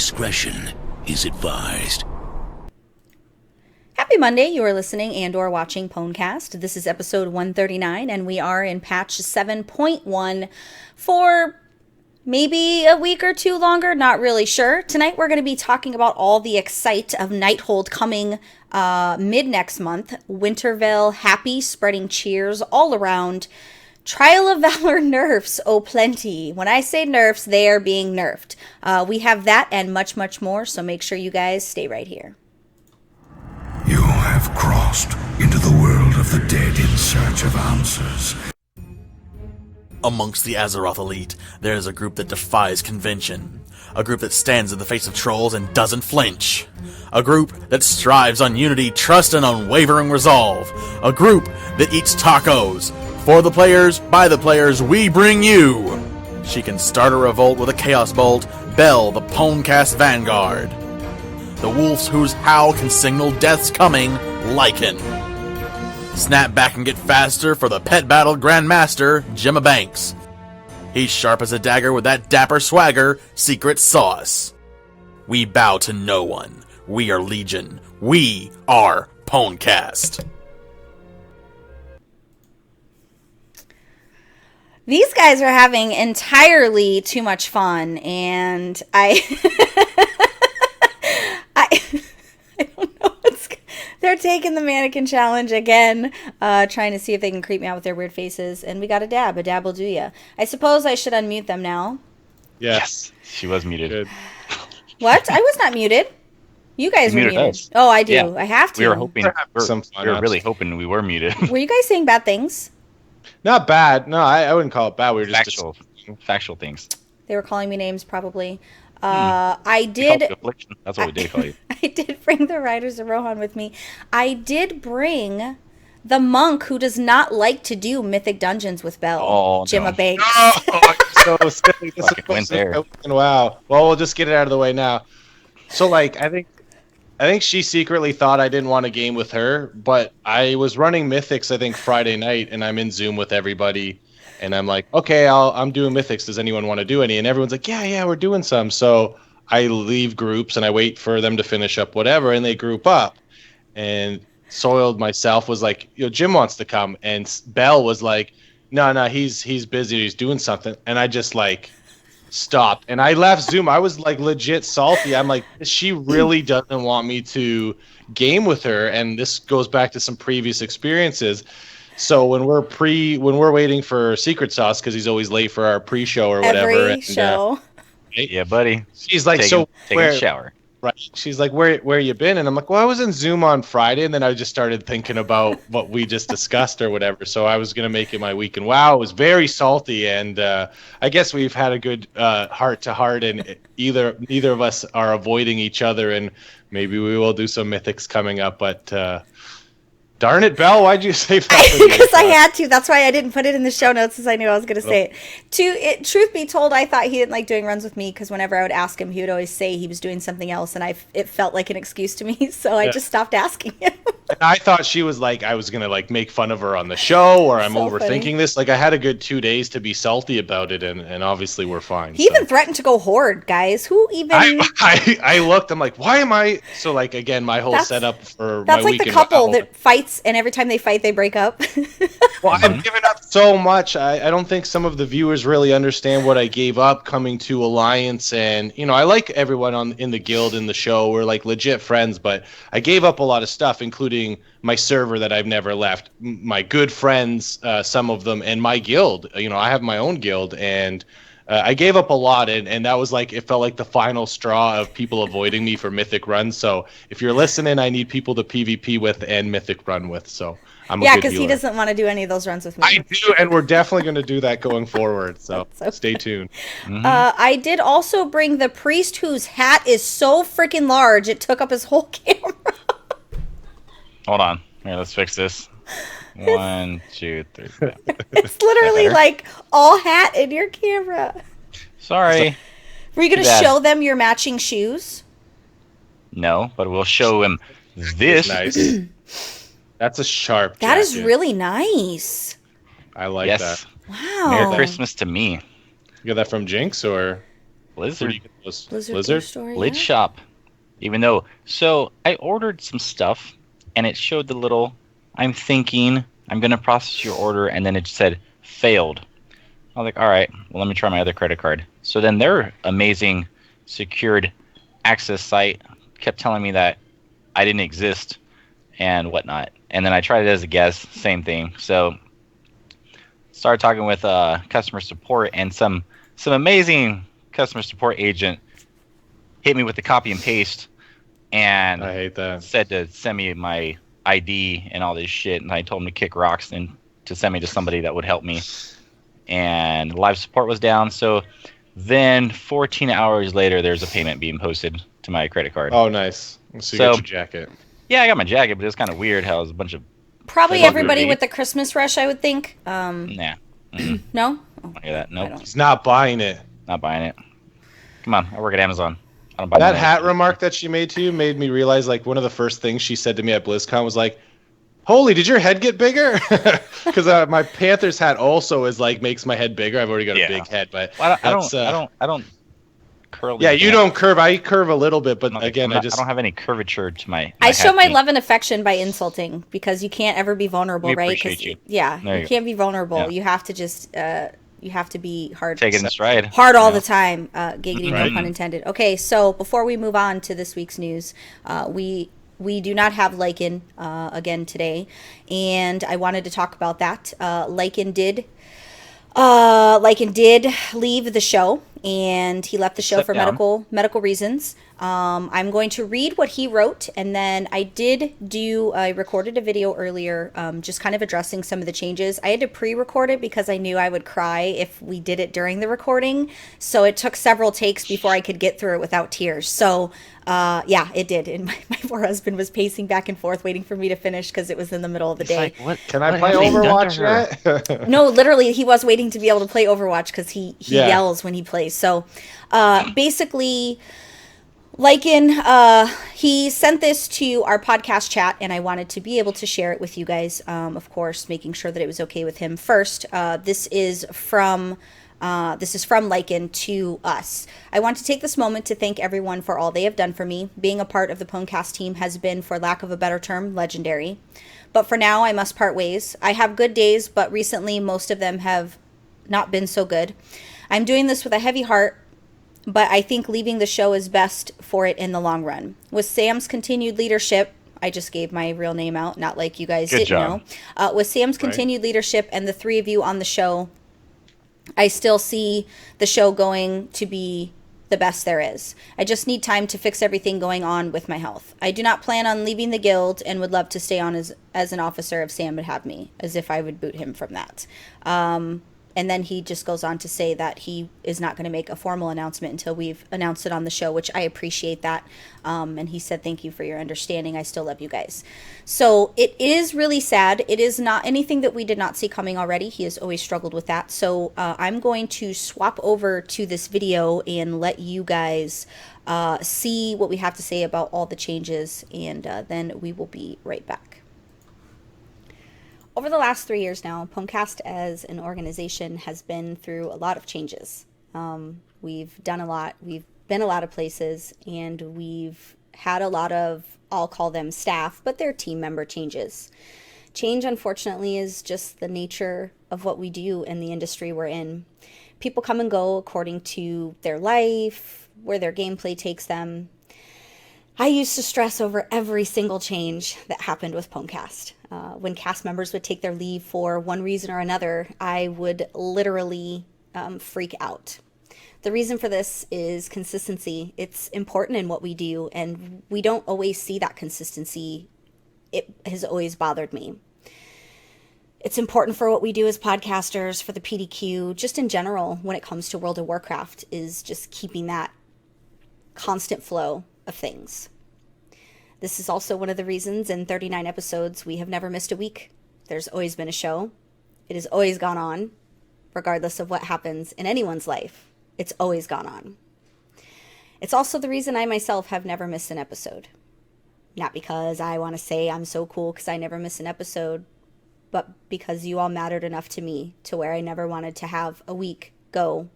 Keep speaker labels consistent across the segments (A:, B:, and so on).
A: discretion is advised.
B: Happy Monday, you are listening and or watching PWNCAST. This is episode 139, and we are in patch 7.1 for maybe a week or two longer, not really sure. Tonight we're going to be talking about all the excite of Nighthold coming mid next month. Wintervale, happy, spreading cheers all around. Trial of Valor nerfs, oh plenty. When I say nerfs, they are being nerfed. We have that and much, much more, so make sure you guys stay right here.
C: You have crossed into the world of the dead in search of answers.
D: Amongst the Azeroth elite, there is a group that defies convention. A group that stands in the face of trolls and doesn't flinch. A group that strives on unity, trust, and unwavering resolve. A group that eats tacos. For the players, by the players, we bring you. She can start a revolt with a Chaos Bolt, Belle, the PWNCAST Vanguard. The wolves whose howl can signal death's coming, Lyan. Snap back and get faster for the pet battle Grandmaster, Gemma Banks. He's sharp as a dagger with that dapper swagger, Secret Sauce. We bow to no one. We are Legion. We are PWNCAST.
B: These guys are having entirely too much fun, and I don't know they're taking the mannequin challenge again, trying to see if they can creep me out with their weird faces, and we got a dab will do ya. I suppose I should unmute them now.
E: Yes, she was muted. Good.
B: What? I was not muted. You guys were muted.
E: Us.
B: Oh, I do.
E: Yeah.
B: I have to.
E: We were hoping. We were really hoping we were muted.
B: Were you guys saying bad things?
F: Not bad. No, I wouldn't call it bad. We were just
E: factual things.
B: They were calling me names, probably. I did.
E: That's what we did call you.
B: I did bring the Riders of Rohan with me. I did bring the monk who does not like to do mythic dungeons with Belle, Gemma Banks.
F: Oh, so silly. Wow. Well, we'll just get it out of the way now. So, I think she secretly thought I didn't want to game with her, but I was running Mythics, I think, Friday night, and I'm in Zoom with everybody, and I'm like, okay, I'm doing Mythics. Does anyone want to do any? And everyone's like, yeah, we're doing some. So I leave groups, and I wait for them to finish up whatever, and they group up. And Soiled myself was like, Jim wants to come, and Belle was like, no, he's busy, he's doing something, and I just stopped, and I left Zoom. I was legit salty. I'm like, she really doesn't want me to game with her, and this goes back to some previous experiences. So when we're waiting for Secret Sauce, because he's always late for our pre-show or whatever.
B: Every show.
E: Yeah, buddy.
F: She's like,
E: taking a shower.
F: Right. She's like, where you been? And I'm like, well, I was in Zoom on Friday, and then I just started thinking about what we just discussed or whatever. So I was going to make it my week. And wow, it was very salty. And I guess we've had a good heart-to-heart, and neither of us are avoiding each other. And maybe we will do some Mythics coming up. But darn it, Belle, why'd you say that?
B: Because I had to. That's why I didn't put it in the show notes, as I knew I was going to say it. Truth be told, I thought he didn't like doing runs with me, because whenever I would ask him, he would always say he was doing something else, and it felt like an excuse to me, so I just stopped asking him.
F: And I thought she was like, I was going to make fun of her on the show, or I'm overthinking this. I had a good 2 days to be salty about it, and obviously we're fine.
B: He even threatened to go horde, guys. Who even...
F: I looked, I'm like, why am I... So, again, my whole setup for my weekend...
B: That's the couple that fights, and every time they fight, they break up.
F: Well, I've given up so much. I don't think some of the viewers really understand what I gave up coming to Alliance. And, I like everyone in the guild, in the show. We're legit friends, but I gave up a lot of stuff, including my server that I've never left, my good friends, some of them, and my guild. I have my own guild, and I gave up a lot, and that was it felt like the final straw of people avoiding me for Mythic runs. So if you're listening, I need people to PvP with and Mythic run with. So
B: because he doesn't want to do any of those runs with me.
F: I do, and we're definitely going to do that going forward. So stay tuned.
E: Mm-hmm.
B: I did also bring the priest whose hat is so freaking large it took up his whole camera.
E: Hold on. Here, let's fix this. 1, 2, 3.
B: It's literally all hat in your camera.
E: Sorry.
B: Were you going to show them your matching shoes?
E: No, but we'll show him this.
F: Nice. That's a sharp jacket.
B: That is really nice.
F: I like that.
B: Wow.
E: Merry Christmas to me.
F: You got that from Jinx or?
E: Blizzard.
F: Where do you get those?
B: Blizzard
F: Blizzard?
B: store,
E: Lid
B: yeah.
E: shop. Even though, so I ordered some stuff, and it showed the little, I'm thinking, I'm going to process your order, and then it said, failed. I was like, all right, well, let me try my other credit card. So then their amazing secured access site kept telling me that I didn't exist and whatnot. And then I tried it as a guest, same thing. So started talking with customer support, and some amazing customer support agent hit me with the copy and paste, and
F: I hate that.
E: said to send me my ID and all this shit, and I told him to kick rocks and to send me to somebody that would help me. And live support was down, so then 14 hours later, there's a payment being posted to my credit card.
F: Oh, nice. So you got your jacket.
E: Yeah, I got my jacket, but it was kind of weird how it was a bunch of...
B: Probably everybody with the Christmas rush, I would think.
E: Nah.
B: No?
E: I don't hear that. Nope.
F: He's not buying it.
E: Not buying it. Come on, I work at Amazon. I don't buy
F: That
E: my
F: hat remark that she made to you made me realize, like, one of the first things she said to me at BlizzCon was like, holy, did your head get bigger? Because my Panthers hat also is like makes my head bigger. I've already got a big head, but
E: well, I don't curl.
F: Yeah, you don't curve. I curve a little bit, but again, I
E: don't have any curvature to my
B: I show my
E: hat
B: love and affection by insulting, because you can't ever be vulnerable,
E: We
B: right?
E: appreciate you.
B: Yeah,
E: There
B: you
E: you
B: can't be vulnerable.
E: Yeah.
B: You have to just you have to be hard.
E: Take it in stride.
B: Hard all the time. Giggity,
E: Right.
B: no pun intended. Okay, so before we move on to this week's news, we do not have Lyan again today, and I wanted to talk about that. Lyan did leave the show, and he left the show for medical reasons. I'm going to read what he wrote, and then I recorded a video earlier, just kind of addressing some of the changes. I had to pre-record it because I knew I would cry if we did it during the recording, so it took several takes before I could get through it without tears. So yeah, it did, and my poor husband was pacing back and forth waiting for me to finish because it was in the middle of the day.
E: Like, what?
F: Can I play Overwatch yet?
B: No, literally, he was waiting to be able to play Overwatch because he yells when he plays. So basically, Lyan, he sent this to our podcast chat, and I wanted to be able to share it with you guys, of course, making sure that it was okay with him first. This is from Lyan to us. I want to take this moment to thank everyone for all they have done for me. Being a part of the PWNCAST team has been, for lack of a better term, legendary. But for now, I must part ways. I have good days, but recently most of them have not been so good. I'm doing this with a heavy heart, but I think leaving the show is best for it in the long run. With Sam's continued leadership, I just gave my real name out, not like you guys didn't know. With Sam's continued leadership and the three of you on the show, I still see the show going to be the best there is. I just need time to fix everything going on with my health. I do not plan on leaving the guild and would love to stay on as an officer if Sam would have me, as if I would boot him from that. And then he just goes on to say that he is not going to make a formal announcement until we've announced it on the show, which I appreciate that. And he said, thank you for your understanding. I still love you guys. So it is really sad. It is not anything that we did not see coming already. He has always struggled with that. So I'm going to swap over to this video and let you guys see what we have to say about all the changes. And then we will be right back. Over the last 3 years now, PWNCAST as an organization has been through a lot of changes. We've done a lot. We've been a lot of places, and we've had a lot of, I'll call them staff, but they're team member changes. Change, unfortunately, is just the nature of what we do in the industry we're in. People come and go according to their life, where their gameplay takes them. I used to stress over every single change that happened with PWNCAST. When cast members would take their leave for one reason or another, I would literally freak out. The reason for this is consistency. It's important in what we do, and we don't always see that consistency. It has always bothered me. It's important for what we do as podcasters, for the PDQ, just in general when it comes to World of Warcraft, is just keeping that constant flow of things. This is also one of the reasons in 39 episodes we have never missed a week. There's always been a show. It has always gone on, regardless of what happens in anyone's life. It's always gone on. It's also the reason I myself have never missed an episode. Not because I want to say I'm so cool because I never miss an episode, but because you all mattered enough to me to where I never wanted to have a week go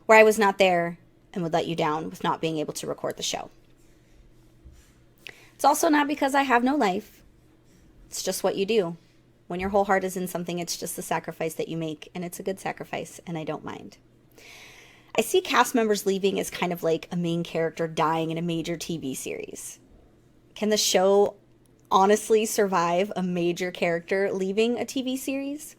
B: where I was not there and would let you down with not being able to record the show. It's also not because I have no life. It's just what you do. When your whole heart is in something, it's just the sacrifice that you make, and it's a good sacrifice, and I don't mind. I see cast members leaving as kind of like a main character dying in a major TV series. Can the show honestly survive a major character leaving a TV series?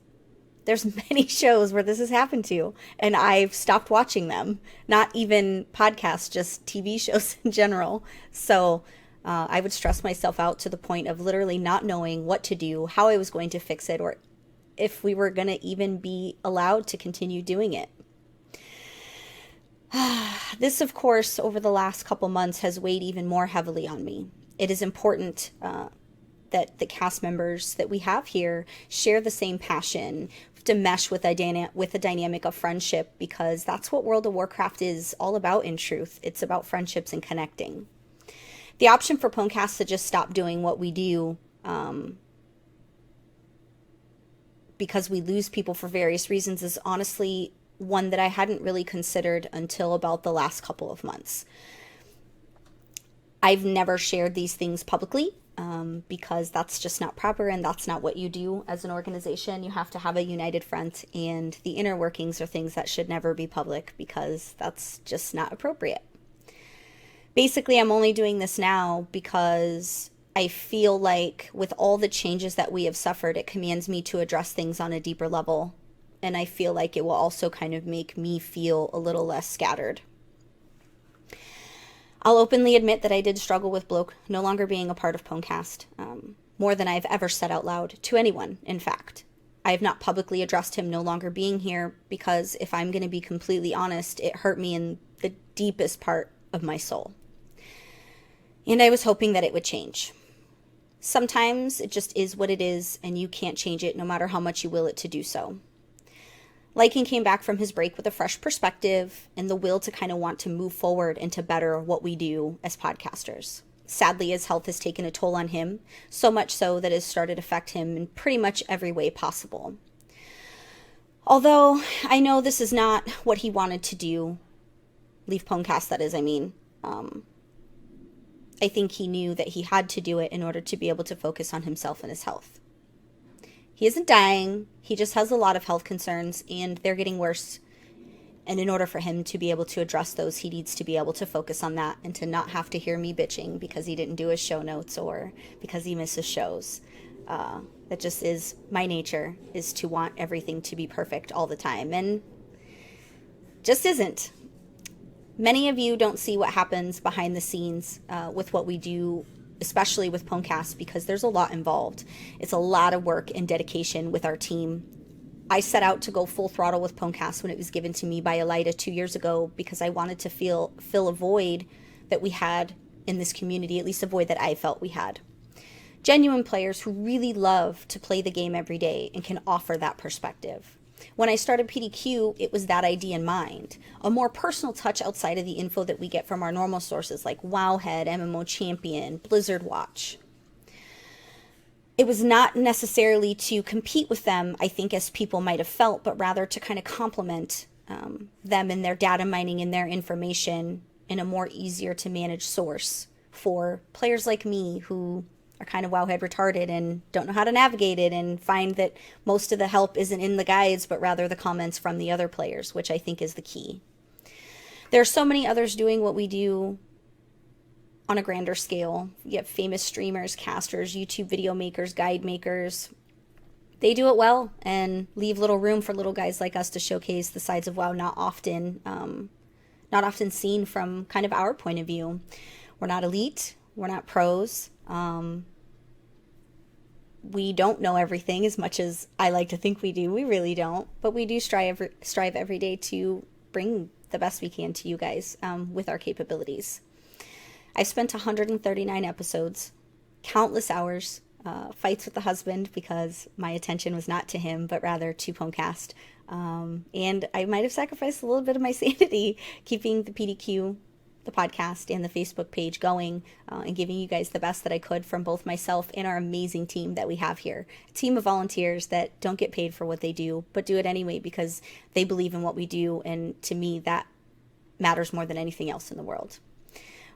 B: There's many shows where this has happened to, and I've stopped watching them. Not even podcasts, just TV shows in general. So I would stress myself out to the point of literally not knowing what to do, how I was going to fix it, or if we were going to even be allowed to continue doing it. This, of course, over the last couple months has weighed even more heavily on me. It is important that the cast members that we have here share the same passion, to mesh with a dynamic of friendship, because that's what World of Warcraft is all about in truth. It's about friendships and connecting. The option for PWNCAST to just stop doing what we do because we lose people for various reasons is honestly one that I hadn't really considered until about the last couple of months. I've never shared these things publicly because that's just not proper, and that's not what you do as an organization. You have to have a united front, and the inner workings are things that should never be public because that's just not appropriate. Basically, I'm only doing this now because I feel like with all the changes that we have suffered, it commands me to address things on a deeper level. And I feel like it will also kind of make me feel a little less scattered. I'll openly admit that I did struggle with Bloke no longer being a part of PWNCAST, more than I've ever said out loud to anyone, in fact. I have not publicly addressed him no longer being here because, if I'm going to be completely honest, it hurt me in the deepest part of my soul. And I was hoping that it would change. Sometimes it just is what it is, and you can't change it no matter how much you will it to do so. Lyan came back from his break with a fresh perspective and the will to kind of want to move forward and to better what we do as podcasters. Sadly, his health has taken a toll on him, so much so that it has started to affect him in pretty much every way possible. Although I know this is not what he wanted to do, leave PWNCAST, that is, I think he knew that he had to do it in order to be able to focus on himself and his health. He isn't dying, he just has a lot of health concerns, and they're getting worse. And in order for him to be able to address those, he needs to be able to focus on that and to not have to hear me bitching because he didn't do his show notes or because he misses shows. That just is my nature, is to want everything to be perfect all the time, and just isn't. Many of you don't see what happens behind the scenes with what we do, especially with PWNCAST, because there's a lot involved. It's a lot of work and dedication with our team. I set out to go full throttle with PWNCAST when it was given to me by Elida 2 years ago because I wanted to fill a void that we had in this community, at least a void that I felt we had. Genuine players who really love to play the game every day and can offer that perspective. When I started PDQ, it was that idea in mind. A more personal touch outside of the info that we get from our normal sources like Wowhead, MMO Champion, Blizzard Watch. It was not necessarily to compete with them, I think, as people might have felt, but rather to kind of complement them in their data mining and their information in a more easier to manage source for players like me who are kind of Wowhead retarded and don't know how to navigate it and find that most of the help isn't in the guides, but rather the comments from the other players, which I think is the key. There are so many others doing what we do on a grander scale. You have famous streamers, casters, YouTube video makers, guide makers. They do it well and leave little room for little guys like us to showcase the sides of WoW not often seen from kind of our point of view. We're not elite. We're not pros. We don't know everything as much as I like to think we do. We really don't. But we do strive every day to bring the best we can to you guys with our capabilities. I've spent 139 episodes, countless hours, fights with the husband because my attention was not to him, but rather to PWNCAST. And I might have sacrificed a little bit of my sanity keeping the PDQ, the podcast, and the Facebook page going and giving you guys the best that I could from both myself and our amazing team that we have here. A team of volunteers that don't get paid for what they do, but do it anyway because they believe in what we do. And to me, that matters more than anything else in the world.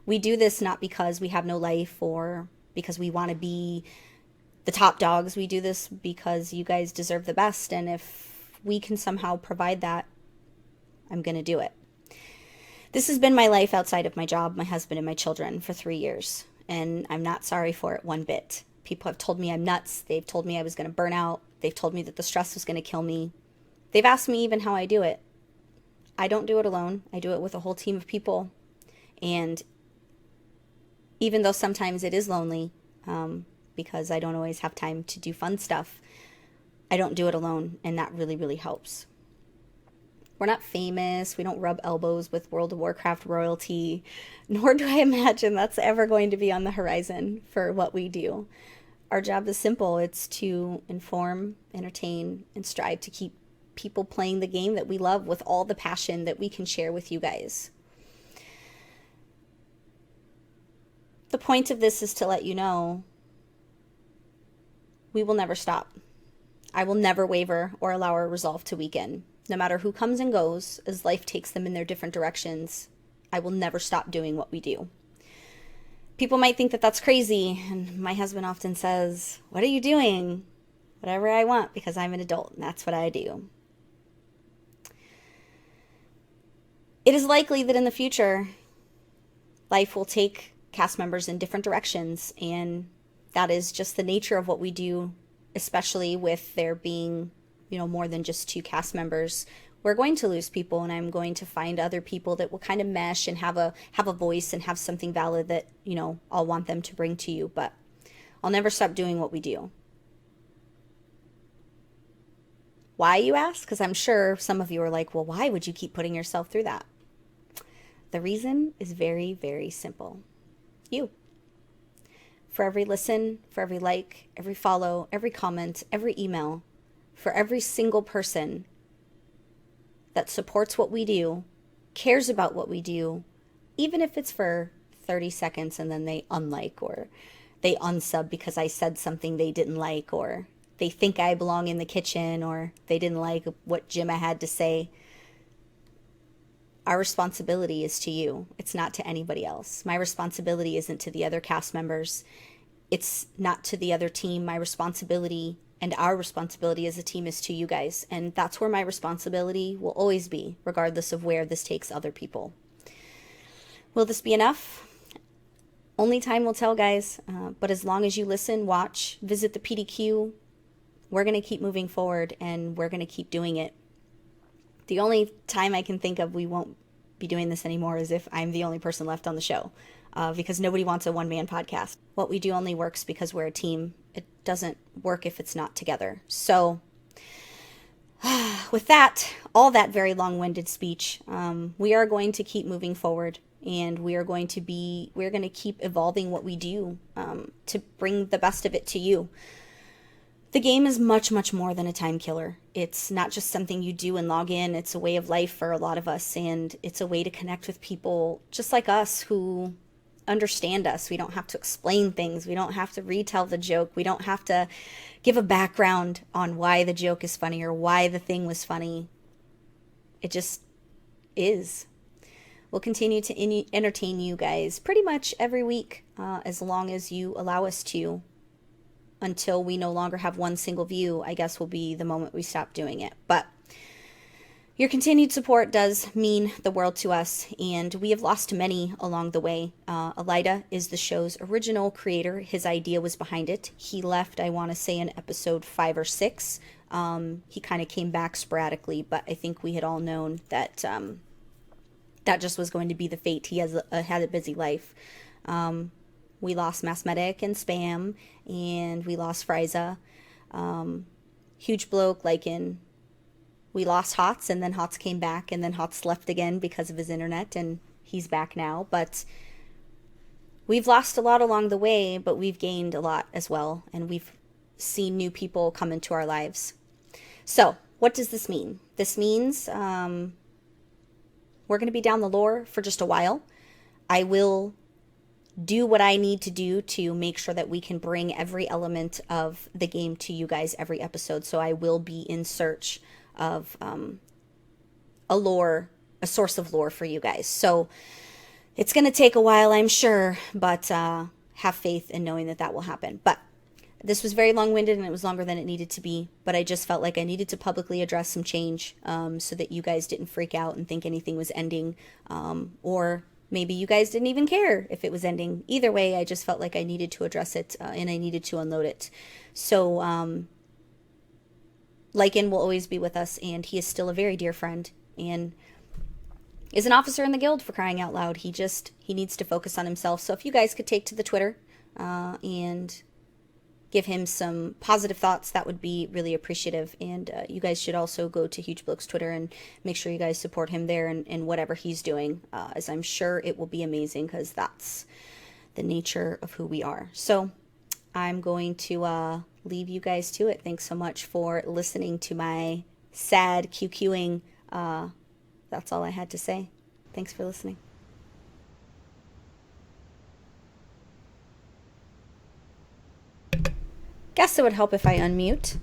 B: We do this not because we have no life or because we want to be the top dogs. We do this because you guys deserve the best, and if we can somehow provide that, I'm going to do it. This has been my life outside of my job, my husband, and my children for 3 years, and I'm not sorry for it one bit. People have told me I'm nuts. They've told me I was going to burn out. They've told me that the stress was going to kill me. They've asked me even how I do it. I don't do it alone. I do it with a whole team of people. And even though sometimes it is lonely, because I don't always have time to do fun stuff, I don't do it alone, and that really, really helps. We're not famous. We don't rub elbows with World of Warcraft royalty, nor do I imagine that's ever going to be on the horizon for what we do. Our job is simple. It's to inform, entertain, and strive to keep people playing the game that we love with all the passion that we can share with you guys. The point of this is to let you know we will never stop. I will never waver or allow our resolve to weaken. No matter who comes and goes, as life takes them in their different directions, I will never stop doing what we do. People might think that that's crazy, and my husband often says, "What are you doing?" Whatever I want, because I'm an adult, and that's what I do. It is likely that in the future, life will take cast members in different directions, and that is just the nature of what we do, especially with there being, more than just 2 cast members. We're going to lose people, and I'm going to find other people that will kind of mesh and have a voice and have something valid that, I'll want them to bring to you, but I'll never stop doing what we do. Why, you ask? Because I'm sure some of you are like, well, why would you keep putting yourself through that? The reason is very, very simple. You. For every listen, for every like, every follow, every comment, every email, for every single person that supports what we do, cares about what we do, even if it's for 30 seconds and then they unlike or they unsub because I said something they didn't like, or they think I belong in the kitchen, or they didn't like what Jimma had to say. Our responsibility is to you. It's not to anybody else. My responsibility isn't to the other cast members. It's not to the other team. My responsibility and our responsibility as a team is to you guys. And that's where my responsibility will always be, regardless of where this takes other people. Will this be enough? Only time will tell, guys. But as long as you listen, watch, visit the PDQ, we're going to keep moving forward, and we're going to keep doing it. The only time I can think of we won't be doing this anymore is if I'm the only person left on the show, because nobody wants a one-man podcast. What we do only works because we're a team. It doesn't work if it's not together. So with that, all that very long-winded speech, we are going to keep moving forward, and we're going to keep evolving what we do to bring the best of it to you. The game is much, much more than a time killer. It's not just something you do and log in. It's a way of life for a lot of us, and it's a way to connect with people just like us who understand us. We don't have to explain things. We don't have to retell the joke. We don't have to give a background on why the joke is funny or why the thing was funny. It just is. We'll continue to entertain you guys pretty much every week, as long as you allow us to. Until we no longer have one single view, I guess will be the moment we stop doing it. But your continued support does mean the world to us, and we have lost many along the way. Elida is the show's original creator. His idea was behind it. He left, I want to say, in episode 5 or 6. He kind of came back sporadically, but I think we had all known that that just was going to be the fate. He had a busy life. We lost Mass Medic and Spam, and we lost Frieza. Huge bloke, Lyan. We lost Hots, and then Hots came back, and then Hots left again because of his internet, and he's back now. But we've lost a lot along the way, but we've gained a lot as well, and we've seen new people come into our lives. So, what does this mean? This means we're going to be down the lore for just a while. I will do what I need to do to make sure that we can bring every element of the game to you guys every episode. So I will be in search of a lore a source of lore for you guys. So it's going to take a while, I'm sure, but have faith in knowing that that will happen. But this was very long-winded, and it was longer than it needed to be, but I just felt like I needed to publicly address some change so that you guys didn't freak out and think anything was ending, or maybe you guys didn't even care if it was ending. Either way, I just felt like I needed to address it, and I needed to unload it. So Lyan will always be with us, and he is still a very dear friend, and is an officer in the guild, for crying out loud. He needs to focus on himself. So if you guys could take to the Twitter and give him some positive thoughts, that would be really appreciative. And you guys should also go to Huge Bloke's Twitter and make sure you guys support him there and whatever he's doing, as I'm sure it will be amazing, because that's the nature of who we are. So I'm going to leave you guys to it. Thanks so much for listening to my sad QQing. That's all I had to say. Thanks for listening. Guess it would help if I unmute.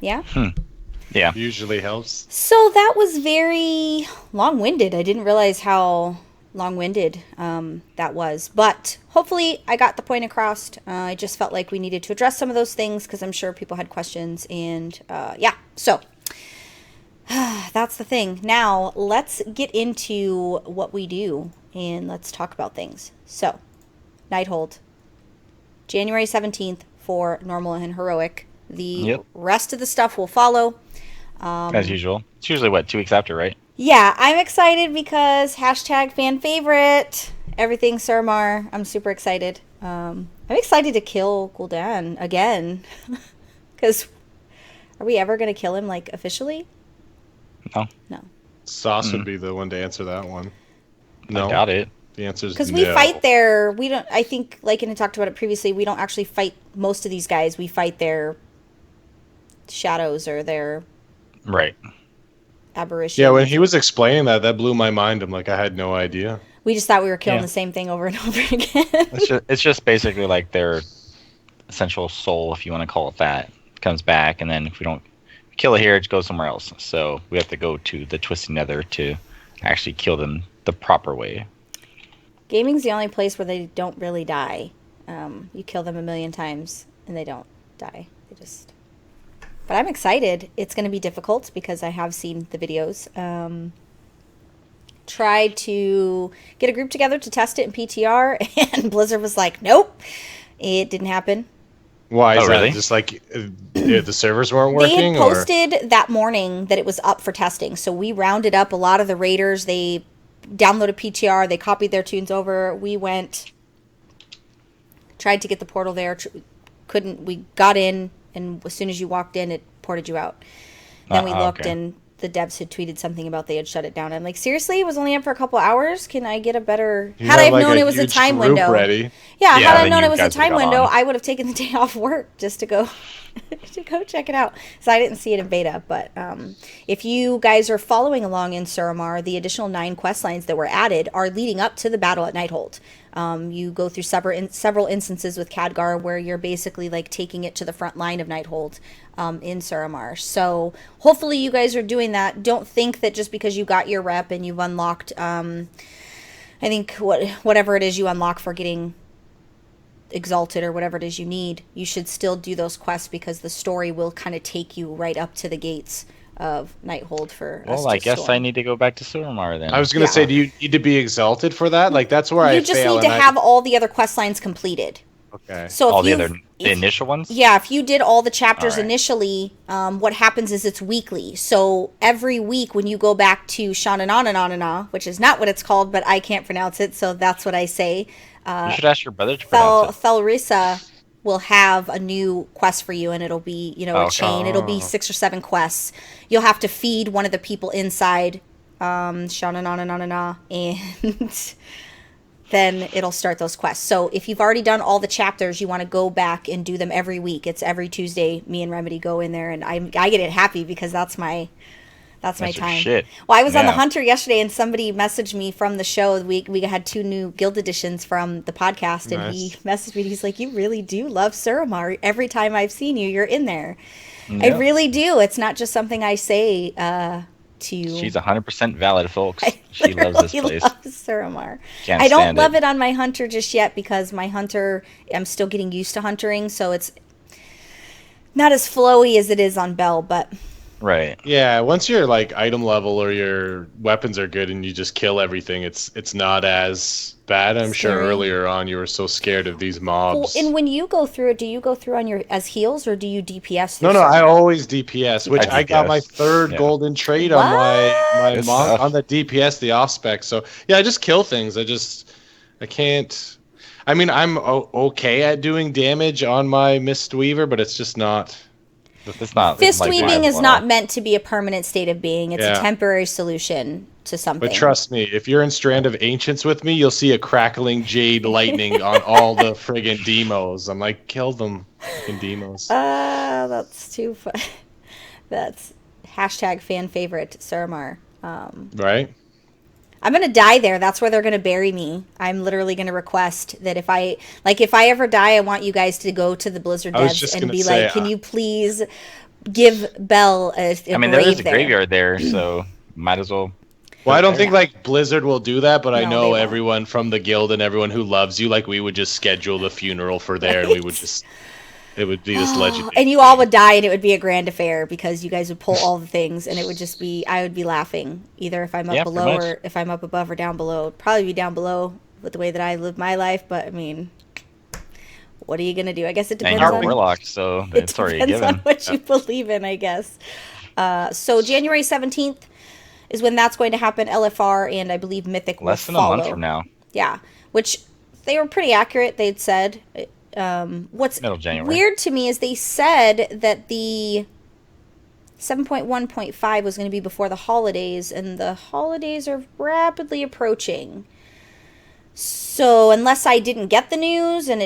B: Yeah?
E: Yeah.
F: Usually helps.
B: So that was very long-winded. I didn't realize how long-winded that was. But hopefully I got the point across. I just felt like we needed to address some of those things because I'm sure people had questions. And yeah, so that's the thing. Now let's get into what we do and let's talk about things. So, Nighthold, January 17th for normal and heroic. The rest of the stuff will follow.
E: As usual. It's usually, 2 weeks after, right?
B: Yeah, I'm excited because hashtag fan favorite. Everything Suramar. I'm super excited. I'm excited to kill Gul'dan again. Because are we ever going to kill him, like, officially? No.
F: Sauce would be the one to answer that one. No.
E: I doubt it.
F: The answer is
B: because
F: no.
B: we fight there. We don't. I think, like, and I talked about it previously. We don't actually fight most of these guys. We fight their shadows or their aberrations.
F: Yeah, when he was explaining that blew my mind. I'm like, I had no idea.
B: We just thought we were killing the same thing over and over again.
E: It's just basically like their essential soul, if you want to call it that, comes back, and then if we don't kill it here, it goes somewhere else. So we have to go to the Twisted Nether to actually kill them the proper way.
B: Gaming's the only place where they don't really die. You kill them a million times and they don't die. But I'm excited. It's going to be difficult because I have seen the videos. Tried to get a group together to test it in PTR, and Blizzard was like, nope, it didn't happen.
F: Why is
E: really?
F: that? Just like the servers weren't working?
B: They had posted that morning that it was up for testing. So we rounded up a lot of the raiders. They downloaded PTR. They copied their tunes over. We went, tried to get the portal there. Couldn't. We got in, and as soon as you walked in, it ported you out. Then we looked, and the devs had tweeted something about they had shut it down. I'm like, seriously? It was only up for a couple hours? Can I get a better... Had I have known it was a time window.
F: Ready.
B: Yeah, had I known it was a time window, I would have taken the day off work just to go check it out. So I didn't see it in beta, but if you guys are following along in Suramar, the additional 9 quest lines that were added are leading up to the battle at Nighthold. You go through several instances with Khadgar where you're basically like taking it to the front line of Nighthold in Suramar. So hopefully you guys are doing that. Don't think that just because you got your rep and you've unlocked, I think whatever it is you unlock for getting exalted or whatever it is you need, you should still do those quests because the story will kind of take you right up to the gates of Nighthold for us.
E: Well, I guess I need to go back to Suramar then.
F: I was going to say, do you need to be exalted for that? Like, that's where I fail.
B: You just need to have all the other quest lines completed.
F: Okay.
B: So
E: all the initial ones?
B: Yeah, if you did all the chapters initially, what happens is it's weekly. So every week when you go back to Shananananana, which is not what it's called, but I can't pronounce it, so that's what I say.
E: You should ask your brother to pronounce it.
B: Thelrissa will have a new quest for you, and it'll be, a chain. It'll be 6 or 7 quests. You'll have to feed one of the people inside Shananananana, and then it'll start those quests. So if you've already done all the chapters, you want to go back and do them every week. It's every Tuesday. Me and Remedy go in there, and I get it happy because that's my time.
E: Shit.
B: Well, I was on the Hunter yesterday, and somebody messaged me from the show. We had 2 new guild editions from the podcast, and he messaged me. He's like, "You really do love Suramar. Every time I've seen you, you're in there." Yep. I really do. It's not just something I say to...
E: She's 100% valid, folks.
B: I
E: She loves this
B: literally
E: place.
B: love Suramar.
E: Can't
B: I don't
E: stand
B: love
E: it.
B: it on my hunter just yet because my hunter, I'm still getting used to huntering, so it's not as flowy as it is on Belle, but
E: Right.
F: Yeah, once your like item level or your weapons are good and you just kill everything, it's not as bad. I'm sure
B: Scary.
F: earlier on you were so scared of these
B: well,
F: mobs.
B: and when you go through it, do you go through on your as heals or do you DPS through
F: No, no, I
B: Suramar?
F: always DPS, which
E: I
F: I got my
E: DPS.
F: third
E: Yeah.
F: golden trait
B: What?
F: on my
E: Good stuff.
F: on the DPS, the off spec. So yeah, I just kill things. I can't. I mean, I'm okay at doing damage on my Mistweaver, but it's just not.
E: It's not
B: Fist
E: like
B: weaving is
E: viable at
B: not
E: all.
B: meant to be a permanent state of being. It's a
F: Yeah.
B: temporary solution to something.
F: But trust me, if you're in Strand of Ancients with me, you'll see a crackling jade lightning on all the friggin' demos. I'm like, kill them, friggin' demos.
B: That's too fun. That's hashtag fan favorite Suramar.
F: Right?
B: I'm gonna die there. That's where they're gonna bury me. I'm literally gonna request that if I ever die, I want you guys to go to the Blizzard
F: I was
B: devs
F: just
B: and
F: gonna
B: be
F: say,
B: like, "Can you please give Belle a
E: I mean, there
B: grave
E: is a
B: there?"
E: graveyard there, so might as well.
F: Well, I don't think like Blizzard will do that, but I
B: No,
F: know
B: they won't.
F: everyone from the guild and everyone who loves you, like we would just schedule the funeral for there, and we would just, it would be this legendary.
B: And you all would die, and it would be a grand affair because you guys would pull all the things, and it would just be, I would be laughing either if I'm up
E: Yeah,
B: below
E: pretty much.
B: or if I'm up above or down below. It'd probably be down below with the way that I live my life, but I mean, what are you gonna do? I guess it
E: And
B: depends
E: you're a
B: on
E: warlock, so
B: it
E: it's already
B: depends
E: given.
B: on what you believe in, I guess. So January 17th is when that's going to happen. LFR and I believe Mythic
E: Less
B: will
E: than a
B: follow.
E: month from now.
B: Yeah, which they were pretty accurate. They'd said. What's
E: Middle of January.
B: weird to me is they said that the 7.1.5 was going to be before the holidays, and the holidays are rapidly approaching. So unless I didn't get the news and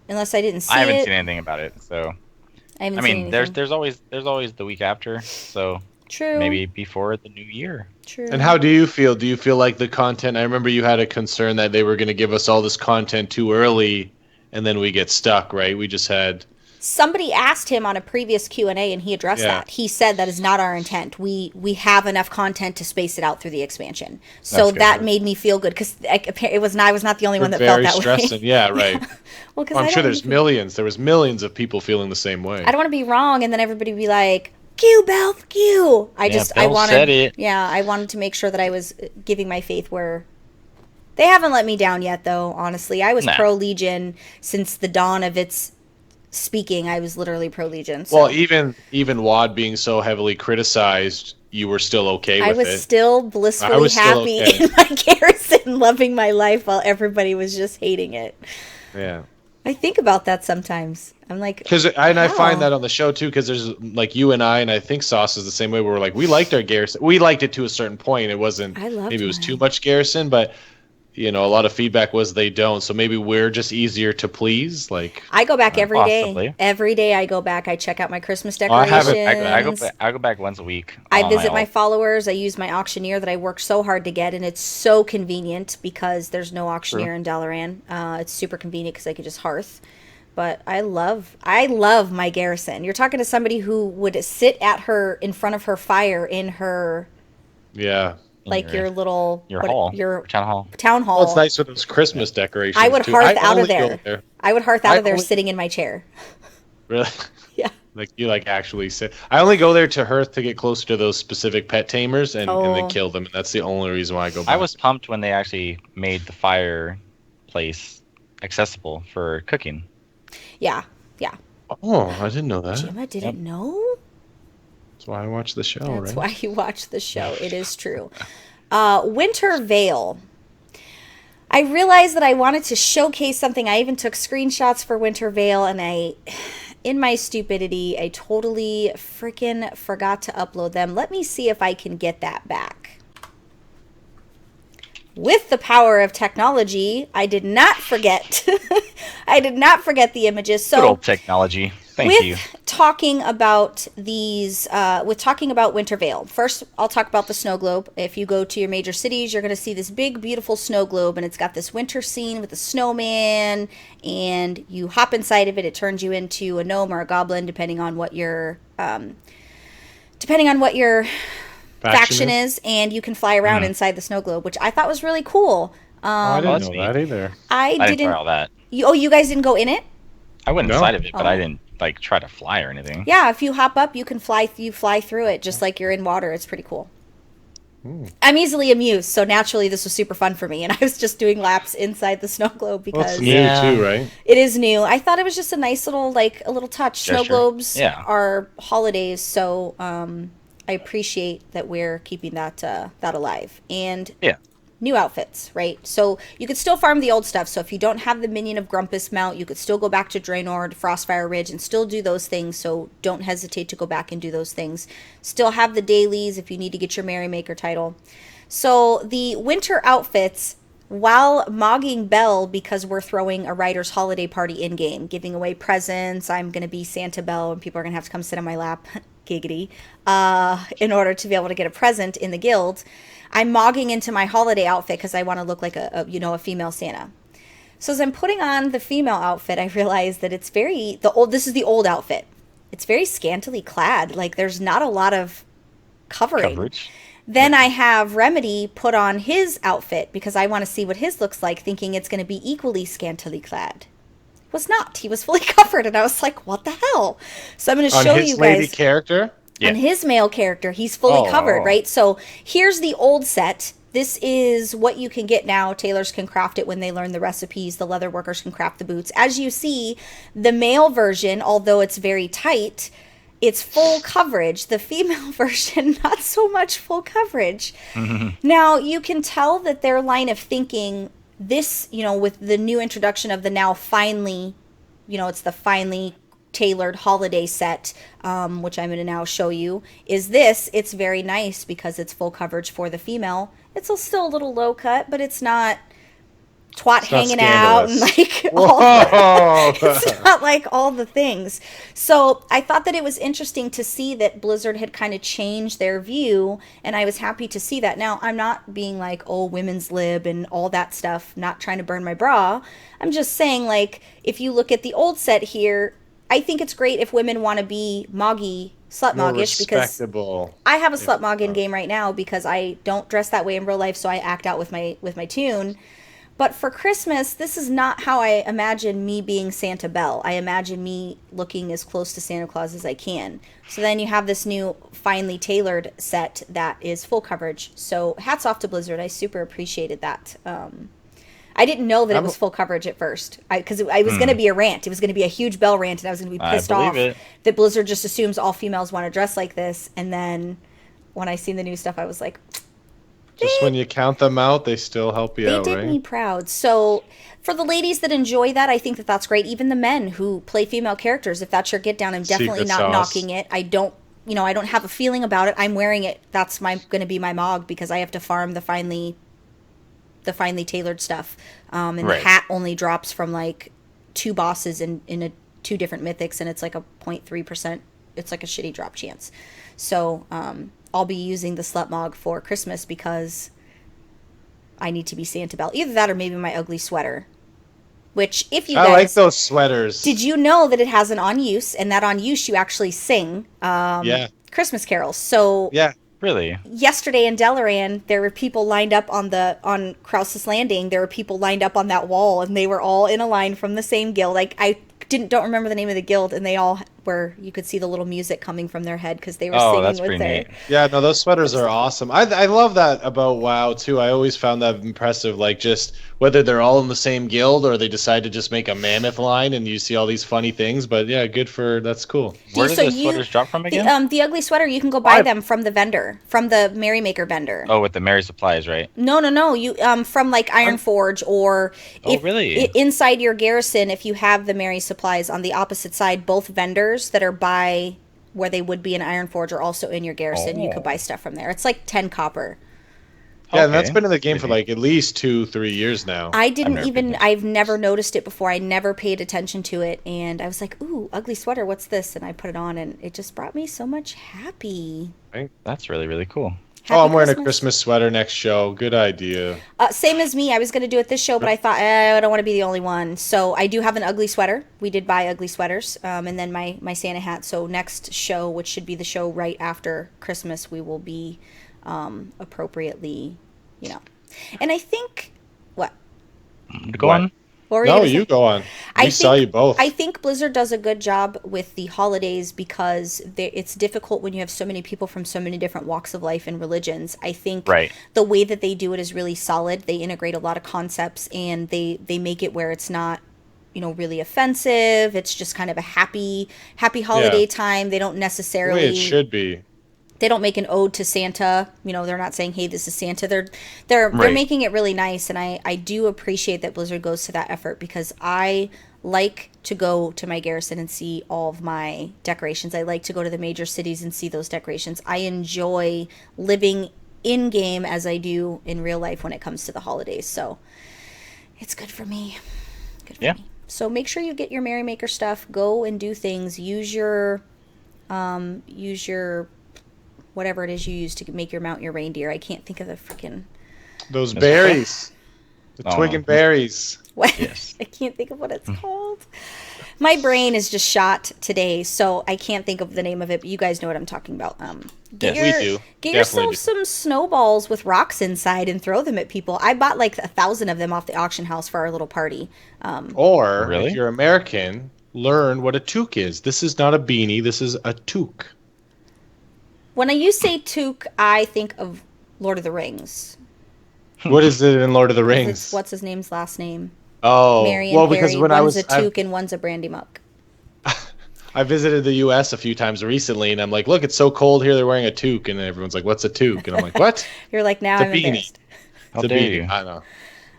B: unless I didn't see
E: I haven't
B: it,
E: seen anything about it, so
B: I haven't
E: I
B: seen
E: mean,
B: anything.
E: there's always the week after, so
B: True.
E: maybe before the new year.
B: True.
F: And how do you feel? Do you feel like the content? I remember you had a concern that they were going to give us all this content too early, and then we get stuck, right? We just had.
B: Somebody asked him on a previous Q&A and he addressed
F: Yeah.
B: that. He said that is not our intent. We have enough content to space it out through the expansion. So
E: That's good.
B: that made me feel good because I was not the only one that
F: very
B: felt that
F: stressing.
B: way.
F: Yeah, right.
B: Well, because
F: I'm sure there's millions. There was millions of people feeling the same way.
B: I don't want to be wrong and then everybody be like, Q, Belle, Q. I
E: Belle
B: wanted,
E: said it.
B: yeah, I wanted to make sure that I was giving my faith where they haven't let me down yet, though. Honestly, I was
E: Nah.
B: pro Legion since the dawn of its speaking. I was literally pro Legion. So.
F: Well, even WAD being so heavily criticized, you were still okay with
B: I was
F: it.
B: still blissfully
F: was still
B: happy
F: okay.
B: in my garrison, loving my life while everybody was just hating it.
F: Yeah.
B: I think about that sometimes. I'm like,
F: Because I
B: wow.
F: find that on the show too, because there's like you and I think Sauce is the same way. Where we're like, we liked our garrison. We liked it to a certain point. It wasn't.
B: I loved
F: maybe it was
B: mine.
F: too much garrison, but a lot of feedback was they don't. So maybe we're just easier to please. Like
B: I go back every day.
E: Possibly.
B: Every day I go back. I check out my Christmas
F: Oh, I
B: decorations.
F: haven't-
E: I go back once a week.
B: I
E: on
B: visit my
E: alt.
B: followers. I use my auctioneer that I worked so hard to get, and it's so convenient because there's no auctioneer in Dalaran. It's super convenient because I could just hearth. But I love my garrison. You're talking to somebody who would sit in front of her fire in her,
F: yeah.
B: like your little
E: your hall,
B: your
E: town hall.
B: town hall.
F: Well, it's nice with those Christmas decorations.
B: I would
F: too.
B: hearth out
F: only
B: of
F: go
B: there. I would hearth out
F: I
B: of there
F: only-
B: sitting in my chair.
F: Really?
B: Yeah.
F: Like you actually sit. I only go there to hearth to get closer to those specific pet tamers and then
B: Oh.
F: kill them. And that's the only reason why I go back.
E: I was pumped when they actually made the fireplace accessible for cooking.
B: Yeah. Yeah.
F: Oh, I didn't know that.
B: Gemma didn't know?
F: That's why I watch the show,
B: That's
F: right?
B: why you watch the show. It is true. Winter Veil. I realized that I wanted to showcase something. I even took screenshots for Winter Veil, and in my stupidity, I totally freaking forgot to upload them. Let me see if I can get that back. With the power of technology, I did not forget. I did not forget the images. So
E: Good old technology. Thank
B: with
E: you.
B: talking about Winter Veil, first I'll talk about the snow globe. If you go to your major cities, you're going to see this big, beautiful snow globe, and it's got this winter scene with a snowman, and you hop inside of it. It turns you into a gnome or a goblin, depending on what your faction is, and you can fly around inside the snow globe, which I thought was really cool.
F: I didn't know
E: neat.
F: that either.
B: I
E: didn't
B: didn't.
E: try all that.
B: You guys didn't go in it?
E: I went
F: No.
E: inside of it, but I
B: Oh.
E: didn't like try to fly or anything.
B: Yeah, if you hop up, you can fly. You fly through it just like you're in water. It's pretty cool. I'm easily amused, so naturally this was super fun for me, and I was just doing laps inside the snow globe
F: Well, it's
B: because
F: new too, right?
B: it is new. I thought it was just a nice little a little touch. Snow
E: Gesture.
B: globes
E: Yeah.
B: are holidays, so I appreciate that we're keeping that alive. And
E: Yeah.
B: new outfits, right? So you could still farm the old stuff. So if you don't have the Minion of Grumpus mount, you could still go back to Draenor, Frostfire Ridge, and still do those things. So don't hesitate to go back and do those things. Still have the dailies if you need to get your Merrymaker title. So the winter outfits, while mogging Belle because we're throwing a writer's holiday party in-game, giving away presents, I'm going to be Santa Belle, and people are going to have to come sit on my lap, giggity, in order to be able to get a present in the guild. I'm mogging into my holiday outfit because I want to look like a female Santa. So as I'm putting on the female outfit, I realize that it's this is the old outfit. It's very scantily clad. Like there's not a lot of
E: Coverage.
B: Then I have Remedy put on his outfit because I want to see what his looks like, thinking it's going to be equally scantily clad. It was not. He was fully covered, and I was like, what the hell? So I'm going to show you guys.
F: On his lady character?
E: Yeah.
B: And his male character, he's fully covered, right? So here's the old set. This is what you can get now. Tailors can craft it when they learn the recipes. The leather workers can craft the boots. As you see, the male version, although it's very tight, it's full coverage. The female version, not so much full coverage. Now, you can tell that their line of thinking, this, with the new introduction of the now finely, it's the finely tailored holiday set, which I'm going to now show you, is this. It's very nice because it's full coverage for the female. It's still a little low cut, but it's not twat hanging out and it's not like all the things. So I thought that it was interesting to see that Blizzard had kind of changed their view, and I was happy to see that. Now, I'm not being like, oh, women's lib and all that stuff, not trying to burn my bra. I'm just saying, like, if you look at the old set here, I think it's great if women want to be moggy, slut moggish, because I have a slut mog in game right now because I don't dress that way in real life, so I act out with my tune. But for Christmas, this is not how I imagine me being Santa Belle. I imagine me looking as close to Santa Claus as I can. So then you have this new finely tailored set that is full coverage. So hats off to Blizzard. I super appreciated that. I didn't know that it was full coverage at first, because it was going to be a rant. It was going to be a huge Belle rant, and I was going to be pissed off that Blizzard just assumes all females want to dress like this. And then when I seen the new stuff, I was like,
F: just when you count them out, they still help you out,
B: they
F: right?
B: did me proud. So for the ladies that enjoy that, I think that that's great. Even the men who play female characters, if that's your get down, I'm definitely
F: Secret
B: not
F: sauce.
B: knocking it. I don't have a feeling about it. I'm wearing it. That's going to be my mog because I have to farm the finely tailored stuff. And the hat only drops from like 2 bosses in 2 different mythics, and it's like a 0.3%. It's like a shitty drop chance. So I'll be using the slut mog for Christmas because I need to be Santa Belle. Either that or maybe my ugly sweater. Which, if you guys...
F: I like those sweaters.
B: Did you know that it has an on use, and that on use you actually sing Christmas carols? So
F: yeah.
E: Really?
B: Yesterday in Delaran, there were people lined up on Krause's Landing. There were people lined up on that wall, and they were all in a line from the same guild. Like, I don't remember the name of the guild, and they all were, you could see the little music coming from their head because they were singing
E: that's
B: with
E: pretty
B: their...
E: neat.
F: Yeah, no, those sweaters are awesome. I love that about WoW too. I always found that impressive. Like, just whether they're all in the same guild or they decide to just make a mammoth line, and you see all these funny things. But yeah, that's cool.
E: Where do the sweaters drop from again?
B: The ugly sweater, you can go buy them from the vendor, from the Merrymaker vendor.
E: Oh, with the Merry supplies, right?
B: No. You from like Ironforge, or
E: really?
B: Inside your garrison, if you have the Merry supplies on the opposite side, both vendors that are by where they would be in Ironforge are also in your garrison. You could buy stuff from there. It's like 10 copper.
F: Yeah, and that's been in the game for like at least 2-3 years now.
B: I've never noticed it before. I never paid attention to it, and I was like, ooh, ugly sweater, what's this? And I put it on, and it just brought me so much happy.
F: Right?
E: That's really, really cool.
F: I'm wearing a Christmas sweater next show. Good idea.
B: Same as me. I was going to do it this show, but I thought, I don't want to be the only one. So I do have an ugly sweater. We did buy ugly sweaters, and then my Santa hat. So next show, which should be the show right after Christmas, we will be appropriately, you know. And I think what?
E: Go on.
B: What were
F: No,
B: gonna say?
F: you go on. We saw you both.
B: I think Blizzard does a good job with the holidays because it's difficult when you have so many people from so many different walks of life and religions. I think
E: Right.
B: the way that they do it is really solid. They integrate a lot of concepts and they make it where it's not, you know, really offensive. It's just kind of a happy holiday time. They don't
F: The
B: necessarily
F: way it should be.
B: they don't make an ode to Santa. You know, they're not saying, "Hey, this is Santa." They're
E: Right.
B: making it really nice, and I do appreciate that Blizzard goes to that effort because I like to go to my garrison and see all of my decorations. I like to go to the major cities and see those decorations. I enjoy living in game as I do in real life when it comes to the holidays. So it's good for me. Good for
E: Yeah.
B: me. So make sure you get your Merrymaker stuff. Go and do things. Use your whatever it is you use to make mount your reindeer. I can't think of the freaking
F: Those berries. The twig and berries.
B: what.
E: Yes.
B: I can't think of what it's called. My brain is just shot today, so I can't think of the name of it. But you guys know what I'm talking about.
E: Yes,
F: we do.
B: Get
F: Definitely
B: yourself some snowballs with rocks inside and throw them at people. I bought like 1,000 of them off the auction house for our little party.
F: Or,
E: Really?
F: if you're American, learn what a toque is. This is not a beanie. This is a toque.
B: When you say toque, I think of Lord of the Rings.
F: What is it in Lord of the
B: It's,
F: Rings?
B: what's his name's last name?
F: Oh,
B: Mary and
F: well,
B: Harry.
F: because when
B: One's
F: I was
B: a toque and one's a brandy muck.
F: I visited the U.S. a few times recently, and I'm like, look, it's so cold here. They're wearing a toque, and everyone's like, what's a toque? And I'm like, what?
B: You're like, now
F: It's a
B: I'm
F: beanie.
B: embarrassed.
E: How
F: It's a
E: dare
F: beanie.
E: you?
F: I know.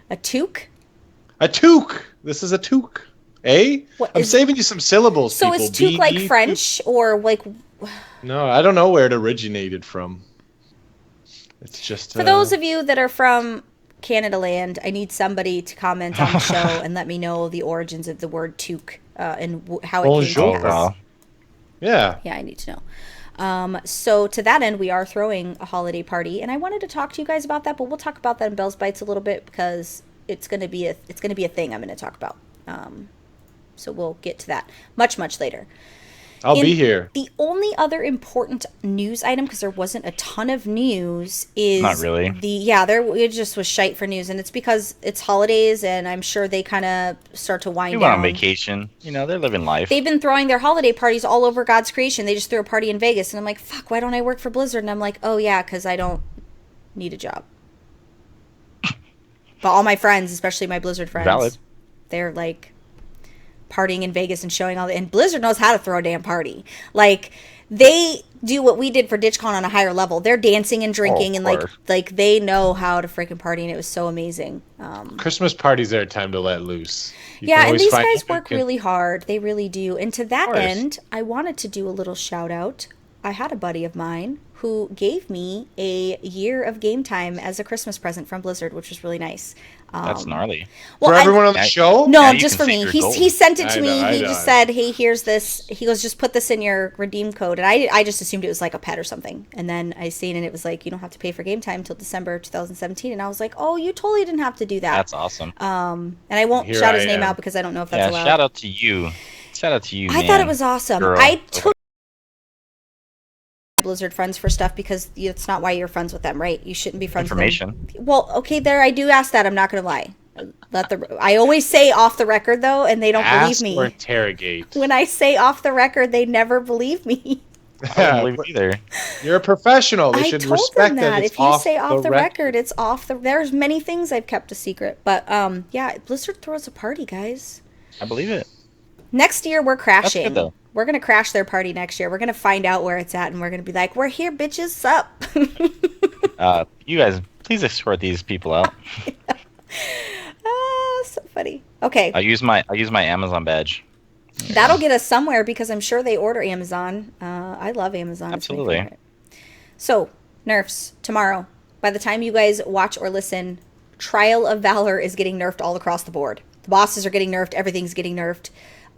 B: A toque?
F: A toque. This is a toque. Eh?
B: What
F: I'm
B: is-
F: saving you some syllables,
B: So
F: people.
B: is toque like
F: BE
B: French or like?
F: No, I don't know where it originated from. It's just
B: For those of you that are from Canada land, I need somebody to comment on the show and let me know the origins of the word toque and how it came
F: Bonjour.
B: to pass.
E: Wow.
F: yeah.
B: Yeah, I need to know. So to that end, we are throwing a holiday party, and I wanted to talk to you guys about that, but we'll talk about that in Belle's Bites a little bit because it's going to be a thing I'm going to talk about. So we'll get to that much later.
F: I'll
B: In-
F: be here.
B: The only other important news item, because there wasn't a ton of news, is
E: Not really.
B: it just was shite for news, and it's because it's holidays, and I'm sure they kind of start to wind
E: They went
B: down.
E: on vacation. You know, they're living life.
B: They've been throwing their holiday parties all over God's creation. They just threw a party in Vegas, and I'm like, fuck, why don't I work for Blizzard? And I'm like, oh yeah, because I don't need a job. But all my friends, especially my Blizzard friends,
E: Valid.
B: they're like partying in Vegas and showing and Blizzard knows how to throw a damn party. Like they do what we did for DitchCon on a higher level. They're dancing and drinking and
E: course.
B: like they know how to freaking party, and it was so amazing.
F: Christmas parties are a time to let loose. You can
B: Yeah, and
F: always
B: these
F: find-
B: guys work really hard. They really do. And to that
E: course.
B: end, I wanted to do a little shout out. I had a buddy of mine who gave me a year of game time as a Christmas present from Blizzard, which was really nice.
E: That's gnarly.
B: Well,
F: For everyone on the
E: Now-
F: show?
B: No,
E: Now you
B: just
E: can
B: for
E: see
B: me.
E: your
B: He
E: gold.
B: sent it
F: I
B: to me.
F: know, I
B: He
F: know.
B: just said, "Hey, here's this." He goes, "Just put this in your redeem code." And I just assumed it was like a pet or something. And then I seen and it was like, "You don't have to pay for game time until December 2017." And I was like, "Oh, you totally didn't have to do that."
E: That's awesome.
B: And I won't
F: Here
B: shout his
F: I
B: name
F: am.
B: out because I don't know if that's
E: Yeah,
B: allowed.
E: shout out to you. Shout out to you,
B: I
E: man.
B: thought it was awesome.
E: Girl.
B: I took Blizzard friends for stuff because it's not why you're friends with them, right? You shouldn't be friends with
E: Information.
B: them. Well, okay, there I do ask that. I'm not going to lie. I always say off the record though, and they don't
F: Ask
B: believe
F: or
B: me.
F: interrogate.
B: When I say off the record, they never believe me.
E: I don't believe it either.
F: You're a professional. They
B: I
F: should
B: told
F: respect
B: them that
F: it's
B: if you say off the record, it's off the. There's many things I've kept a secret, but yeah, Blizzard throws a party, guys.
E: I believe it.
B: Next year we're crashing.
E: good, though.
B: We're gonna crash their party next year. We're gonna find out where it's at, and we're gonna be like, "We're here, bitches, sup?"
E: You guys, please escort these people out.
B: So funny. Okay,
E: I'll use my Amazon badge.
B: that'll get us somewhere because I'm sure they order Amazon. I love Amazon. It's my
E: Absolutely.
B: favorite. So, nerfs tomorrow. By the time you guys watch or listen, Trial of Valor is getting nerfed all across the board. The bosses are getting nerfed. Everything's getting nerfed.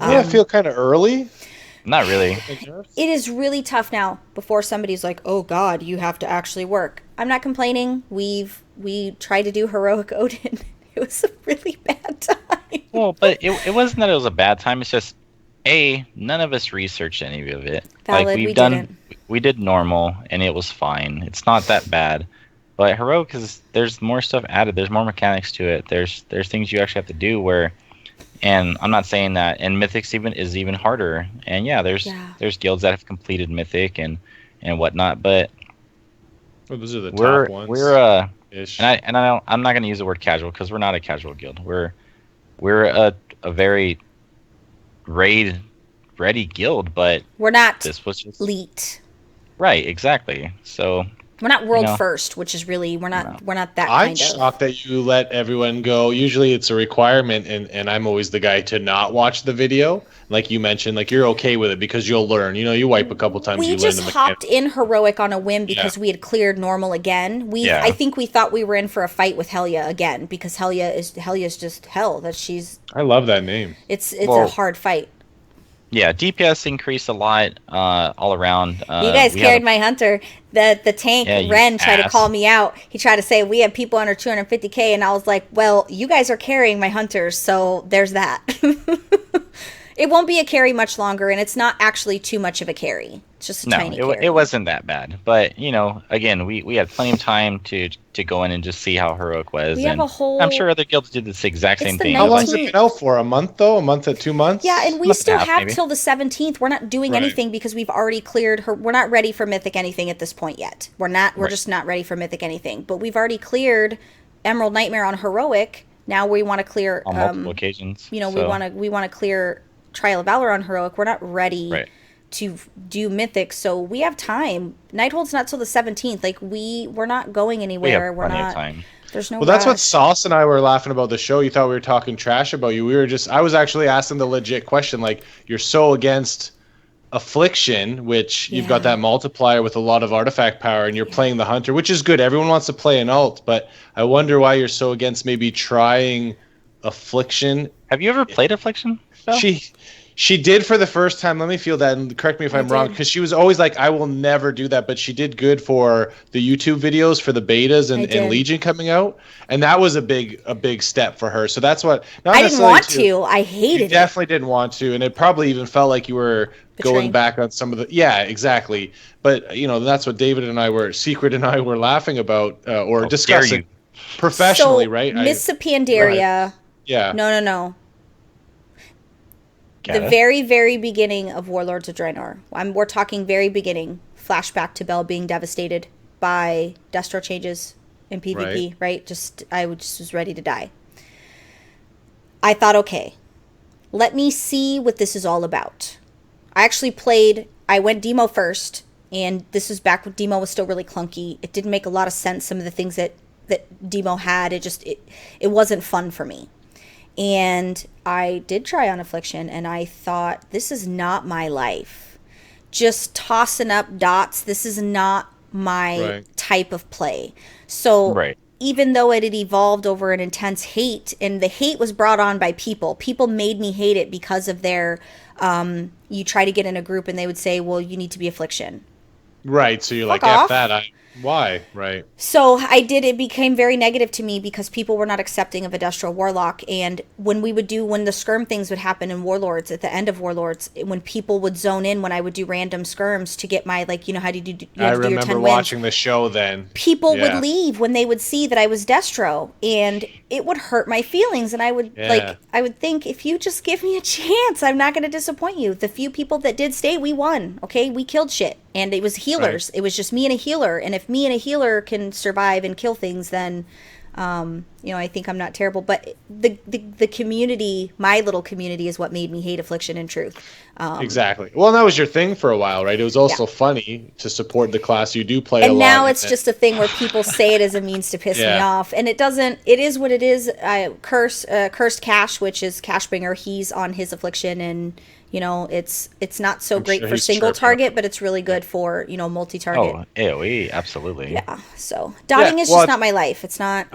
F: Yeah, I feel kind of early.
E: Not really.
B: It is really tough now before somebody's like, oh God, you have to actually work. I'm not complaining. We tried to do Heroic Odin. It was a really bad time.
E: Well, but it wasn't that it was a bad time. It's just none of us researched any of it.
B: Valid,
E: Like
B: we didn't.
E: we did normal, and it was fine. It's not that bad. But heroic there's more stuff added. There's more mechanics to it. There's things you actually have to do where, and I'm not saying that. And Mythic's even harder. And yeah, there's guilds that have completed Mythic and whatnot. But
F: those are the top ones.
E: We're
F: Ish.
E: I'm not going to use the word casual because we're not a casual guild. We're a very raid ready guild, but
B: we're not
E: this was just
B: elite.
E: Right, exactly. So
B: we're not world first, which is really we're not that
F: I'm
B: kind of.
F: shocked that you let everyone go. Usually it's a requirement, and I'm always the guy to not watch the video. Like you mentioned, like you're okay with it because you'll learn. You wipe a couple times.
B: We just hopped in heroic on a whim because we had cleared normal again. I think we thought we were in for a fight with Helia again because Helia's just hell.
F: I love that name.
B: It's a hard fight.
E: Yeah, DPS increased a lot all around.
B: You guys carried my hunter. The tank, Ren, tried to call me out. He tried to say, we have people under 250k, and I was like, well, you guys are carrying my hunters, so there's that. It won't be a carry much longer, and it's not actually too much of a carry. It's just a tiny carry.
E: It wasn't that bad. But, again, we had plenty of time to go in and just see how heroic was.
B: We have a whole...
E: I'm sure other guilds did this exact same thing.
F: How long has it been out for? A month, though? A month to 2 months?
B: Yeah, and we still have till the 17th. We're not doing anything because we've already cleared her. We're not ready for Mythic anything at this point yet. We're just not ready for Mythic anything. But we've already cleared Emerald Nightmare on heroic. Now we want to clear...
E: on multiple occasions.
B: We want to clear Trial of Valor on heroic. We're not ready to do Mythic, so we have time. Nighthold's not till the 17th. Like we're not going anywhere.
E: We're not. Of time.
B: There's no.
F: Well, that's what Sauce and I were laughing about the show. You thought we were talking trash about you. I was actually asking the legit question. Like, you're so against Affliction, which you've got that multiplier with a lot of artifact power, and you're playing the Hunter, which is good. Everyone wants to play an alt, but I wonder why you're so against maybe trying Affliction.
E: Have you ever played Affliction, Belle?
F: She did for the first time. Let me feel that, and correct me if I'm wrong, because she was always like, I will never do that, but she did good for the YouTube videos for the betas and Legion coming out, and that was a big step for her. So that's what...
B: I didn't want to. I hated it.
F: You definitely didn't want to, and it probably even felt like you were going back on some of the... Yeah, exactly. But, that's what David and I were... Secret and I were laughing about, or discussing professionally, right?
B: Miss Pandaria...
F: Right. Yeah.
B: No. The very, very beginning of Warlords of Draenor. We're talking very beginning. Flashback to Belle being devastated by Destro changes in PvP, right? I just was ready to die. I thought, okay, let me see what this is all about. I went demo first, and this was back when demo was still really clunky. It didn't make a lot of sense, some of the things that demo had. It wasn't fun for me. And I did try on Affliction, and I thought, this is not my life. Just tossing up dots, this is not my type of play. So even though it had evolved over an intense hate, and the hate was brought on by people made me hate it because of their, you try to get in a group and they would say, well, you need to be Affliction.
F: Right, so you're like, F that, why? Right.
B: So it became very negative to me because people were not accepting of a Destro Warlock. And when when the skirm things would happen in Warlords, at the end of Warlords, when people would zone in when I would do random skirms to get my, how do you do
F: I remember watching the show then.
B: People would leave when they would see that I was Destro, and it would hurt my feelings. And I would I would think, if you just give me a chance, I'm not going to disappoint you. The few people that did stay, we won. Okay, we killed shit. And it was healers. It was just me and a healer. And if me and a healer can survive and kill things, then, I think I'm not terrible. But the community, my little community, is what made me hate Affliction in truth.
F: Exactly. Well, that was your thing for a while, right? It was also funny to support the class you do play a lot.
B: And now it's just a thing where people say it as a means to piss me off. And it is what it is. Cursed Cash, which is Cashbringer, he's on his Affliction, and... it's not so great for single target, but it's really good for, multi-target.
E: Oh, AoE, absolutely.
B: Yeah, so dotting is just not my life. It's not...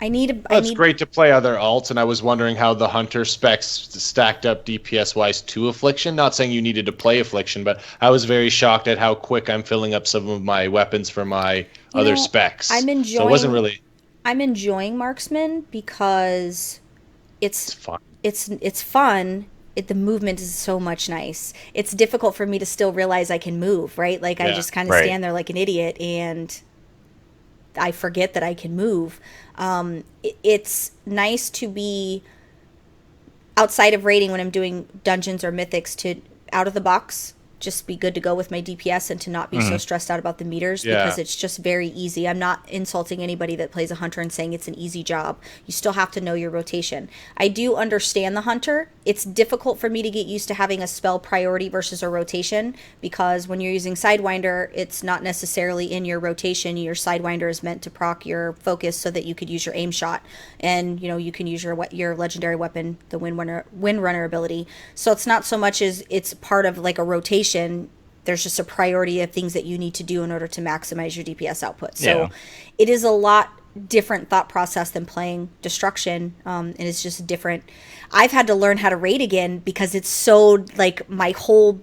F: It's great to play other alts, and I was wondering how the Hunter specs stacked up DPS-wise to Affliction. Not saying you needed to play Affliction, but I was very shocked at how quick I'm filling up some of my weapons for my other specs.
B: I'm enjoying...
F: So it wasn't really...
B: I'm enjoying Marksman because it's
F: fun.
B: It's fun, the movement is so much nice. It's difficult for me to still realize I can move, right? Like I just kind of stand there like an idiot and I forget that I can move. It's nice to be outside of raiding when I'm doing dungeons or mythics to out of the box just be good to go with my DPS and to not be so stressed out about the meters because it's just very easy. I'm not insulting anybody that plays a hunter and saying it's an easy job. You still have to know your rotation. I do understand the hunter. It's difficult for me to get used to having a spell priority versus a rotation because when you're using Sidewinder, it's not necessarily in your rotation. Your Sidewinder is meant to proc your focus so that you could use your aim shot and you can use your legendary weapon, the Windrunner ability. So it's not so much as it's part of like a rotation. There's just a priority of things that you need to do in order to maximize your DPS output. So it is a lot different thought process than playing Destruction, and it's just different. I've had to learn how to raid again because it's so like my whole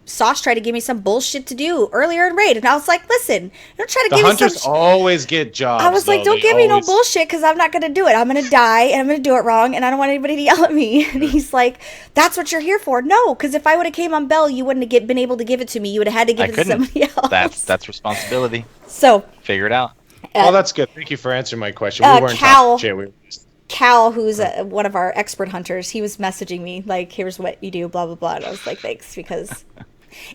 B: Sauce tried to give me some bullshit to do earlier in raid, and I was like, listen, don't try to give me some
F: hunters always get jobs.
B: I was like, don't give me no bullshit because I'm not going to do it. I'm going to die and I'm going to do it wrong and I don't want anybody to yell at me. And he's like, that's what you're here for. No, because if I would have came on Belle, you wouldn't have been able to give it to me. You would have had to give it to somebody else.
E: That's responsibility.
B: So
E: figure it out.
F: Well, that's good. Thank you for answering my question. We weren't talking shit. We were just...
B: Cal, who's one of our expert hunters, he was messaging me like, here's what you do, blah, blah, blah. And I was like, thanks, because...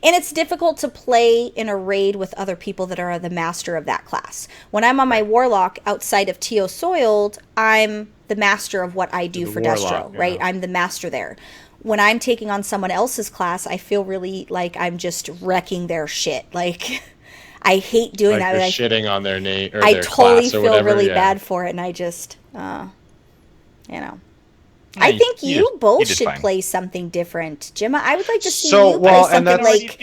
B: And it's difficult to play in a raid with other people that are the master of that class. When I'm on my Warlock outside of Teo Soiled, I'm the master of what I do for Destro, right? I'm the master there. When I'm taking on someone else's class, I feel really like I'm just wrecking their shit. Like, I hate doing that.
F: Like you're shitting on their name or
B: I
F: their
B: totally
F: class or
B: feel
F: whatever,
B: really bad for it, and I just, I think you both should play something different. Gemma, I would like to see you play something like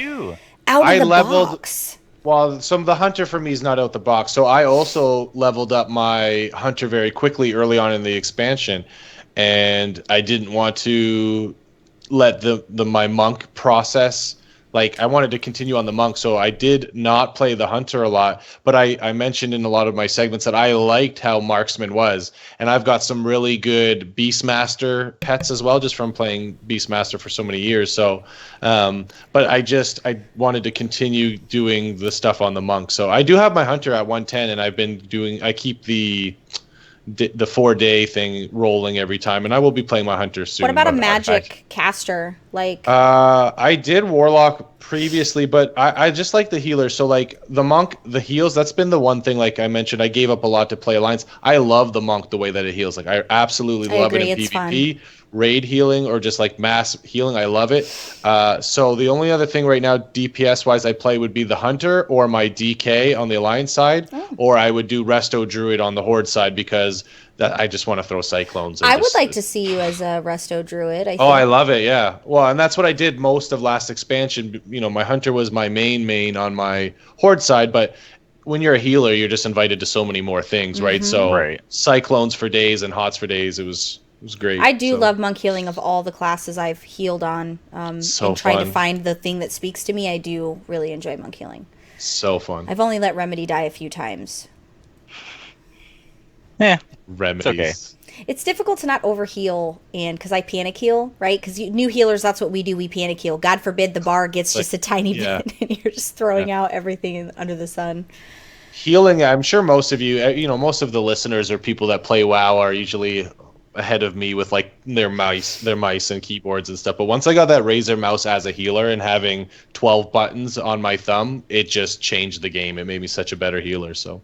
B: out of the box.
F: Well, some of the hunter for me is not out the box. So I also leveled up my hunter very quickly early on in the expansion, and I didn't want to let my monk process. Like, I wanted to continue on the monk, so I did not play the hunter a lot. But I mentioned in a lot of my segments that I liked how marksman was. And I've got some really good Beastmaster pets as well, just from playing Beastmaster for so many years. So, but I wanted to continue doing the stuff on the monk. So I do have my hunter at 110, and I keep the 4-day thing rolling every time, and I will be playing my hunter soon.
B: What about a magic caster? Like
F: I did warlock previously, but I just like the healer. So like the monk, the heals, that's been the one thing. Like I mentioned, I gave up a lot to play alliance. I love the monk the way that it heals. Like I absolutely love it in PvP. Fun. Raid healing or just like mass healing, I love it. So the only other thing right now DPS wise I play would be the hunter or my DK on the alliance side, or I would do resto druid on the horde side because I just want to throw cyclones.
B: I would like to see you as a resto druid. I think.
F: I love it. Yeah, well, and that's what I did most of last expansion. My hunter was my main on my horde side, but when you're a healer, you're just invited to so many more things, right? So cyclones for days and hots for days. It was great.
B: I do love monk healing of all the classes I've healed on. And trying to find the thing that speaks to me, I do really enjoy monk healing.
F: So fun.
B: I've only let Remedy die a few times.
E: Yeah.
F: Remedies.
B: It's okay. It's difficult to not overheal, and because I panic heal, right? Because new healers, that's what we do. We panic heal. God forbid the bar gets just a tiny bit, and you're just throwing out everything under the sun.
F: Healing, I'm sure most of you, most of the listeners or people that play WoW are usually ahead of me with like their mice and keyboards and stuff. But once I got that Razer mouse as a healer and having 12 buttons on my thumb, it just changed the game. It made me such a better healer. So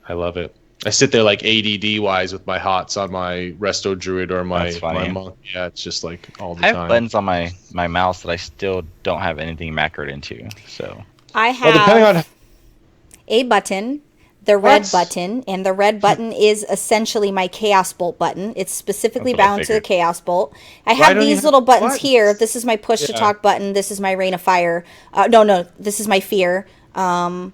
F: I love it. I sit there like ADD wise with my hots on my resto druid or my monk. Yeah, it's just like all the time.
E: I have buttons on my mouse that I still don't have anything macroed into. So
B: I have a button, the red button, and the red button is essentially my Chaos Bolt button. It's specifically bound to the Chaos Bolt. I have these little buttons here. This is my push to talk button. This is my Rain of Fire. No, this is my Fear. But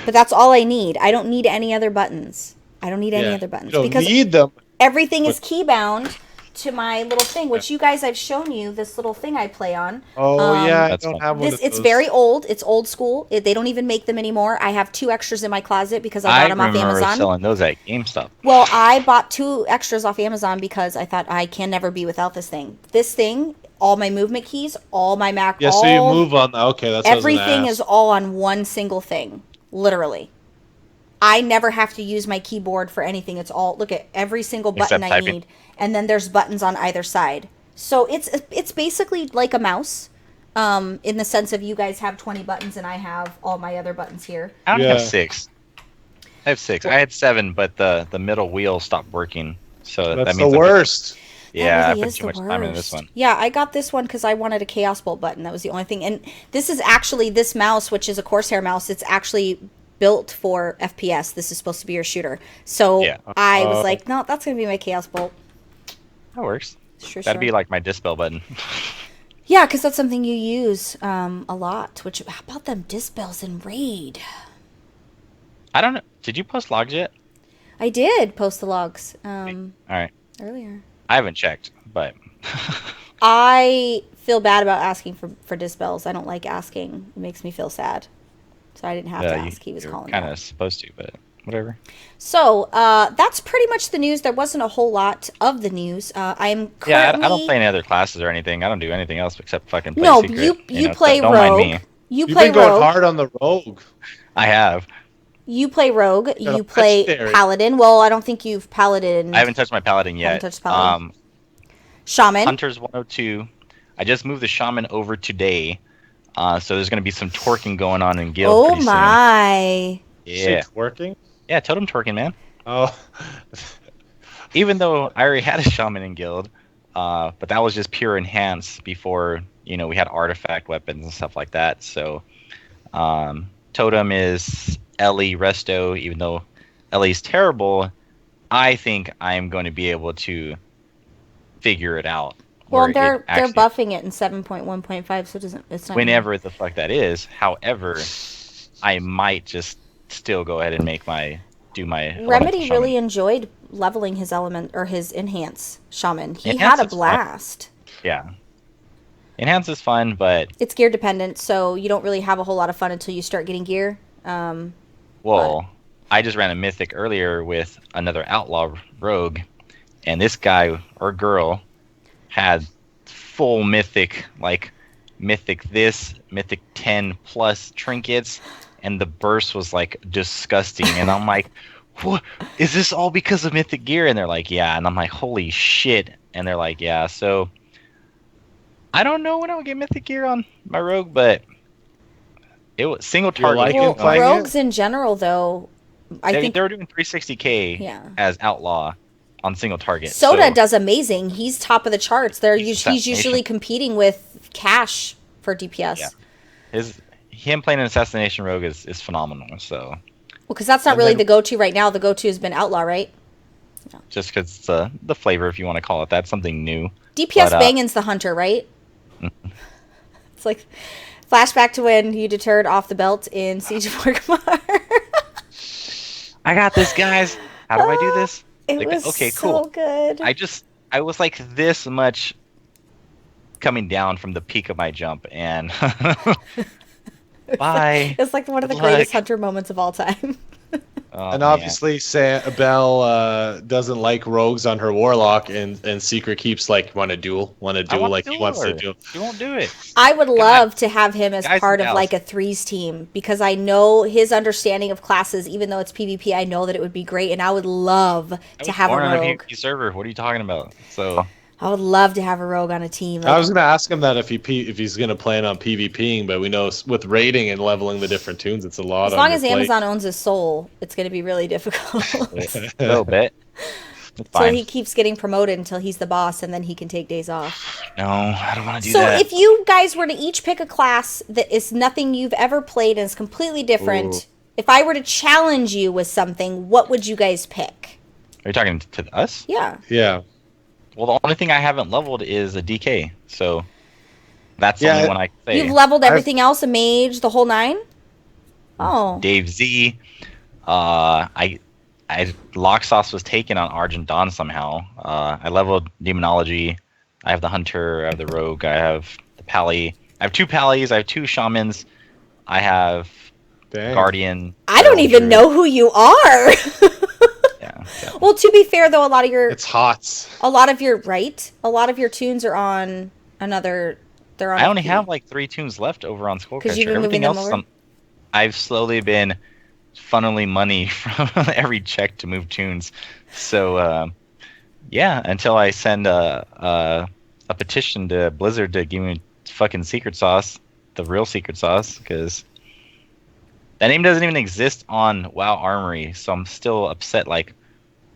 B: that's all I need. I don't need any other buttons. Because
F: need them.
B: Everything is key bound. to my little thing, which you guys, I've shown you this little thing I play on.
F: Oh yeah, I
E: That's
F: don't
E: fun.
F: have one
B: This
F: of those.
B: it's very old. It's old school. They don't even make them anymore. I have 2 extras in my closet because I
E: I
B: got them off
E: remember
B: Amazon.
E: selling those at GameStop.
B: Well, I bought 2 extras off Amazon because I thought I can never be without this thing. This thing, all my movement keys, all my Mac,
F: Yeah, so you move on. Okay, that's what I was gonna
B: everything
F: ask.
B: is all on one single thing, literally. I never have to use my keyboard for anything. It's all, look at every single button
E: Except
B: I
E: typing.
B: need, and then there's buttons on either side. So it's basically like a mouse, in the sense of you guys have 20 buttons and I have all my other buttons here.
E: I only
F: Yeah.
E: have 6. I have 6. I had 7, but the middle wheel stopped working. So
F: That's
E: that means
F: the worst.
E: Yeah,
B: That
E: I
B: really
E: put
B: is
E: too
B: the
E: much time into this
B: worst.
E: one.
B: Yeah, I got this one because I wanted a Chaos Bolt button. That was the only thing. And this is actually, this mouse, which is a Corsair mouse, it's actually built for FPS. This is supposed to be your shooter. So
E: Yeah.
B: I was like, no, that's going to be my Chaos Bolt.
E: That works.
B: Sure,
E: That'd be
B: sure.
E: like my dispel button.
B: Yeah, because that's something you use a lot. Which, how about them dispels in Raid?
E: I don't know. Did you post logs yet?
B: I did post the logs
E: All right.
B: earlier.
E: I haven't checked, but
B: I feel bad about asking for dispels. I don't like asking. It makes me feel sad. So I didn't have to ask. He was calling
E: kind
B: me.
E: of supposed to, but whatever.
B: So that's pretty much the news. There wasn't a whole lot of the news. I'm currently...
E: Yeah, I don't play any other classes or anything. I don't do anything else except fucking play
B: No,
E: Secret.
B: you
E: know,
B: play
E: so don't mind
B: Rogue.
E: me.
B: You
F: You've
B: play
F: been going
B: Rogue.
F: hard on the rogue.
E: I have.
B: You play Rogue.
F: Got a
B: You play
F: legendary.
B: Paladin. Well, I don't think you've Paladin.
E: I haven't touched my Paladin yet.
B: Haven't touched Paladin. Shaman.
E: Hunter's 102. I just moved the Shaman over today. So there's going to be some twerking going on in guild
B: Oh
E: pretty
B: my.
E: soon. Yeah.
F: It's working.
E: Yeah, totem twerking, man.
F: Oh,
E: Even though I already had a Shaman in guild, but that was just pure enhance before, we had artifact weapons and stuff like that. So totem is Ellie Resto, even though Ellie's terrible, I think I'm going to be able to figure it out.
B: Well,
E: where
B: they're
E: it actually-
B: buffing it in 7.1.5, so it's not.
E: whenever the fuck that is. However, I might just still go ahead and do my elemental
B: Remedy
E: shaman.
B: really enjoyed leveling his element or his enhance shaman. He
E: Enhance
B: had a
E: is fun.
B: blast.
E: Yeah. Enhance is fun, but
B: It's gear dependent, so you don't really have a whole lot of fun until you start getting gear.
E: well, I just ran a mythic earlier with another outlaw rogue, and this guy or girl had full mythic, like mythic this, mythic 10 plus trinkets, and the burst was like disgusting. And I'm like, what? Is this all because of mythic gear? And they're like, yeah. And I'm like, holy shit. And they're like, yeah. So I don't know when I'll get mythic gear on my rogue, but it was single target.
F: liking
B: Well,
F: playing it?
B: rogues in general, though, I think
E: they were doing 360k
B: Yeah.
E: as outlaw on single target.
B: Soda
E: so-
B: does amazing. He's top of the charts. He's usually
E: Assassination.
B: competing with Cash for DPS.
E: Yeah. Him playing an assassination rogue is phenomenal. So
B: Well, because that's not
F: And
B: really
F: then-
B: the go-to right now. The go-to has been Outlaw, right?
E: just because it's the flavor, if you want to call it that, something new.
B: DPS
E: But,
B: Bangin's the hunter, right? It's like flashback to when you deterred off the belt in Siege of Orgrimmar.
E: I got this, guys. How do I do this?
B: It
E: Like,
B: was
E: okay,
B: so
E: cool.
B: good.
E: I was like this much coming down from the peak of my jump, and bye.
B: It's like one of the
E: Good
B: greatest
E: luck.
B: hunter moments of all time.
E: Oh,
F: and
E: man.
F: obviously, Belle doesn't like rogues on her warlock, and Secret keeps like want to duel
E: I want
F: like
E: to
F: he
E: duel
F: wants to
E: her.
F: do.
E: She won't do it.
B: I would love to have him as
E: Guys
B: part
E: and
B: of
E: gals.
B: like a threes team because I know his understanding of classes, even though it's PvP, I know that it would be great, and I would love to have a
E: Born on
B: rogue.
E: PvP server. What are you talking about? So
B: I would love to have a rogue on a team.
F: I was gonna ask him that if he's gonna plan on PvPing, but we know with rating and leveling the different tunes, it's a lot.
B: as
F: on
B: long
F: your
B: as
F: plate.
B: Amazon owns his soul, it's going to be really difficult.
E: a little bit. It's
B: So
E: fine.
B: he keeps getting promoted until he's the boss, and then he can take days off.
E: No, I don't want to do
B: So
E: that.
B: if you guys were to each pick a class that is nothing you've ever played and is completely different,
F: Ooh.
B: if I were to challenge you with something, what would you guys pick?
E: Are you talking to us?
B: Yeah.
F: Yeah,
E: Well, the only thing I haven't leveled is a DK, so that's the
F: Yeah,
E: only one I can say.
B: You've leveled everything else, a mage, the whole nine? Oh.
E: Dave Z. Lock Sauce was taken on Argent Dawn somehow. I leveled Demonology. I have the Hunter. I have the Rogue. I have the Pally. I have 2 Pallies. I have 2 Shamans. I have
F: Dang.
E: Guardian.
B: I don't even know who you are.
E: Yeah.
B: Well, to be fair though, a lot of your tunes are on another. They're on.
E: I only have like 3 tunes left over on Skullcrusher.
B: Because you've been moving them over.
E: I've slowly been funneling money from every check to move tunes. So until I send a petition to Blizzard to give me fucking secret sauce, the real secret sauce, because that name doesn't even exist on WoW Armory. So I'm still upset. Like,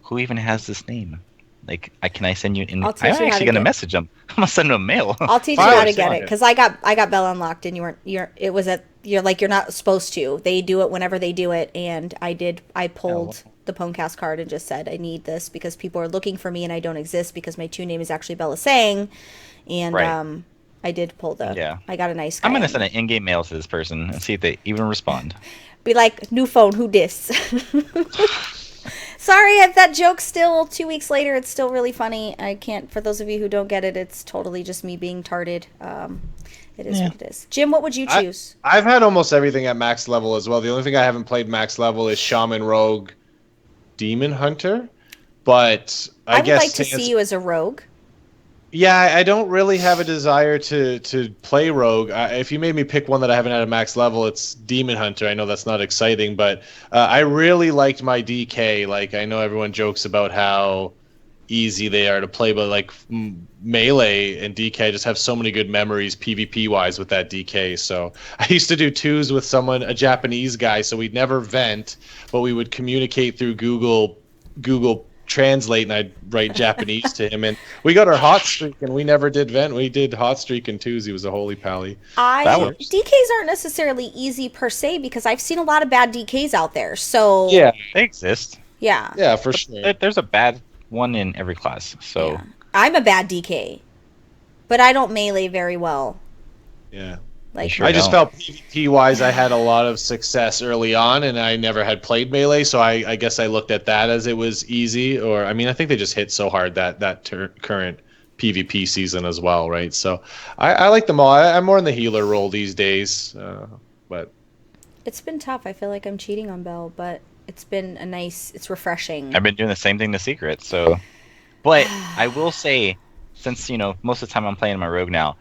E: who even has this name? Like, can I send you? I'm actually gonna message them. I'm gonna send them a mail.
B: I'll teach you how to get it, because I got Belle unlocked, and you're not supposed to. They do it whenever they do it, and I pulled the PWNCAST card and just said I need this because people are looking for me and I don't exist because my tune name is actually Bella Sang, and I did pull the. Yeah. I got a nice guy.
E: I'm gonna send an in-game mail to this person and see if they even respond.
B: Be like, new phone, who dis? Sorry, if that joke's still 2 weeks later, it's still really funny. I can't, for those of you who don't get it, it's totally just me being tarded. It is what it is. Jim, what would you choose?
F: I've had almost everything at max level as well. The only thing I haven't played max level is Shaman, Rogue, Demon Hunter. But I guess
B: would like to see you as a rogue.
F: Yeah, I don't really have a desire to play Rogue. If you made me pick one that I haven't had at max level, it's Demon Hunter. I know that's not exciting, but I really liked my DK. Like, I know everyone jokes about how easy they are to play, but like Melee and DK, I just have so many good memories PvP-wise with that DK. So I used to do 2s with someone, a Japanese guy, so we'd never vent, but we would communicate through Google Translate, and I'd write Japanese to him, and we got our hot streak, and we never did vent. We did hot streak in 2s. He was a holy pally.
B: DKs aren't necessarily easy per se, because I've seen a lot of bad DKs out there. So
E: yeah, they exist.
B: Yeah,
F: for sure.
E: There's a bad one in every class. So
B: yeah. I'm a bad DK, but I don't melee very well.
F: Yeah.
B: Like,
F: I just felt PvP-wise, I had a lot of success early on, and I never had played Melee, so I guess I looked at that as it was easy. Or, I mean, I think they just hit so hard that current PvP season as well, right? So I like them all. I'm more in the healer role these days, but
B: it's been tough. I feel like I'm cheating on Belle, but it's been it's refreshing.
E: I've been doing the same thing to Secret, so. But I will say, since, most of the time I'm playing my Rogue now,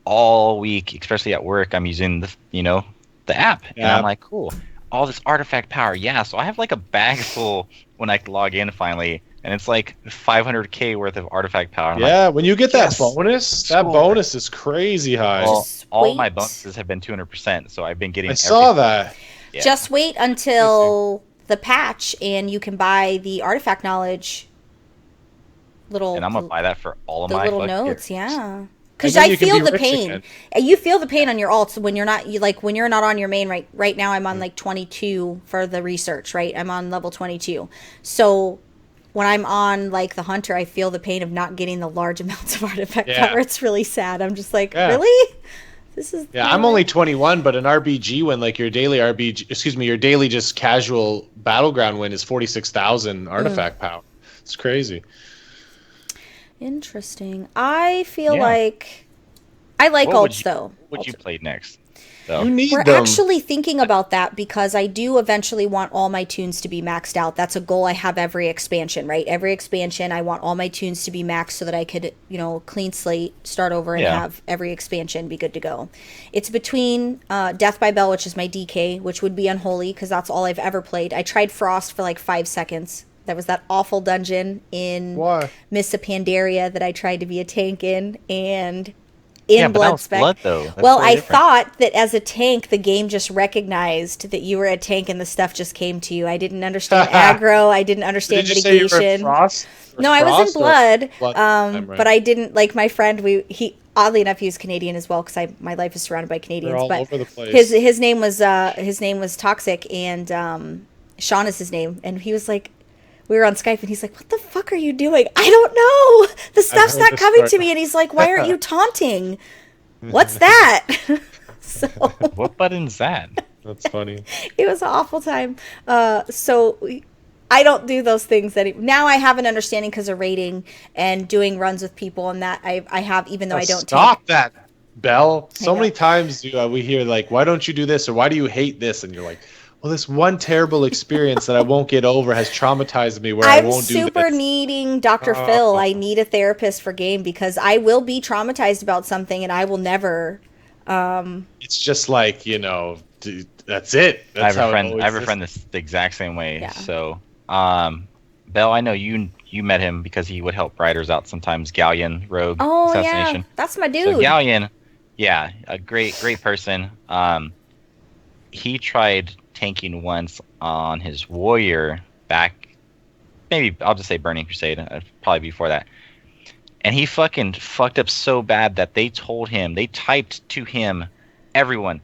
E: all week, especially at work, I'm using the app, and I'm like, cool, all this artifact power. Yeah, so I have like a bag full when I log in finally, and it's like 500k worth of artifact power.
F: When you get that bonus, that bonus is crazy high.
E: Well, all my bonuses have been 200%, so I've been getting.
F: I saw that.
B: Yeah. Just wait until the patch, and you can buy the artifact knowledge.
E: And I'm gonna buy that for all of my
B: little notes.
E: Characters.
B: Yeah. Because I feel the pain. Again. You feel the pain on your alts when you're not when you're not on your main right now. I'm on like 22 for the research. Right, I'm on level 22. So when I'm on like the hunter, I feel the pain of not getting the large amounts of artifact power. It's really sad. I'm just like, really? This is
F: I'm only 21, but an RBG win, like your daily your daily just casual battleground win is 46,000 artifact power. It's crazy.
B: Interesting. I feel like I like alts though.
E: What you played next?
F: So. You need
B: We're
F: them.
B: actually thinking about that because I do eventually want all my tunes to be maxed out. That's a goal I have every expansion, right? Every expansion, I want all my tunes to be maxed so that I could, clean slate, start over, and have every expansion be good to go. It's between Death by Belle, which is my DK, which would be unholy because that's all I've ever played. I tried Frost for like 5 seconds. There was that awful dungeon in Mists of Pandaria that I tried to be a tank in, and in Blood Spec.
E: Blood, though. That's
B: I thought that as a tank, the game just recognized that you were a tank and the stuff just came to you. I didn't understand aggro. I didn't understand mitigation.
F: Did you say you were Frost?
B: No, I was in Blood. But I didn't like my friend. He oddly enough, he was Canadian as well because my life is surrounded by Canadians.
F: They're all
B: but
F: over the place.
B: His name was Toxic, and Sean is his name, and he was like. We were on Skype, and he's like, "What the fuck are you doing?" I don't know. The stuff's not coming to me, and he's like, "Why aren't you taunting? What's that?" So
E: what button's that?
F: That's funny.
B: It was an awful time. So I don't do those things anymore. Now I have an understanding because of raiding and doing runs with people, and that I have, even though I don't
F: stop
B: take.
F: that, Belle. So
B: know.
F: many times we hear like, why don't you do this, or why do you hate this? And you're like, well, this one terrible experience that I won't get over has traumatized me where I won't do this.
B: I'm super needing Dr. Phil. I need a therapist for game because I will be traumatized about something and I will never.
F: It's just like, dude, that's it. That's
E: I have a friend that's the exact same way.
B: Yeah.
E: So, Belle, I know you met him because he would help riders out sometimes. Galleon Rogue Assassination.
B: Yeah, that's my dude.
E: So Galleon, yeah, a great person. He tried tanking once on his warrior back, maybe I'll just say Burning Crusade, probably before that. And he fucking fucked up so bad that they typed to him, everyone,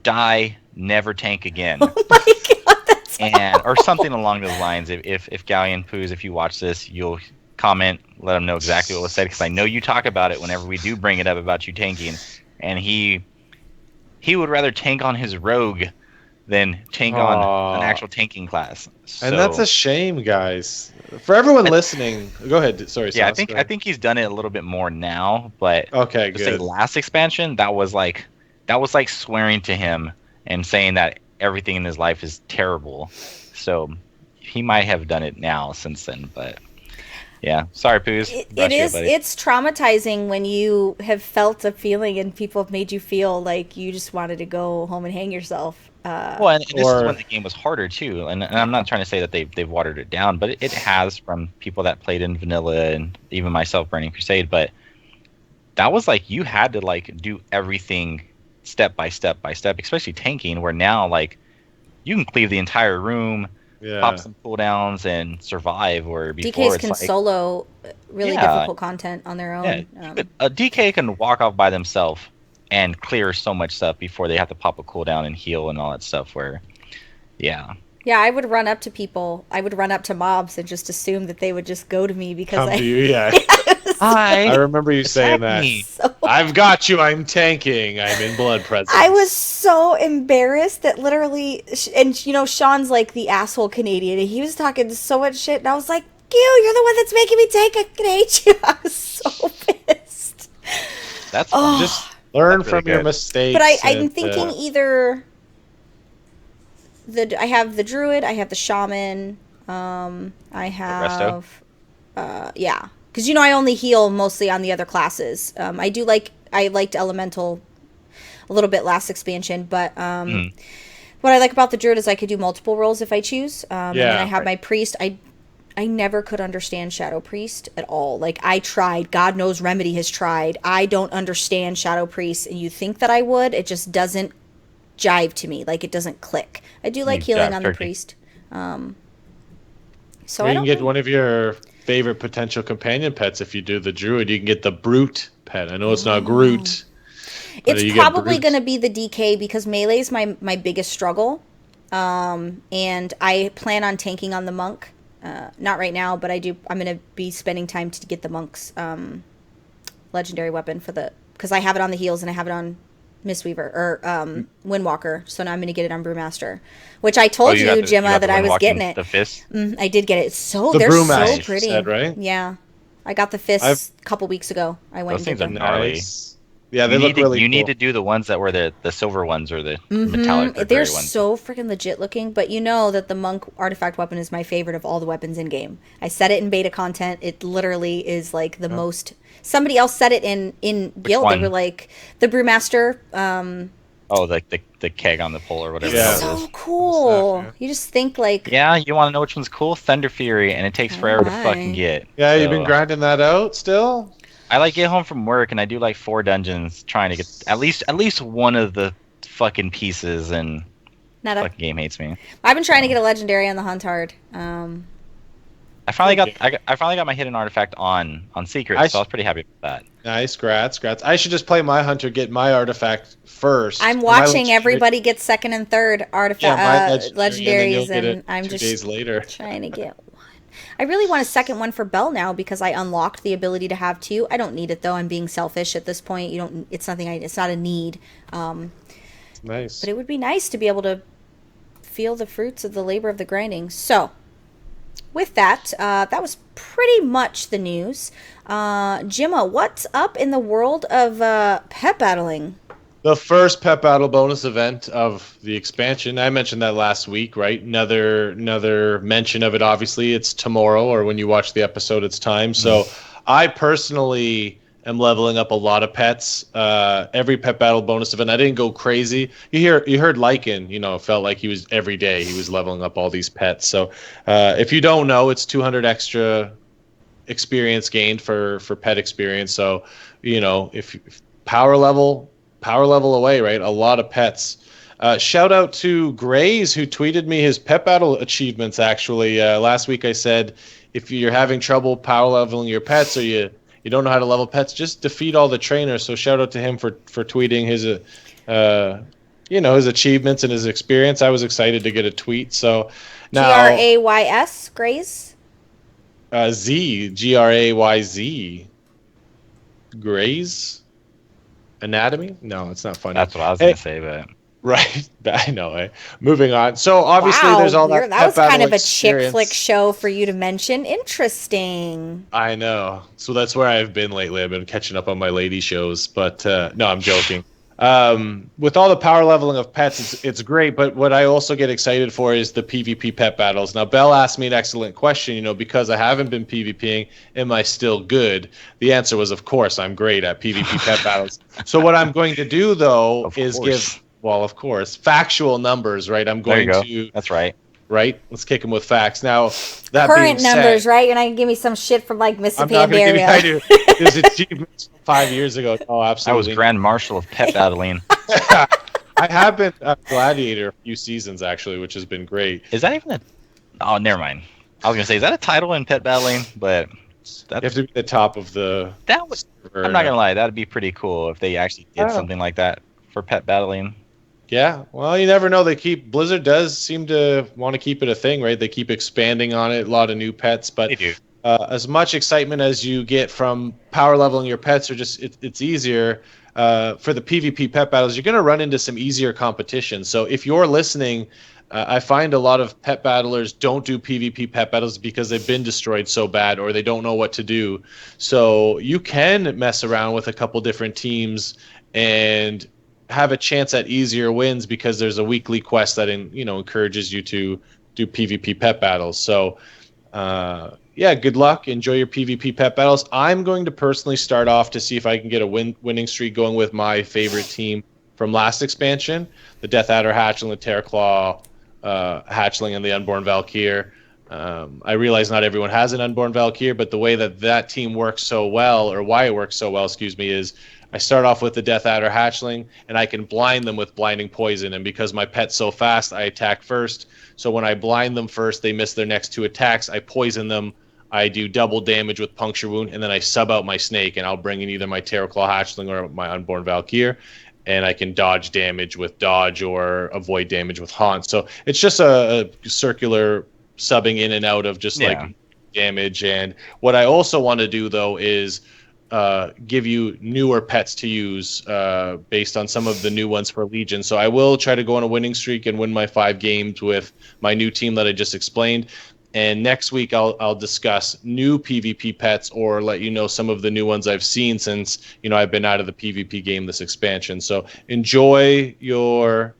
E: die, never tank again.
B: Oh my god, that's
E: or something along those lines. If Galleon Poos, if you watch this, you'll comment, let him know exactly what was said, because I know you talk about it whenever we do bring it up about you tanking. And he would rather tank on his rogue than tank on an actual tanking class. So,
F: and that's a shame, guys. For everyone listening, go ahead. Sorry,
E: yeah,
F: Sauce,
E: I think he's done it a little bit more now, but
F: okay,
E: to say
F: good.
E: last expansion, that was like swearing to him and saying that everything in his life is terrible. So he might have done it now since then, but yeah. Sorry, Poos.
B: It is. It's traumatizing when you have felt a feeling and people have made you feel like you just wanted to go home and hang yourself.
E: Well, and this is when the game was harder too, and I'm not trying to say that they've watered it down, but it has from people that played in vanilla and even myself, Burning Crusade. But that was like you had to like do everything step by step, especially tanking, where now like you can cleave the entire room, pop some cooldowns, and survive. Where before
B: DKs can solo really difficult content on their own.
E: Yeah, a DK can walk off by themselves and clear so much stuff before they have to pop a cooldown and heal and all that stuff. Where, yeah,
B: I would run up to people. I would run up to mobs and just assume that they would just go to me because
F: to you, yeah.
E: Hi.
F: I remember you saying that. I've got you. I'm tanking. I'm in blood presence.
B: I was so embarrassed that literally, and Sean's like the asshole Canadian, and he was talking so much shit, and I was like, you're the one that's making me tank. I can hate you. I was so pissed.
E: That's
F: just learn from your mistakes.
B: But I'm thinking either I have the druid, I have the shaman, I have because I only heal mostly on the other classes. I liked elemental a little bit last expansion, but what I like about the druid is I could do multiple roles if I choose. And then I have my priest. I never could understand Shadow Priest at all. Like, I tried. God knows Remedy has tried. I don't understand Shadow Priest, and you think that I would. It just doesn't jive to me. Like, it doesn't click. I do like healing on the priest. So
F: you can get one of your favorite potential companion pets if you do the druid. You can get the brute pet. I know it's not Groot.
B: It's probably going to be the DK because melee is my biggest struggle. And I plan on tanking on the monk. Not right now, but I'm going to be spending time to get the monk's legendary weapon because I have it on the heels and I have it on Mistweaver or Windwalker. So now I'm going to get it on Brewmaster, which I told you, Gemma, that I was getting it.
E: The fist?
B: I did get it. They're so pretty.
F: Said, right?
B: Yeah. I got the fists a couple weeks ago. I went
E: those
B: and
E: things are gnarly.
F: Nice. Yeah, they look really cool.
E: You need to do the ones that were the silver ones or the metallic or
B: They're
E: gray ones.
B: so freaking legit looking, but you know that the monk artifact weapon is my favorite of all the weapons in game. I said it in beta content. It literally is like the most. Somebody else said it in guild. They were like the Brewmaster.
E: Like the keg on the pole or whatever.
B: It's so cool. You just think like.
E: Yeah, you want to know which one's cool? Thunder Fury, and it takes forever to fucking get.
F: Yeah, you've been grinding that out still.
E: I get home from work and I do 4 dungeons trying to get at least one of the fucking pieces, and fucking game hates me.
B: I've been trying to get a legendary on the Huntard.
E: I finally got my hidden artifact on Secret, so I was pretty happy with that.
F: Nice, grats. I should just play my hunter, get my artifact first.
B: I'm watching everybody get second and third artifact legendaries, and I'm
F: 2
B: just
F: days later
B: trying to get one. I really want a second one for Belle now because I unlocked the ability to have 2. I don't need it though. I'm being selfish at this point. It's nothing. It's not a need.
F: Nice.
B: But it would be nice to be able to feel the fruits of the labor of the grinding. So, with that, that was pretty much the news. Gemma, what's up in the world of pet battling?
F: The first pet battle bonus event of the expansion. I mentioned that last week, right? Another mention of it. Obviously, it's tomorrow, or when you watch the episode, it's time. So, I personally am leveling up a lot of pets. Every pet battle bonus event, I didn't go crazy. You heard Lyan, felt like he was every day he was leveling up all these pets. So, if you don't know, it's 200 extra experience gained for pet experience. So, if power level away, right? A lot of pets. Shout out to Grays, who tweeted me his pet battle achievements. Actually, last week I said, if you're having trouble power leveling your pets, or you don't know how to level pets, just defeat all the trainers. So shout out to him for tweeting his his achievements and his experience. I was excited to get a tweet. So now
B: Grays, Grays.
F: Grayz. Grays. Anatomy? No, it's not funny.
E: That's what I was going to say, but...
F: Right. I know, eh? Moving on. So, obviously, there's all that
B: was kind of a
F: experience.
B: chick flick show for you to mention. Interesting.
F: I know. So, that's where I've been lately. I've been catching up on my lady shows. But, no, I'm joking. With all the power leveling of pets, it's great. But what I also get excited for is the PvP pet battles. Now, Belle asked me an excellent question, because I haven't been PvPing, am I still good? The answer was, of course, I'm great at PvP pet battles. So what I'm going to do, though, is give, of course, factual numbers, right? I'm going to...
E: That's right.
F: Right? Let's kick them with facts. Now, that
B: current
F: being
B: numbers,
F: said,
B: right? You're not going to give me some shit from, like, Miss
F: I'm not going to give you... I do. There's achievements from 5 years ago. Oh, absolutely.
E: I was Grand Marshal of pet battling.
F: I have been a gladiator a few seasons, actually, which has been great.
E: Is that even a... Oh, never mind. I was going to say, is that a title in pet battling? But...
F: You have to be at the top of the...
E: That was... I'm not going to lie. That would be pretty cool if they actually did something like that for pet battling.
F: Yeah, well, you never know. Blizzard does seem to want to keep it a thing, right? They keep expanding on it, a lot of new pets, but
E: they do.
F: As much excitement as you get from power leveling your pets, or just it's easier for the PvP pet battles. You're going to run into some easier competition. So if you're listening, I find a lot of pet battlers don't do PvP pet battles because they've been destroyed so bad, or they don't know what to do. So you can mess around with a couple different teams and have a chance at easier wins because there's a weekly quest that encourages you to do PvP pet battles. So good luck. Enjoy your PvP pet battles. I'm going to personally start off to see if I can get a winning streak going with my favorite team from last expansion, the Death Adder Hatchling, the Terraclaw Hatchling, and the Unborn Valkyr. I realize not everyone has an Unborn Valkyr, but the way that team works so well, or why it works so well, is I start off with the Death Adder Hatchling, and I can blind them with Blinding Poison. And because my pet's so fast, I attack first. So when I blind them first, they miss their next 2 attacks. I poison them. I do double damage with Puncture Wound, and then I sub out my snake, and I'll bring in either my Terraclaw Hatchling or my Unborn Valkyr, and I can dodge damage with Dodge or avoid damage with Haunt. So it's just a circular subbing in and out of just like damage. And what I also want to do, though, is give you newer pets to use based on some of the new ones for Legion. So I will try to go on a winning streak and win my 5 games with my new team that I just explained. And next week I'll discuss new PvP pets, or let you know some of the new ones I've seen since I've been out of the PvP game this expansion. So enjoy your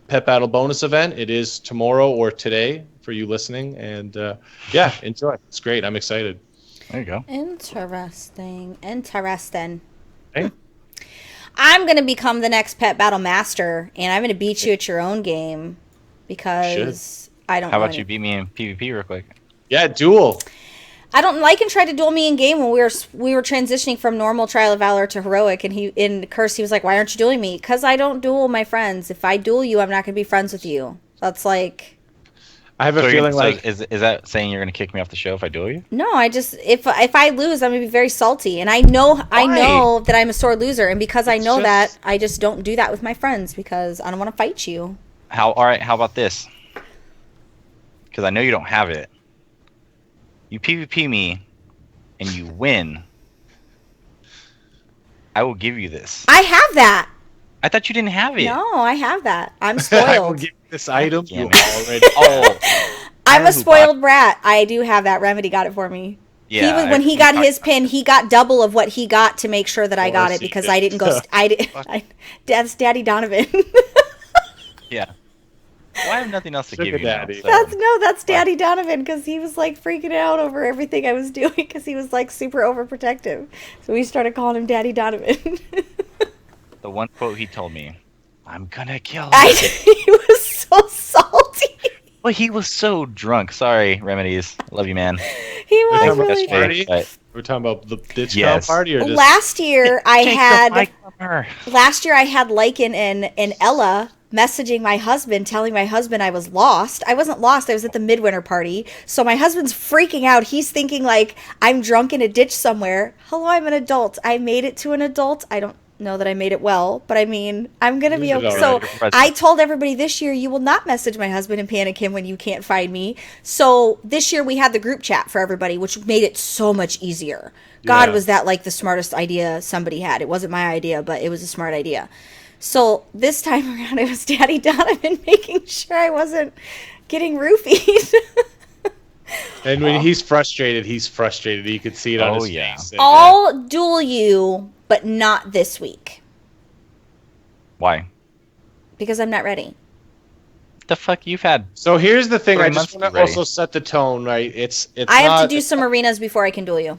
F: pet battle bonus event. It is tomorrow or today for you listening, and enjoy. It's great. I'm excited.
E: There you go.
B: Interesting.
F: Hey.
B: I'm going to become the next pet battle master, and I'm going to beat you at your own game because I don't know.
E: How about you beat me in PvP real quick?
F: Yeah, duel.
B: Lyan tried to duel me in game when we were transitioning from normal Trial of Valor to heroic, and he was like, "Why aren't you dueling me?" Because I don't duel my friends. If I duel you, I'm not going to be friends with you. That's like...
F: I have a feeling like...
E: Is that saying you're going to kick me off the show if I duel you?
B: No, I just... If I lose, I'm going to be very salty. And I know that I'm a sore loser. And because I know that, I just don't do that with my friends because I don't want to fight you.
E: All right, how about this? Because I know you don't have it. You PvP me, and you win. I will give you this.
B: I have that.
E: I thought you didn't have it.
B: No, I have that. I'm
F: I will
B: spoiled.
F: give you this item. You
E: Damn it.
F: already...
B: I'm a spoiled brat. I do have that. Remedy got it for me.
E: Yeah,
B: When he got his pin, he got double of what he got to make sure that I got it because I didn't go. That's Daddy Donovan.
E: Yeah. Well, I have nothing else to give you now.
F: Daddy.
E: So.
B: That's Daddy Donovan because he was like freaking out over everything I was doing because he was like super overprotective. So we started calling him Daddy Donovan.
E: The one quote he told me, "I'm gonna kill him."
B: He was so salty.
E: Well, he was so drunk. Sorry, Remedies. Love you, man.
B: He was
F: We're
B: really
F: party?
B: drunk.
F: We're talking about the ditch
E: Yes.
F: party, or just
B: Last year I had
E: Last
B: Lycan and Ella messaging my husband, telling my husband I was lost. I wasn't lost. I was at the midwinter party. So my husband's freaking out. He's thinking like I'm drunk in a ditch somewhere. Hello, I'm an adult. I made it to an adult. I don't know that I made it well, but I mean, I'm going to be okay. So I told everybody this year, you will not message my husband and panic him when you can't find me. So this year we had the group chat for everybody, which made it so much easier. God, was that like the smartest idea somebody had. It wasn't my idea, but it was a smart idea. So this time around, it was Daddy Donovan making sure I wasn't getting roofied.
F: And when he's frustrated, You could see it on his face.
B: I'll duel you, but not this week.
E: Why?
B: Because I'm not ready.
E: The fuck you've had?
F: So here's the thing. I just want to
E: ready.
F: also set the tone, right? It's.
B: I have to do some arenas before I can duel you.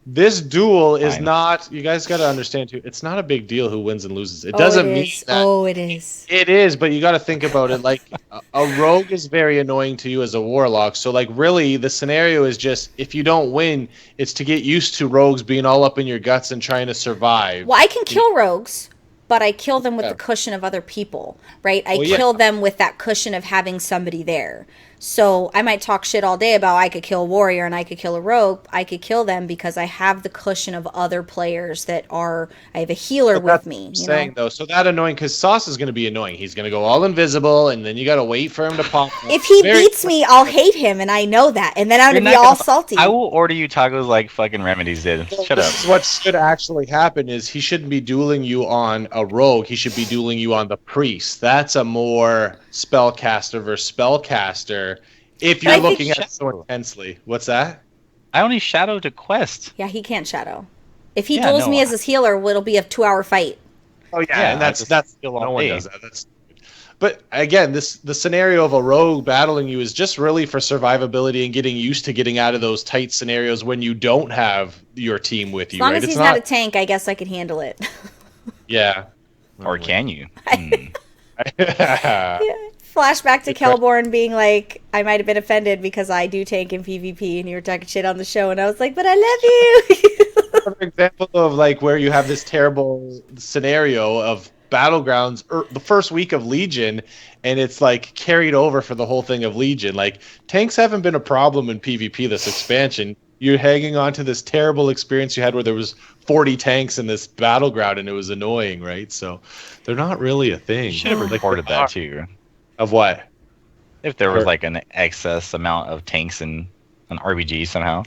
F: This duel is
E: Fine.
F: not. You guys got to understand too. It's not a big deal who wins and loses. It doesn't mean that.
B: It is.
F: It is, but you got to think about it. Like a rogue is very annoying to you as a warlock. So like really, the scenario is just if you don't win, it's to get used to rogues being all up in your guts and trying to survive.
B: Well, I can kill rogues, but I kill them with the cushion of other people, right? I kill them with that cushion of having somebody there. So I might talk shit all day about I could kill a warrior and I could kill a rogue. I could kill them because I have the cushion of other players that are. I have a healer with me.
F: You know? Though, so that annoying because Sauce is going to be annoying. He's going to go all invisible, and then you got to wait for him to pop.
B: If he beats me, I'll hate him, and I know that, and then I'm going to be all salty.
E: I will order you tacos like fucking Remedies did. Shut up.
F: What should actually happen is he shouldn't be dueling you on a rogue. He should be dueling you on the priest. That's a more spellcaster versus spellcaster. If you're looking at it so intensely. What's that?
E: I only shadow to quest.
B: Yeah, he can't shadow. If he duels me as his healer, it'll be a 2-hour fight.
F: Oh yeah, and that's no one does that. That's but again, the scenario of a rogue battling you is just really for survivability and getting used to getting out of those tight scenarios when you don't have your team with you.
B: As long as he's not a tank, I guess I could handle it.
F: Yeah.
E: Or can you?
B: Yeah. Flashback to Kelborn being like, I might have been offended because I do tank in PvP and you were talking shit on the show, and I was like, but I love you.
F: Another example of like where you have this terrible scenario of Battlegrounds the first week of Legion, and it's like carried over for the whole thing of Legion. Like tanks haven't been a problem in PvP this expansion. You're hanging on to this terrible experience you had where there was 40 tanks in this battleground and it was annoying, right? So they're not really a thing.
E: You should have recorded that too.
F: Of what?
E: If there was like an excess amount of tanks in an RPG somehow.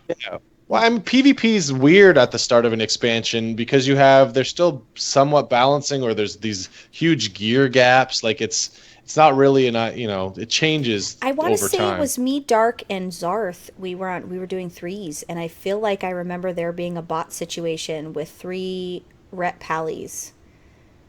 F: Yeah. Well, I mean, PvP is weird at the start of an expansion because they're still somewhat balancing, or there's these huge gear gaps. Like it's not really it changes.
B: I want to say it was me, Dark, and Zarth. We were doing threes, and I feel like I remember there being a bot situation with 3 rep pallies.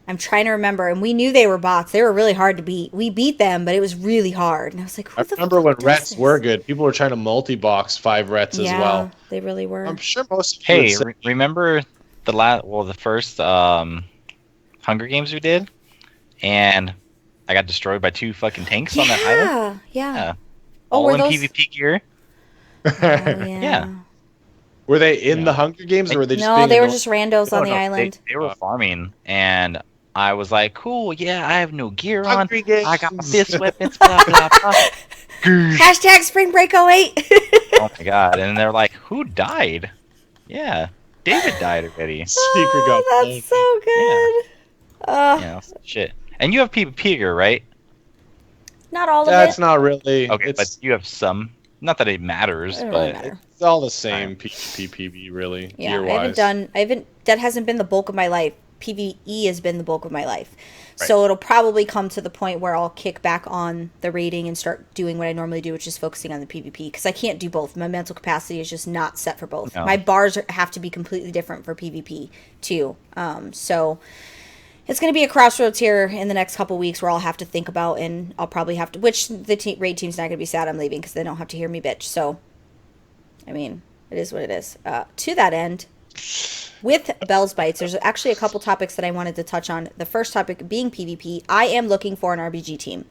B: I'm trying to remember, and we knew they were bots. They were really hard to beat. We beat them, but it was really hard. And I was like,
F: I remember when rets were good. People were trying to multi-box 5 rets as well.
B: Yeah, they really were.
F: I'm sure most.
E: Hey, remember the first Hunger Games we did, and I got destroyed by 2 fucking tanks on that island.
B: Yeah.
E: All in PvP gear.
B: Yeah.
F: Were they in the Hunger Games, or were they just?
B: No, they were just randos on the island.
E: They were farming, and I was like, "Cool, yeah, I have no gear on. I got my fist weapons." Blah blah blah.
B: Hashtag Spring Break 08.
E: Oh my god! And they're like, "Who died?" Yeah, David died already.
B: That's so good.
E: Yeah, shit. And you have PvP gear, right?
B: Not all of it.
F: That's not really.
E: Okay, but you have some. Not that it matters, but
F: it's all the same. PvP, really.
B: Yeah, I haven't. That hasn't been the bulk of my life. PvE has been the bulk of my life. So it'll probably come to the point where I'll kick back on the raiding and start doing what I normally do, which is focusing on the PvP, because I can't do both. My mental capacity is just not set for both.
E: No.
B: My bars have to be completely different for PvP too. So it's going to be a crossroads here in the next couple weeks where I'll have to think about, and I'll probably have to, which the raid team's not going to be sad I'm leaving because they don't have to hear me bitch. So, I mean, it is what it is. To that end, with Belle's Bites, there's actually a couple topics that I wanted to touch on. The first topic being PvP. I am looking for an RBG team.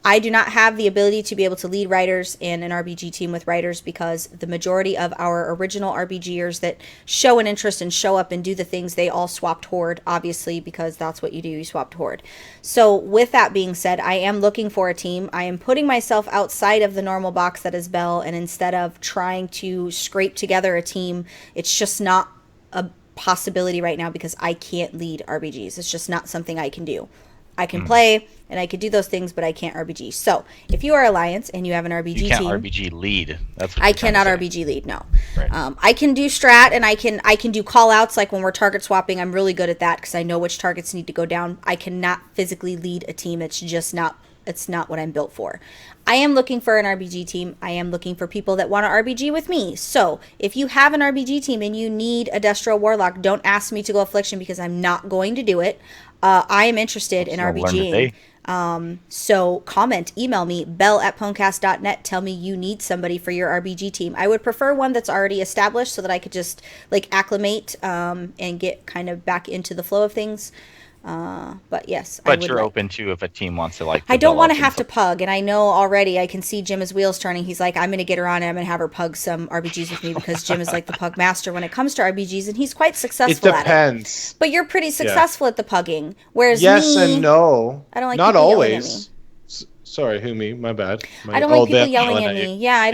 B: I do not have the ability to be able to lead writers in an RBG team with writers because the majority of our original RBGers that show an interest and show up and do the things, they all swapped Horde, obviously, because that's what you do, you swapped Horde. So with that being said, I am looking for a team. I am putting myself outside of the normal box that is Belle, and instead of trying to scrape together a team, it's just not a possibility right now because I can't lead RBGs. It's just not something I can do. I can play and I can do those things, but I can't RBG. So if you are Alliance and you have an RBG team,
E: you can't RBG lead. That's what
B: I
E: you're trying to
B: cannot
E: say.
B: RBG lead. No,
E: Right.
B: I can do strat and I can do call outs like when we're target swapping. I'm really good at that because I know which targets need to go down. I cannot physically lead a team. It's just not. It's not what I'm built for. I am looking for an RBG team. I am looking for people that want to RBG with me. So if you have an RBG team and you need a Destro Warlock, don't ask me to go Affliction because I'm not going to do it. I am interested in
E: So I'll learn
B: RBGing.
E: today.
B: So comment, email me, belle@PWNCAST.net. Tell me you need somebody for your RBG team. I would prefer one that's already established so that I could just like acclimate and get kind of back into the flow of things. But yes, I
E: But
B: would
E: you're
B: like,
E: open to if a team wants to like.
B: I don't want to
E: develop
B: have to pug, and I know already. I can see Jim his wheels turning. He's like, I'm going to get her on, and I'm going to have her pug some RBGs with me because Jim is like the pug master when it comes to RBGs, and he's quite
F: It
B: successful at it.
F: depends.
B: But you're pretty successful at the pugging, whereas
F: Yes
B: me,
F: and no.
B: I don't like
F: Not
B: people yelling at
F: always. Sorry, who me? My bad.
B: I don't like people
F: them
B: yelling at
F: you.
B: me. Yeah, I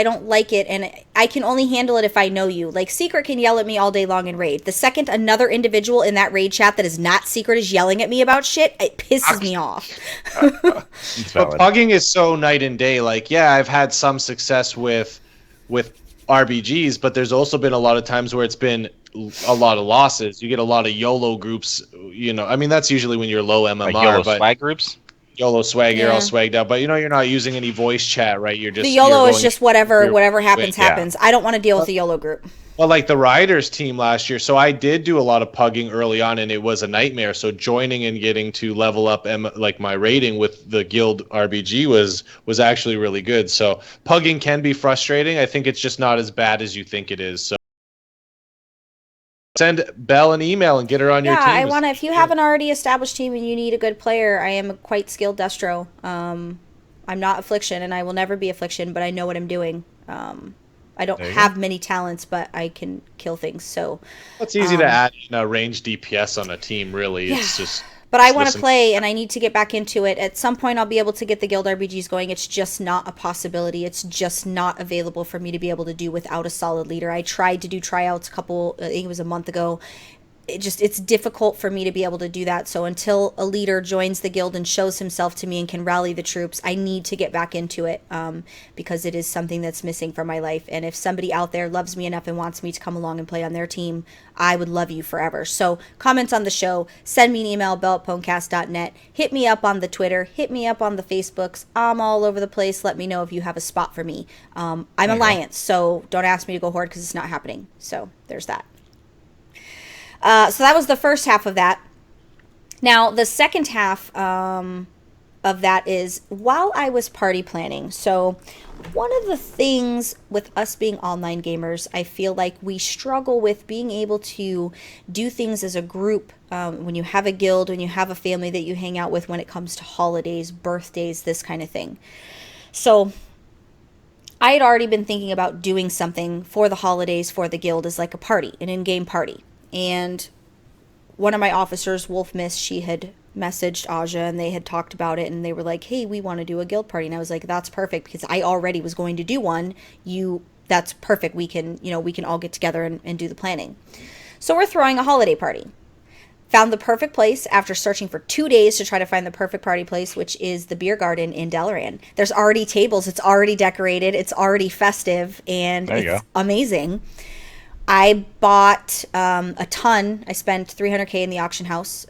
B: don't like it, and I can only handle it if I know you. Like Secret can yell at me all day long in raid. The second another individual in that raid chat that is not Secret is yelling at me about shit, it pisses me off.
E: It's
F: But
E: valid.
F: pugging is so night and day. Like, yeah, I've had some success with RBGs, but there's also been a lot of times where it's been a lot of losses. You get a lot of YOLO groups. You know, I mean, that's usually when you're low MMR.
E: Like YOLO
F: but
E: swag groups.
F: YOLO swag, you're
B: Yeah.
F: all swagged out. But you know, you're not using any voice chat, right? You're just
B: The YOLO
F: you're
B: is
F: going-
B: just whatever happens,
E: Yeah.
B: happens. I don't want to deal with the YOLO group.
F: Well, like the Riders team last year. So I did do a lot of pugging early on, and it was a nightmare. So joining and getting to level up like my rating with the guild RBG was actually really good. So pugging can be frustrating. I think it's just not as bad as you think it is. So send Belle an email and get her on your team.
B: Yeah, I want to. If you have an already established team and you need a good player, I am a quite skilled Destro. I'm not Affliction, and I will never be Affliction, but I know what I'm doing. I don't
E: There you
B: have many talents, but I can kill things. So,
F: It's easy to add in a range DPS on a team, really. It's just.
B: but I
F: just
B: want to
F: listen-
B: play, and I need to get back into it. At some point, I'll be able to get the guild RBGs going. It's just not a possibility. It's just not available for me to be able to do without a solid leader. I tried to do tryouts I think it was a month ago. It's difficult for me to be able to do that. So until a leader joins the guild and shows himself to me and can rally the troops, I need to get back into it because it is something that's missing from my life. And if somebody out there loves me enough and wants me to come along and play on their team, I would love you forever. So comment on the show, send me an email, belle@pwncast.net, hit me up on the Twitter, hit me up on the Facebooks. I'm all over the place. Let me know if you have a spot for me. I'm Alliance, so don't ask me to go Horde because it's not happening. So there's that. So that was the first half of that. Now, the second half of that is while I was party planning. So one of the things with us being online gamers, I feel like we struggle with being able to do things as a group when you have a guild, when you have a family that you hang out with when it comes to holidays, birthdays, this kind of thing. So I had already been thinking about doing something for the holidays for the guild as like a party, an in-game party. And one of my officers, Wolf Miss, she had messaged Aja and they had talked about it and they were like, hey, we want to do a guild party. And I was like, that's perfect because I already was going to do one. That's perfect. We can all get together and do the planning. So we're throwing a holiday party. Found the perfect place after searching for 2 days to try to find the perfect party place, which is the beer garden in Delaran. There's already tables. It's already decorated. It's already festive and
E: There you
B: it's
E: go.
B: amazing. I bought a ton. I spent $300K in the auction house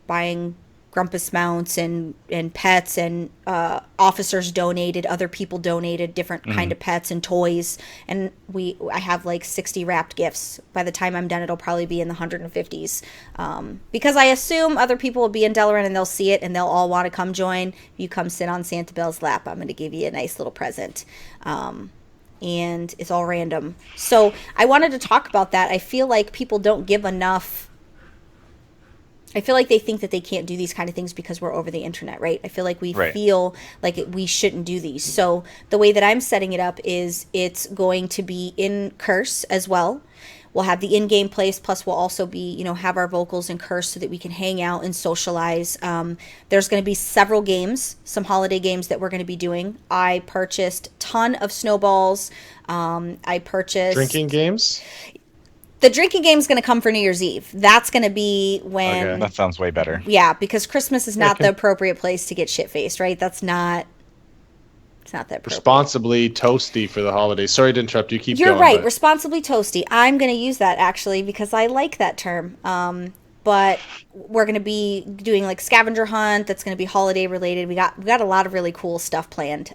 B: buying Grumpus mounts and pets, and officers donated, other people donated different kind of pets and toys, and I have like 60 wrapped gifts. By the time I'm done, it'll probably be in the 150s, because I assume other people will be in Delaran and they'll see it and they'll all want to come join. If you come sit on Santa Belle's lap, I'm going to give you a nice little present. And it's all random. So I wanted to talk about that. I feel like people don't give enough. I feel like they think that they can't do these kind of things because we're over the internet, right? I feel like we feel like we shouldn't do these. So the way that I'm setting it up is it's going to be in Curse as well. We'll have the in-game place, plus we'll also be, have our vocals in Curse so that we can hang out and socialize. There's going to be several games, some holiday games that we're going to be doing. I purchased a ton of snowballs. I purchased...
F: Drinking games?
B: The drinking game is going to come for New Year's Eve. That's going to be when...
E: Okay, that sounds way better.
B: Yeah, because Christmas is not the appropriate place to get shit-faced, right? It's not that appropriate.
F: Responsibly toasty for the holidays. Sorry to interrupt you. Keep going.
B: You're right. Responsibly toasty. I'm going to use that, actually, because I like that term. But we're going to be doing like scavenger hunt. That's going to be holiday related. We got a lot of really cool stuff planned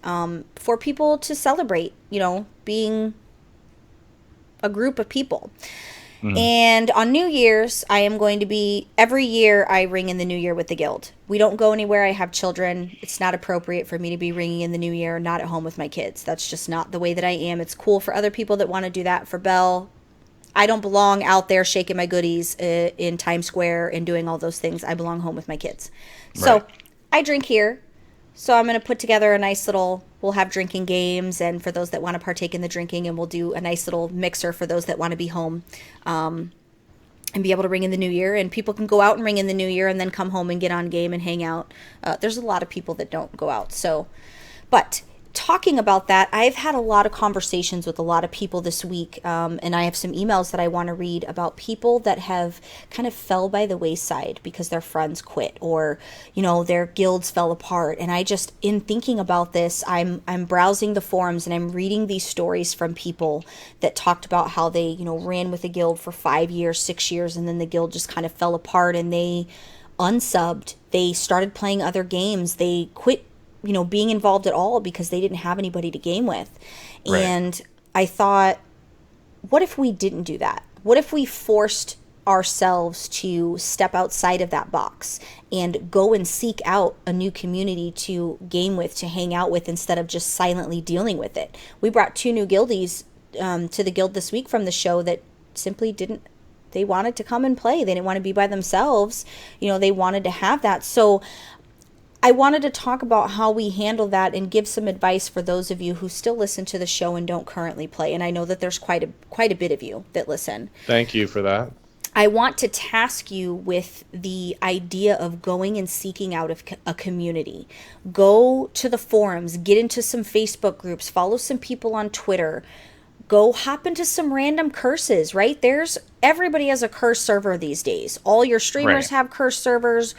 B: for people to celebrate, being a group of people. And on New Year's, I am going to be, every year I ring in the New Year with the guild. We don't go anywhere. I have children. It's not appropriate for me to be ringing in the New Year, not at home with my kids. That's just not the way that I am. It's cool for other people that want to do that. For Belle, I don't belong out there shaking my goodies in Times Square and doing all those things. I belong home with my kids. So I drink here. So I'm going to put together a nice little, we'll have drinking games, and for those that want to partake in the drinking, and we'll do a nice little mixer for those that want to be home and be able to ring in the New Year. And people can go out and ring in the New Year and then come home and get on game and hang out. There's a lot of people that don't go out. So, but talking about that, I've had a lot of conversations with a lot of people this week, and I have some emails that I want to read about people that have kind of fell by the wayside because their friends quit, or their guilds fell apart. And I just, in thinking about this, I'm browsing the forums and I'm reading these stories from people that talked about how they ran with a guild for 5 years, 6 years, and then the guild just kind of fell apart and they unsubbed. They started playing other games. They quit being involved at all because they didn't have anybody to game with. Right. And I thought, what if we didn't do that? What if we forced ourselves to step outside of that box and go and seek out a new community to game with, to hang out with, instead of just silently dealing with it? We brought 2 new guildies to the guild this week from the show that simply didn't, they wanted to come and play. They didn't want to be by themselves. They wanted to have that. So I wanted to talk about how we handle that and give some advice for those of you who still listen to the show and don't currently play. And I know that there's quite a bit of you that listen.
F: Thank you for that.
B: I want to task you with the idea of going and seeking out a community. Go to the forums, get into some Facebook groups, follow some people on Twitter. Go hop into some random curses, right? Everybody has a curse server these days. All your streamers have curse servers.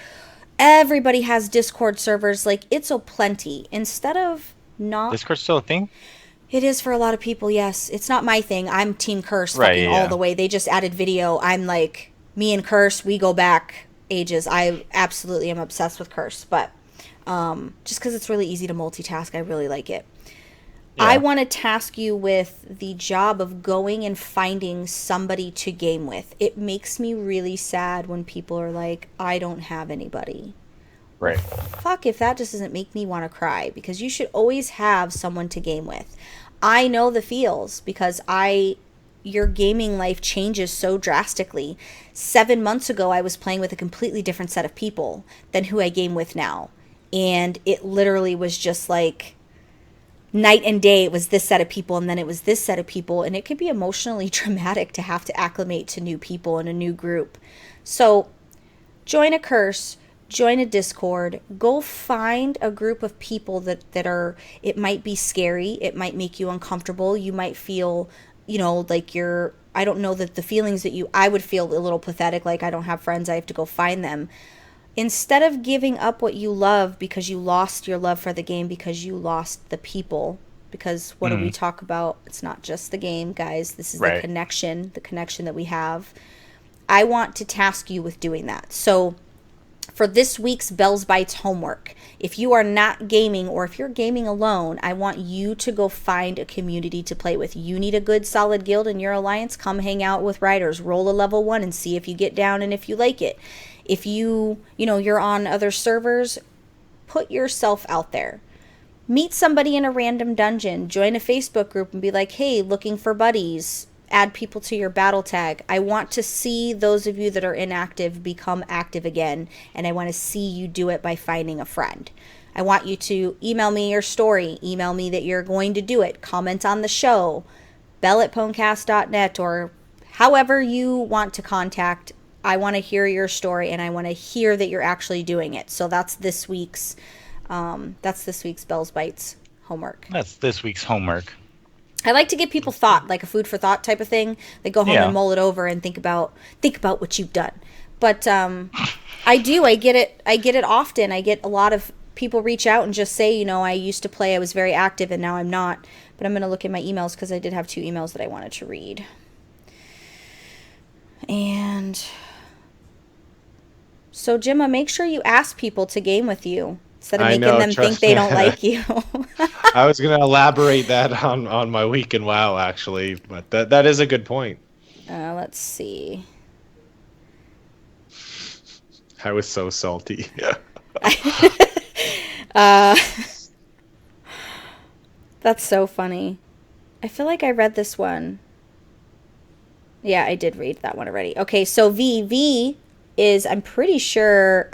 B: Everybody has Discord servers. Like, it's aplenty. Instead of not...
E: Discord's still a thing?
B: It is for a lot of people, yes. It's not my thing. I'm Team Curse all the way. They just added video. I'm like, me and Curse, we go back ages. I absolutely am obsessed with Curse. But just because it's really easy to multitask, I really like it. Yeah. I want to task you with the job of going and finding somebody to game with. It makes me really sad when people are like, I don't have anybody.
E: Right.
B: Fuck if that just doesn't make me want to cry, because you should always have someone to game with. I know the feels because your gaming life changes so drastically. 7 months ago, I was playing with a completely different set of people than who I game with now. And it literally was just like night and day. It was this set of people, and then it was this set of people, and it could be emotionally traumatic to have to acclimate to new people in a new group. So join a curse, join a Discord, go find a group of people that are, it might be scary, it might make you uncomfortable, you might feel, like you're, I don't know, that the feelings that I would feel a little pathetic, like I don't have friends, I have to go find them. Instead of giving up what you love because you lost your love for the game, because you lost the people because what do we talk about? It's not just the game, guys. This is the connection that we have. I want to task you with doing that. So for this week's Belle's Bites homework, if you are not gaming or if you're gaming alone, I want you to go find a community to play with. You need a good solid guild in your alliance, come hang out with riders, roll a level 1 and see if you get down and if you like it. If you're on other servers, put yourself out there. Meet somebody in a random dungeon, join a Facebook group and be like, hey, looking for buddies. Add people to your battle tag. I want to see those of you that are inactive become active again, and I want to see you do it by finding a friend. I want you to email me your story, email me that you're going to do it, comment on the show, belle@PWNCAST.net, or however you want to contact. I want to hear your story, and I want to hear that you're actually doing it. So that's this week's Belle's Bites homework.
E: That's this week's homework.
B: I like to give people thought, like a food for thought type of thing. They go home and mull it over and think about what you've done. But I get it often. I get a lot of people reach out and just say, I used to play, I was very active, and now I'm not. But I'm going to look at my emails because I did have 2 emails that I wanted to read. And so, Gemma, make sure you ask people to game with you instead of making them think they don't like you.
F: I was going to elaborate that on my week in WoW, actually, but that is a good point.
B: Let's see.
F: I was so salty.
B: That's so funny. I feel like I read this one. Yeah, I did read that one already. Okay, so V is, I'm pretty sure,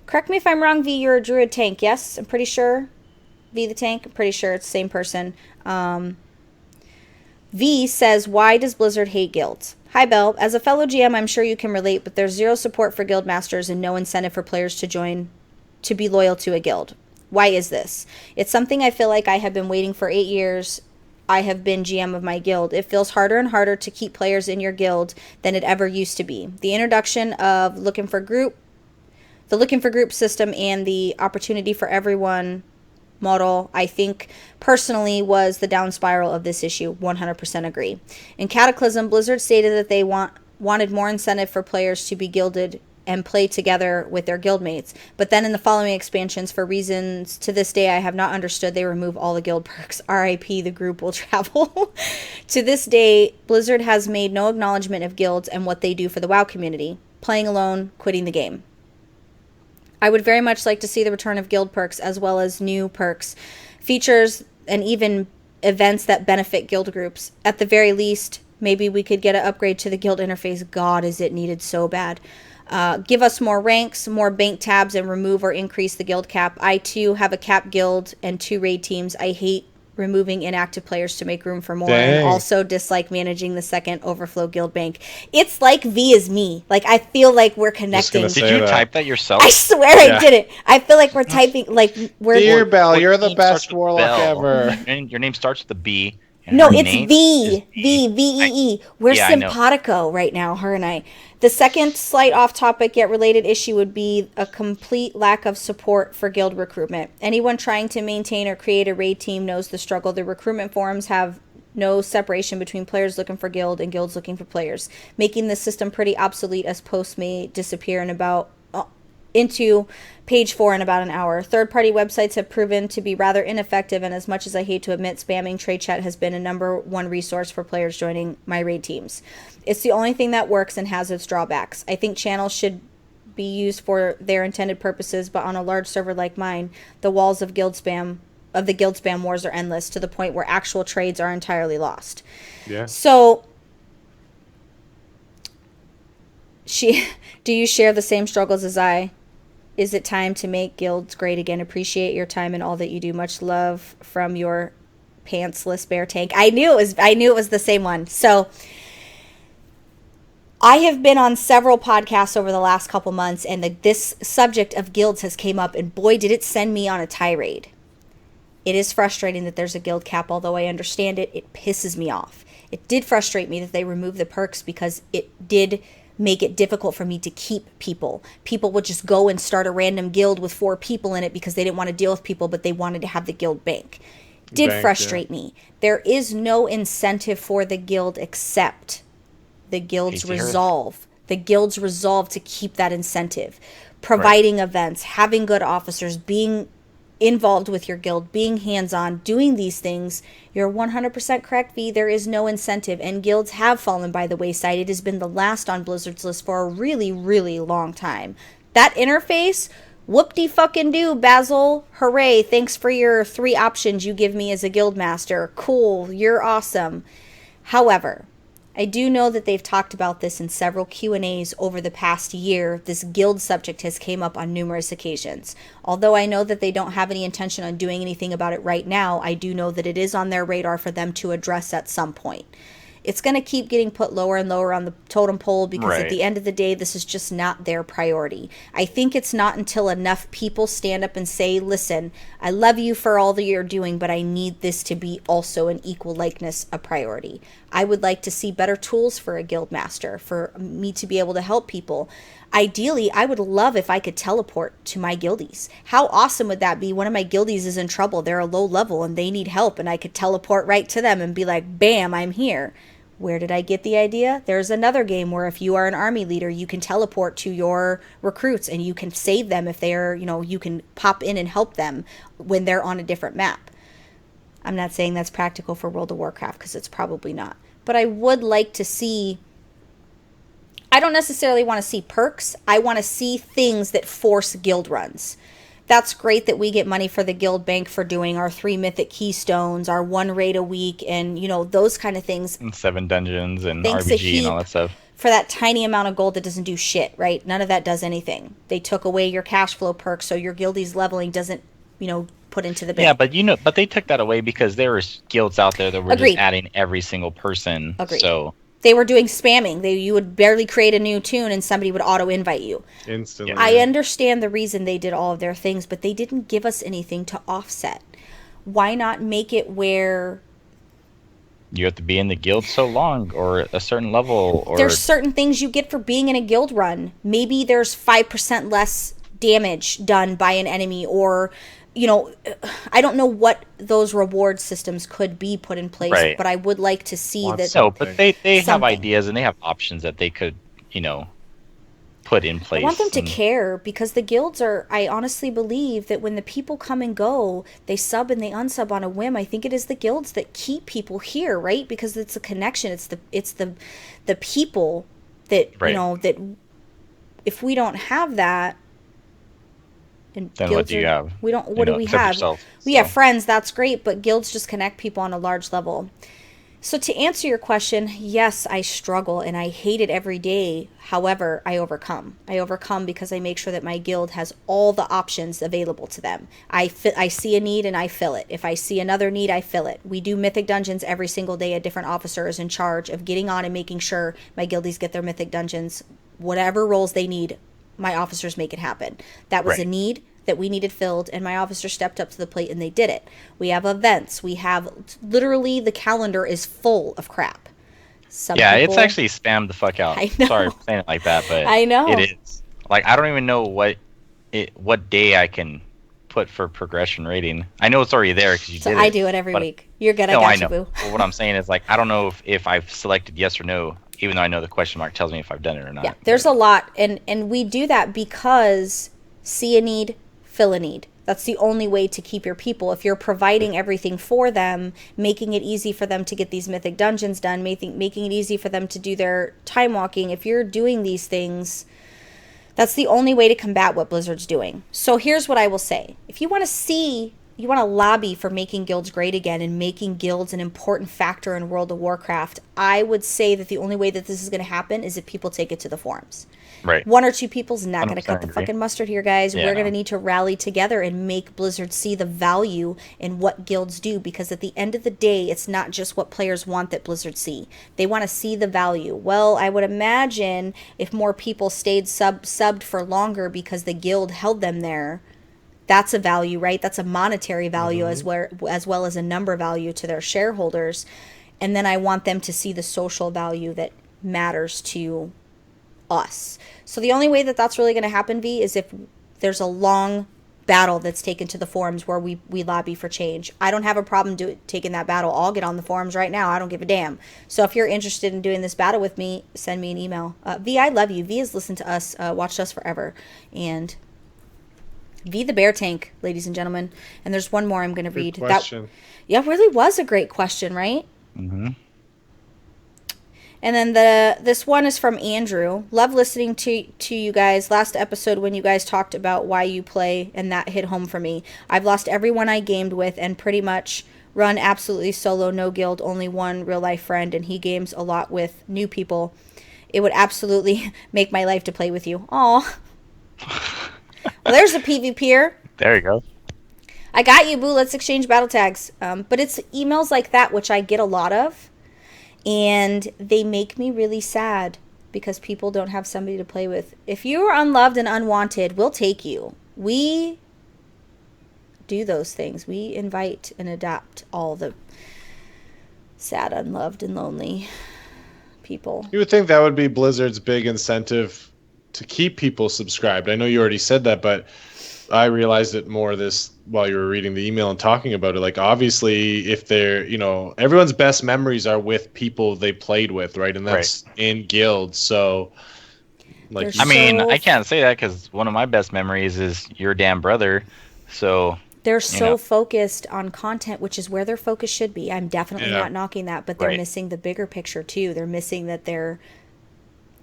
B: correct me if I'm wrong, V, you're a druid tank, yes? I'm pretty sure. V the tank, I'm pretty sure it's the same person. V says, why does Blizzard hate guilds? Hi, Belle. As a fellow GM, I'm sure you can relate, but there's zero support for guild masters and no incentive for players to be loyal to a guild. Why is this? It's something I feel like I have been waiting for 8 years. I have been GM of my guild. It feels harder and harder to keep players in your guild than it ever used to be. The introduction of the looking for group system and the opportunity for everyone model, I think personally, was the down spiral of this issue. 100% agree. In Cataclysm, Blizzard stated that they wanted more incentive for players to be guilded and play together with their guildmates. But then in the following expansions, for reasons to this day I have not understood, they remove all the guild perks. RIP, the group will travel. To this day, Blizzard has made no acknowledgement of guilds and what they do for the WoW community. Playing alone, quitting the game. I would very much like to see the return of guild perks as well as new perks, features, and even events that benefit guild groups. At the very least, maybe we could get an upgrade to the guild interface. God, is it needed so bad. Give us more ranks, more bank tabs, and remove or increase the guild cap. I, too, have a cap guild and 2 raid teams. I hate removing inactive players to make room for more, and also dislike managing the second overflow guild bank. It's like V is me. Like, I feel like we're connecting.
E: Did you type that yourself?
B: I swear I did it. I feel like we're typing, like, we're...
F: Dear Belle, you're the best warlock ever.
E: And your name starts with a B.
B: No, it's V-E-E. We're simpatico right now, her and I. The second slight off-topic yet related issue would be a complete lack of support for guild recruitment. Anyone trying to maintain or create a raid team knows the struggle. The recruitment forums have no separation between players looking for guild and guilds looking for players, making the system pretty obsolete as posts may disappear into page 4 in about an hour. Third-party websites have proven to be rather ineffective, and as much as I hate to admit, spamming trade chat has been a #1 resource for players joining my raid teams. It's the only thing that works and has its drawbacks. I think channels should be used for their intended purposes, but on a large server like mine, the walls of the guild spam wars are endless, to the point where actual trades are entirely lost.
F: Yeah.
B: So, do you share the same struggles as I? Is it time to make guilds great again? Appreciate your time and all that you do. Much love from your pantsless bear tank. I knew it was the same one. So I have been on several podcasts over the last couple months, and this subject of guilds has came up, and boy, did it send me on a tirade. It is frustrating that there's a guild cap, although I understand it. It pisses me off. It did frustrate me that they removed the perks because it did make it difficult for me to keep people. People would just go and start a random guild with 4 people in it because they didn't want to deal with people, but they wanted to have the guild bank. did
F: Bank,
B: frustrate me. There is no incentive for the guild except the guild's
E: Easier.
B: resolve. The guild's resolve to keep that incentive. Providing events, having good officers, being involved with your guild, being hands-on, doing these things. You're 100% correct, V. There is no incentive, and guilds have fallen by the wayside. It has been the last on Blizzard's list for a really, really long time. That interface, whoop-de-fucking-do, Basil. Hooray, thanks for your 3 options you give me as a guild master. Cool, you're awesome. However, I do know that they've talked about this in several Q&As over the past year. This guild subject has came up on numerous occasions. Although I know that they don't have any intention on doing anything about it right now, I do know that it is on their radar for them to address at some point. It's going to keep getting put lower and lower on the totem pole because at the end of the day, this is just not their priority. I think it's not until enough people stand up and say, listen, I love you for all that you're doing, but I need this to be also an equal likeness a priority. I would like to see better tools for a guild master, for me to be able to help people. Ideally, I would love if I could teleport to my guildies. How awesome would that be? One of my guildies is in trouble. They're a low level and they need help, and I could teleport right to them and be like, bam, I'm here. Where did I get the idea? There's another game where if you are an army leader, you can teleport to your recruits and you can save them if they're, you can pop in and help them when they're on a different map. I'm not saying that's practical for World of Warcraft because it's probably not. But I would like to see, I don't necessarily want to see perks. I want to see things that force guild runs. That's great that we get money for the guild bank for doing our 3 mythic keystones, our 1 raid a week, and, those kind of things.
E: And 7 dungeons and
B: Thanks
E: RBG and all that stuff.
B: For that tiny amount of gold that doesn't do shit, right? None of that does anything. They took away your cash flow perks, so your guildie's leveling doesn't, put into the bank.
E: Yeah, but they took that away because there were guilds out there that were
B: Agreed.
E: just adding every single person.
B: Agreed.
E: So
B: they were doing spamming. You would barely create a new tune and somebody would auto-invite you.
F: Instantly.
B: I understand the reason they did all of their things, but they didn't give us anything to offset. Why not make it where
E: you have to be in the guild so long or a certain level? Or
B: there's certain things you get for being in a guild run. Maybe there's 5% less damage done by an enemy, or I don't know what those reward systems could be put in place, but I would like to see that.
E: No, but they have ideas and they have options that they could, put in place.
B: I want them to care, because the guilds I honestly believe that when the people come and go, they sub and they unsub on a whim. I think it is the guilds that keep people here, right? Because it's a connection. It's the people that, that if we don't have that, and
E: then what do you have?
B: We don't. What do we have? We have friends. That's great, but guilds just connect people on a large level. So to answer your question, yes, I struggle and I hate it every day. However, I overcome. I overcome because I make sure that my guild has all the options available to them. I see a need and I fill it. If I see another need, I fill it. We do mythic dungeons every single day. A different officer is in charge of getting on and making sure my guildies get their mythic dungeons. Whatever roles they need, my officers make it happen. That was a need that we needed filled, and my officers stepped up to the plate and they did it. We have events. We have literally the calendar is full of crap.
E: It's actually spammed the fuck out.
B: I know.
E: Sorry for saying it like that, but
B: I know
E: it is. Like, I don't even know what day I can put for progression rating. I know it's already there because you did it.
B: I do it every week. You're good. I got you, boo.
E: But what I'm saying is, like, I don't know if I've selected yes or no, even though I know the question mark tells me if I've done it or not.
B: Yeah, there's a lot, and we do that because see a need, fill a need. That's the only way to keep your people. If you're providing everything for them, making it easy for them to get these mythic dungeons done, making it easy for them to do their time walking, if you're doing these things, that's the only way to combat what Blizzard's doing. So here's what I will say. If you want to lobby for making guilds great again and making guilds an important factor in World of Warcraft, I would say that the only way that this is going to happen is if people take it to the forums.
E: Right.
B: 1 or 2 people's not going to cut the
E: agree.
B: fucking mustard here, guys. We're going to need to rally together and make Blizzard see the value in what guilds do, because at the end of the day, it's not just what players want that Blizzard see. They want to see the value. Well, I would imagine if more people stayed subbed for longer because the guild held them there, that's a value, right? That's a monetary value as well as a number value to their shareholders. And then I want them to see the social value that matters to us. So the only way that that's really going to happen, V, is if there's a long battle that's taken to the forums where we lobby for change. I don't have a problem taking that battle. I'll get on the forums right now. I don't give a damn. So if you're interested in doing this battle with me, send me an email. V, I love you. V has listened to us, watched us forever. And V the Bear Tank, ladies and gentlemen. And there's one more I'm going to read.
F: Question.
B: That really was a great question, right?
E: Mm-hmm.
B: And then this one is from Andrew. Love listening to you guys. Last episode when you guys talked about why you play, and that hit home for me. I've lost everyone I gamed with and pretty much run absolutely solo, no guild, only one real life friend, and he games a lot with new people. It would absolutely make my life to play with you. Aw. Well, there's a PvPer.
E: There you go.
B: I got you, boo. Let's exchange battle tags. But it's emails like that, which I get a lot of. And they make me really sad because people don't have somebody to play with. If you are unloved and unwanted, we'll take you. We do those things. We invite and adopt all the sad, unloved, and lonely people.
F: You would think that would be Blizzard's big incentive to keep people subscribed. I know you already said that, but I realized it more while you were reading the email and talking about it. Like, obviously, if they're, everyone's best memories are with people they played with, right? And that's in guilds. So, like,
E: I can't say that because one of my best memories is your damn brother. So
B: they're so focused on content, which is where their focus should be. I'm definitely not knocking that, but they're missing the bigger picture too. They're missing that they're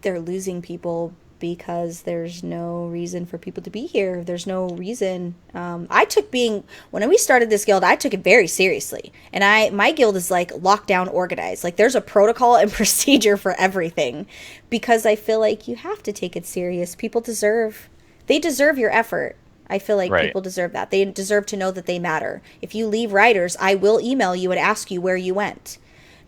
B: losing people because there's no reason for people to be here. There's no reason. When we started this guild, I took it very seriously. And my guild is like lockdown organized. Like there's a protocol and procedure for everything because I feel like you have to take it serious. People deserve your effort. I feel like people deserve that. They deserve to know that they matter. If you leave writers, I will email you and ask you where you went.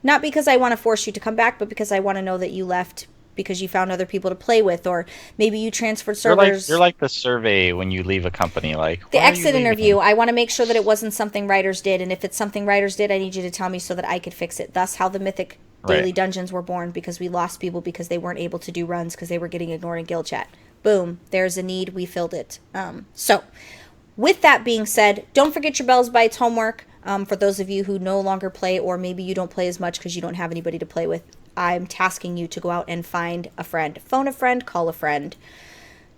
B: Not because I want to force you to come back, but because I want to know that you left because you found other people to play with, or maybe you transferred servers.
E: You're like the survey when you leave a company, like
B: the exit interview. I want to make sure that it wasn't something writers did, and if it's something writers did, I need you to tell me so that I could fix it. Thus how the Mythic daily dungeons were born, because we lost people because they weren't able to do runs because they were getting ignored in guild chat. Boom, there's a need, we filled it. So with that being said, don't forget your Belle's Bites homework. For those of you who no longer play, or maybe you don't play as much because you don't have anybody to play with, I'm tasking you to go out and find a friend. Phone a friend, call a friend,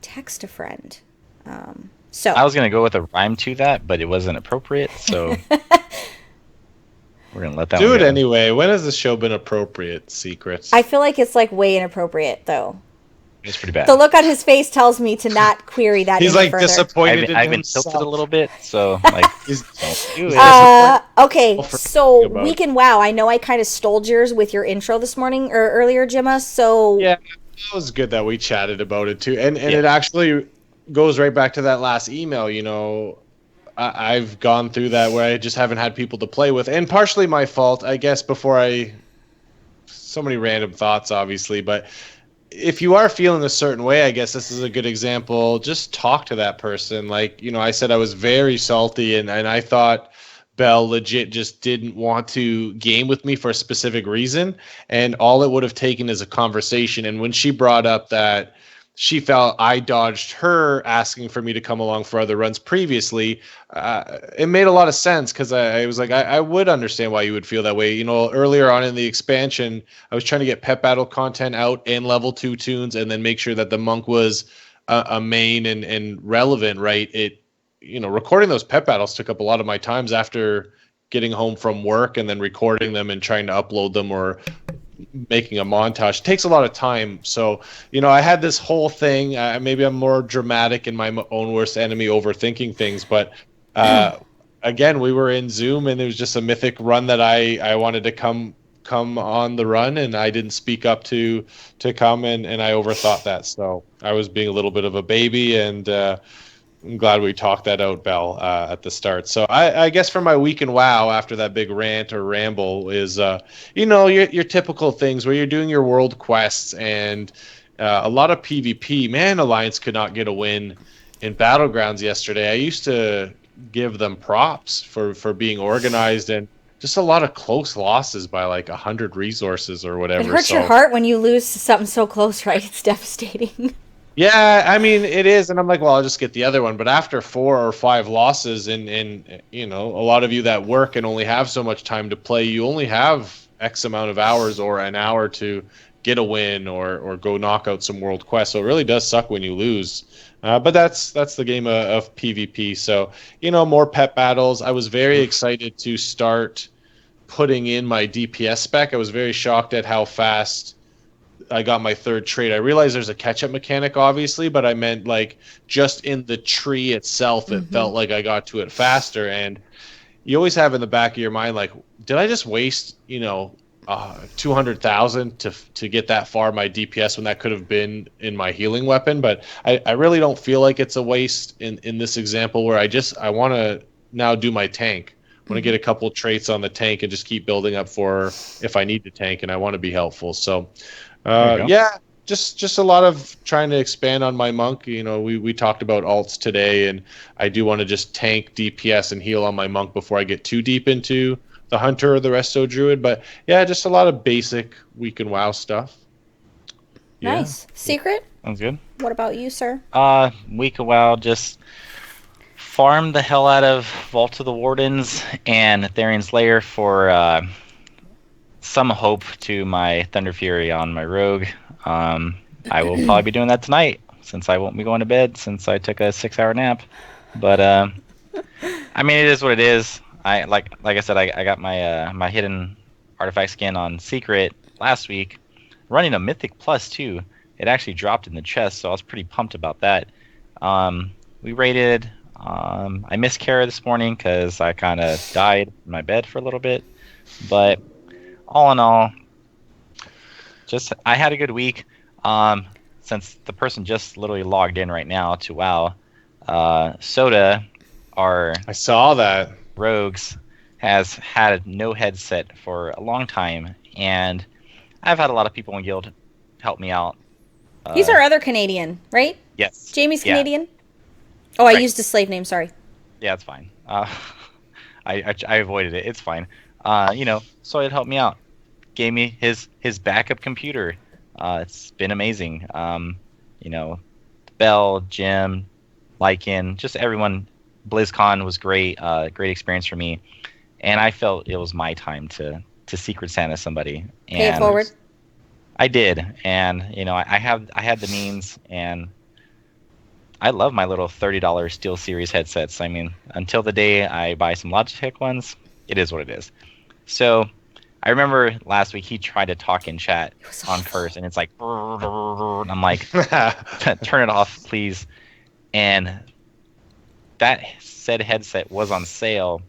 B: text a friend. So
E: I was going to go with a rhyme to that, but it wasn't appropriate, so we're going to let that
F: do
E: one
F: it
E: go.
F: anyway. When has the show been appropriate, Secrets?
B: I feel like it's like way inappropriate, though.
E: It's pretty bad.
B: The look on his face tells me to not query that.
F: He's like
B: further.
F: disappointed.
E: I've been tilted a little bit, so like.
B: Okay, so Week in WoW. I know I kind of stole yours with your intro this morning or earlier, Gemma. So
F: yeah, it was good that we chatted about it too, and it actually goes right back to that last email. I've gone through that where I just haven't had people to play with, and partially my fault, I guess. So many random thoughts, obviously, but. If you are feeling a certain way, I guess this is a good example. Just talk to that person. Like, I said I was very salty and I thought Belle legit just didn't want to game with me for a specific reason. And all it would have taken is a conversation. And when she brought up that she felt I dodged her asking for me to come along for other runs previously, it made a lot of sense because I was like, I would understand why you would feel that way. Earlier on in the expansion, I was trying to get pet battle content out and level 2 tunes and then make sure that the monk was a main and relevant, right? Recording those pet battles took up a lot of my times after getting home from work and then recording them and trying to upload them or making a montage. It takes a lot of time. So, I had this whole thing. Maybe I'm more dramatic and my own worst enemy overthinking things. But again, we were in Zoom and it was just a Mythic run that I wanted to come on the run and I didn't speak up to come and I overthought that. So I was being a little bit of a baby and I'm glad we talked that out, Belle, at the start. So I guess for my week in WoW after that big rant or ramble is, your typical things where you're doing your world quests and a lot of PvP. Man, Alliance could not get a win in Battlegrounds yesterday. I used to give them props for being organized and just a lot of close losses by like 100 resources or whatever.
B: It hurts your heart when you lose something so close, right? It's devastating.
F: Yeah, I mean it is, and I'm like, well, I'll just get the other one. But after 4 or 5 losses, and a lot of you that work and only have so much time to play, you only have X amount of hours or an hour to get a win or go knock out some world quests. So it really does suck when you lose. But that's the game of PvP. So more pet battles. I was very excited to start putting in my DPS spec. I was very shocked at how fast I got my 3rd trait. I realized there's a catch-up mechanic, obviously, but I meant like just in the tree itself, it felt like I got to it faster. And you always have in the back of your mind, like, did I just waste 200,000 to get that far my DPS when that could have been in my healing weapon? But I really don't feel like it's a waste in this example where I want to now do my tank. I want to get a couple traits on the tank and just keep building up for if I need to tank and I want to be helpful. So. Yeah, just a lot of trying to expand on my monk. We talked about alts today, and I do want to just tank DPS and heal on my monk before I get too deep into the hunter or the resto druid. But yeah, just a lot of basic week in WoW stuff. Yeah.
B: Nice. Secret?
E: Sounds good.
B: What about you, sir?
E: Week of WoW, just farm the hell out of Vault of the Wardens and Therian's Lair for some hope to my Thunder Fury on my rogue. I will probably be doing that tonight since I won't be going to bed since I took a 6-hour nap. But I mean, it is what it is. I like I said, I got my my hidden artifact skin on secret last week, running a Mythic Plus too. It actually dropped in the chest, so I was pretty pumped about that. We raided. I missed Kara this morning because I kind of died in my bed for a little bit, but all in all, just I had a good week. Since the person just literally logged in right now to WoW, Soda,
F: I saw that
E: rogues, has had no headset for a long time, and I've had a lot of people in guild help me out.
B: He's our other Canadian, right?
E: Yes.
B: Jamie's
E: Yeah.
B: Canadian? Oh, I
E: Right.
B: used a slave name, sorry.
E: Yeah, it's fine. I avoided it. It's fine. So it helped me out. Gave me his backup computer. It's been amazing. Belle, Jim, Lyan, just everyone. BlizzCon was great. Great experience for me, and I felt it was my time to Secret Santa somebody. And
B: Pay it forward.
E: I did, and I had the means, and I love my little $30 SteelSeries headsets. I mean, until the day I buy some Logitech ones, it is what it is. So I remember last week he tried to talk in chat on Curse, and it's like, and I'm like, turn it off, please. And that said headset was on sale,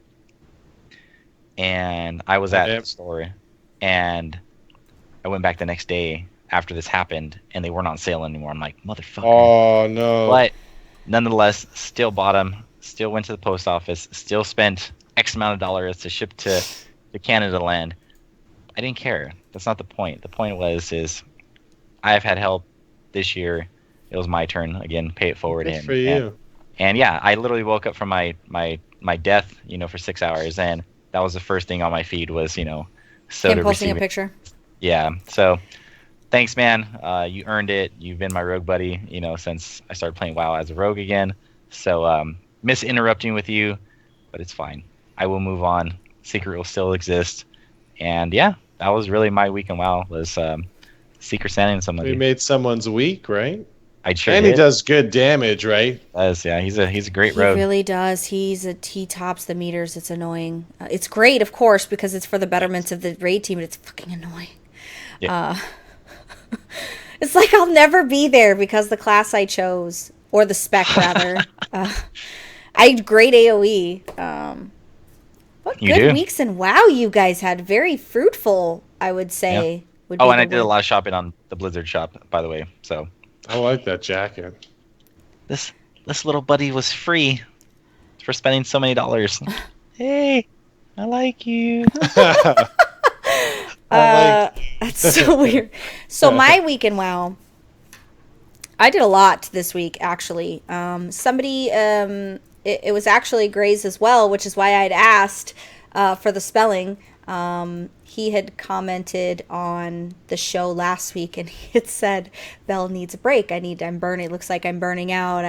E: and I was at the store, and I went back the next day after this happened, and they weren't on sale anymore. I'm like, motherfucker.
F: Oh, no.
E: But nonetheless, still bought them, still went to the post office, still spent X amount of dollars to ship to Canada land. I didn't care. That's not the point. The point is I have had help this year. It was my turn again. Pay it forward.
F: Good for you.
E: And yeah, I literally woke up from my death, for 6 hours, and that was the first thing on my feed was
B: Him
E: Soda
B: posting a
E: receiving.
B: picture.
E: Yeah. So thanks, man. You earned it. You've been my rogue buddy, since I started playing WoW as a rogue again. So miss interrupting with you, but it's fine. I will move on. Secret will still exist. And yeah, that was really my week in WoW was Secret Santa and somebody.
F: We made someone's week, right?
E: I sure
F: And
E: did.
F: he does good damage, right?
E: Yeah, he's a great
B: He
E: rogue.
B: really does. He tops the meters. It's annoying. It's great, of course, because it's for the betterment of the raid team, but it's fucking annoying.
E: Yeah.
B: It's like I'll never be there because the class I chose, or the spec rather. I great AoE. What
E: You
B: good
E: do.
B: weeks in WoW you guys had. Very fruitful, I would say. Would be
E: Oh, and
B: the
E: I did a
B: word.
E: lot of shopping on the Blizzard shop, by the way. So
F: I like that jacket.
E: this little buddy was free for spending so many dollars. Hey, I like you.
B: That's so weird. So my week in WoW, I did a lot this week, actually. It was actually Gray's as well, which is why I'd asked for the spelling. He had commented on the show last week, and he had said, Belle needs a break. I'm burning. It looks like I'm burning out.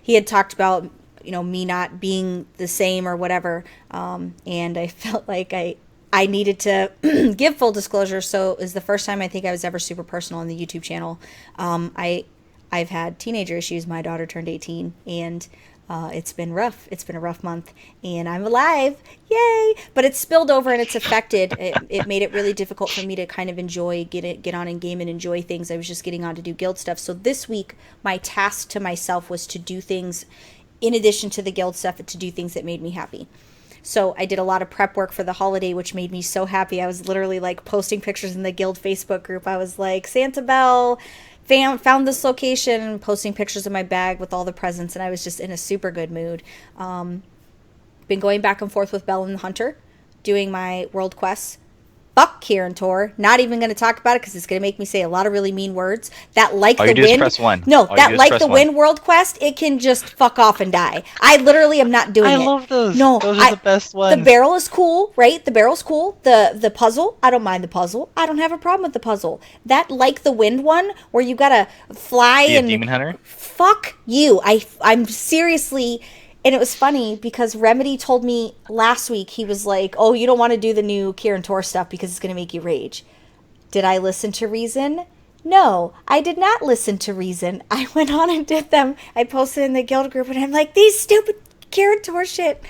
B: He had talked about, me not being the same or whatever. And I felt like I needed to give full disclosure. So it was the first time I think I was ever super personal on the YouTube channel. I've had teenager issues. My daughter turned 18, and it's been rough. It's been a rough month, and I'm alive. Yay! But it's spilled over, and it's affected. It made it really difficult for me to kind of get on in game and enjoy things. I was just getting on to do guild stuff. So this week, my task to myself was to do things in addition to the guild stuff, to do things that made me happy. So I did a lot of prep work for the holiday, which made me so happy. I was literally like posting pictures in the guild Facebook group. I was like, Santa Belle found this location, posting pictures of my bag with all the presents, and I was just in a super good mood. Been going back and forth with Belle and the Hunter, doing my world quests. Fuck Kieran Tor. Not even going to talk about it because it's going to make me say a lot of really mean words. That like
E: All
B: the
E: you do is
B: wind.
E: press 1.
B: No,
E: All
B: that
E: you do is
B: like
E: press
B: the
E: 1.
B: wind world quest. It can just fuck off and die. I literally am not doing it.
E: I love those.
B: No,
E: those are the best ones.
B: The barrel is cool, right? The barrel's cool. The puzzle, I don't mind the puzzle. I don't have a problem with the puzzle. That like the wind one where you gotta fly
E: Be a
B: and
E: demon hunter?
B: fuck you. I'm seriously. And it was funny because Remedy told me last week, he was like, oh, you don't want to do the new Kieran Tor stuff because it's going to make you rage. Did I listen to reason? No, I did not listen to reason. I went on and did them. I posted in the guild group and I'm like, these stupid Kieran Tor shit.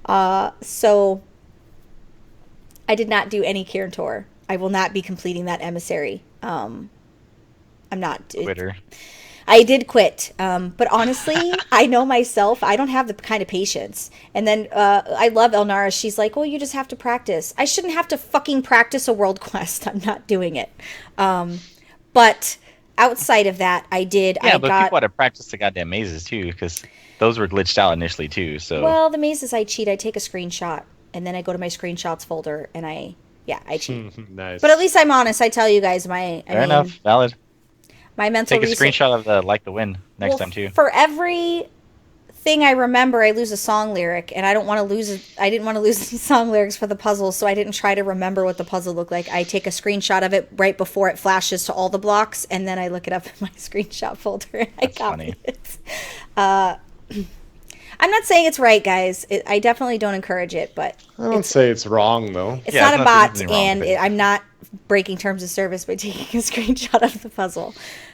B: So I did not do any Kieran Tor. I will not be completing that emissary. I'm not.
E: Twitter.
B: I did quit. But honestly, I know myself. I don't have the kind of patience. And then I love Elnara. She's like, oh, you just have to practice. I shouldn't have to fucking practice a world quest. I'm not doing it. But outside of that, I did.
E: Yeah, but people had to practice the goddamn mazes too, because those were glitched out initially too. So
B: well, the mazes I cheat. I take a screenshot, and then I go to my screenshots folder, and I cheat.
F: Nice.
B: But at least I'm honest. I tell you guys
E: Fair enough. Valid.
B: My mental
E: Take a screenshot of the like the wind next time too.
B: For every thing I remember, I lose a song lyric, and I don't want to lose it. I didn't want to lose any song lyrics for the puzzle, so I didn't try to remember what the puzzle looked like. I take a screenshot of it right before it flashes to all the blocks, and then I look it up in my screenshot folder and I copy it. I'm not saying it's right, guys. I definitely don't encourage it, but
F: I don't say it's wrong though.
B: It's not a bot, and I'm not breaking terms of service by taking a screenshot of the puzzle.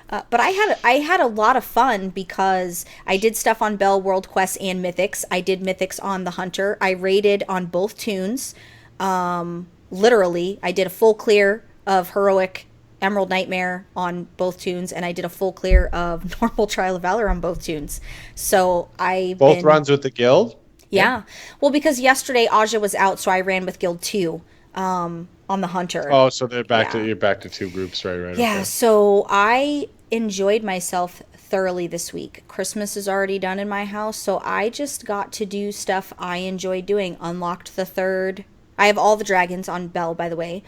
B: But I had a lot of fun because I did stuff on Belle, World Quest, and Mythics. I did Mythics on the Hunter. I raided on both tunes. Literally, I did a full clear of Heroic Emerald Nightmare on both tunes, and I did a full clear of Normal Trial of Valor on both tunes. So
F: both runs with the guild?
B: Yeah. Well, because yesterday Aja was out, so I ran with Guild 2 on the Hunter.
F: Oh, so they're you're back to two groups, right?
B: Yeah,
F: okay.
B: So I enjoyed myself thoroughly this week. Christmas is already done in my house, so I just got to do stuff I enjoyed doing. Unlocked the third. I have all the dragons on Belle, by the way.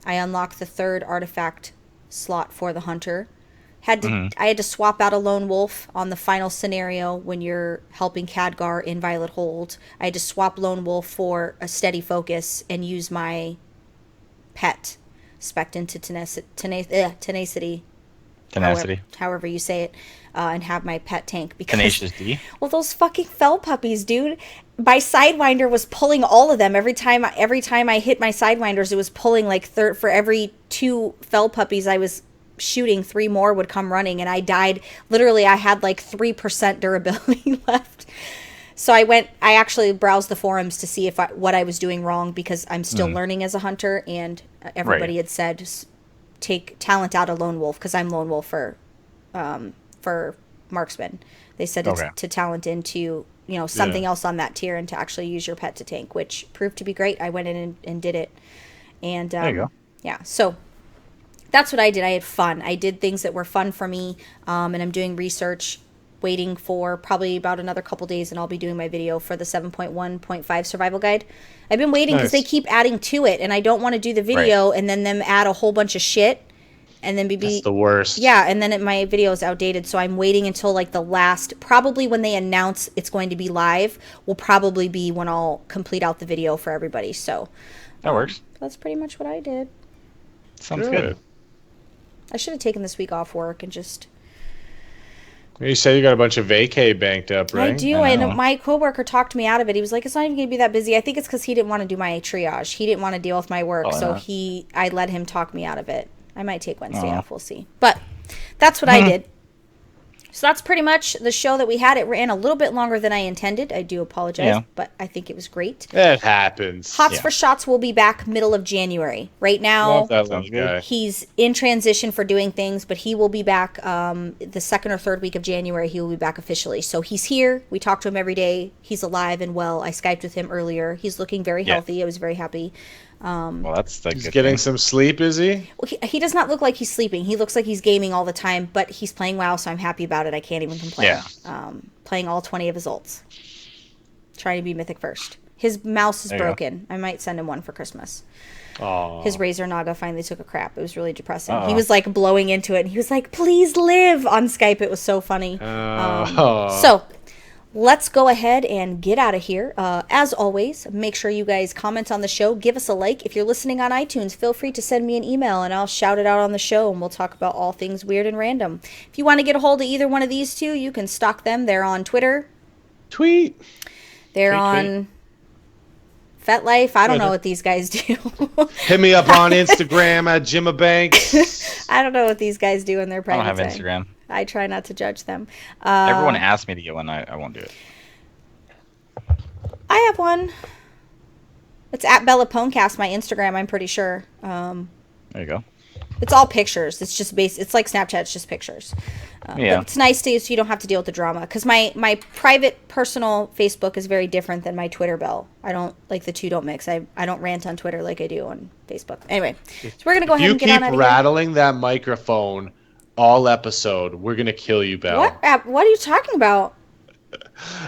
B: I unlocked the third artifact slot for the Hunter. I had to swap out a lone wolf on the final scenario when you're helping Khadgar in Violet Hold. I had to swap lone wolf for a steady focus and use my pet spec into tenacity. However you say it, and have my pet tank because
E: Tenacious D.
B: Well, those fucking fell puppies, dude. My sidewinder was pulling all of them every time I hit my sidewinders. It was pulling like for every 2 fell puppies I was shooting, 3 more would come running, and I died. Literally, I had like 3% durability left. So I actually browsed the forums to see what I was doing wrong because I'm still learning as a hunter, and everybody had said take talent out a lone wolf because I'm lone wolf for marksman. They said to talent into something else on that tier and to actually use your pet to tank, which proved to be great. I went in and did it, and
E: there you go.
B: Yeah, so that's what I did. I had fun. I did things that were fun for me, and I'm doing research, waiting for probably about another couple days, and I'll be doing my video for the 7.1.5 survival guide. I've been waiting because they keep adding to it, and I don't want to do the video and then them add a whole bunch of shit, and then
F: that's the worst.
B: Yeah, and then my video is outdated, so I'm waiting until like the last, probably when they announce it's going to be live, will probably be when I'll complete out the video for everybody. So
E: That works.
B: That's pretty much what I did.
E: Sounds good.
B: I should have taken this week off work and just...
F: You said you got a bunch of vacay banked up, right?
B: I do, and my coworker talked me out of it. He was like, it's not even going to be that busy. I think it's because he didn't want to do my triage. He didn't want to deal with my work, I let him talk me out of it. I might take Wednesday off, we'll see. But that's what I did. So that's pretty much the show that we had. It ran a little bit longer than I intended. I do apologize, but I think it was great.
F: It happens.
B: Hots for Shots will be back middle of January. Right now, he's in transition for doing things, but he will be back the second or third week of January. He will be back officially. So he's here. We talk to him every day. He's alive and well. I Skyped with him earlier. He's looking very healthy. I was very happy.
E: Well, that's
F: he's getting some sleep, is he?
B: Well, he does not look like he's sleeping. He looks like he's gaming all the time, but he's playing WoW, so I'm happy about it. I can't even complain. Playing all 20 of his ults. Trying to be Mythic first. His mouse is broken. I might send him one for Christmas.
F: Aww.
B: His Razor Naga finally took a crap. It was really depressing. He was like blowing into it, and he was like, please live on Skype. It was so funny. So let's go ahead and get out of here. As always, make sure you guys comment on the show. Give us a like. If you're listening on iTunes, feel free to send me an email, and I'll shout it out on the show, and we'll talk about all things weird and random. If you want to get a hold of either one of these two, you can stalk them. They're on Twitter. They're on FetLife. I don't know what these guys do.
F: Hit me up on Instagram at Jimabanks.
B: I don't know what these guys do in their private
E: I don't have Instagram.
B: I try not to judge them.
E: Everyone asked me to get one. I won't do it.
B: I have one. It's at PWNCAST, my Instagram, I'm pretty sure.
E: There you go.
B: It's all pictures. It's just it's like Snapchat. It's just pictures. But it's nice so you don't have to deal with the drama. Because my private, personal Facebook is very different than my Twitter Belle. I don't, like, the two don't mix. I don't rant on Twitter like I do on Facebook. Anyway, so we're going to go ahead and get on out of here.
F: You keep rattling that microphone all episode, we're going to kill you, Belle.
B: What are you talking about?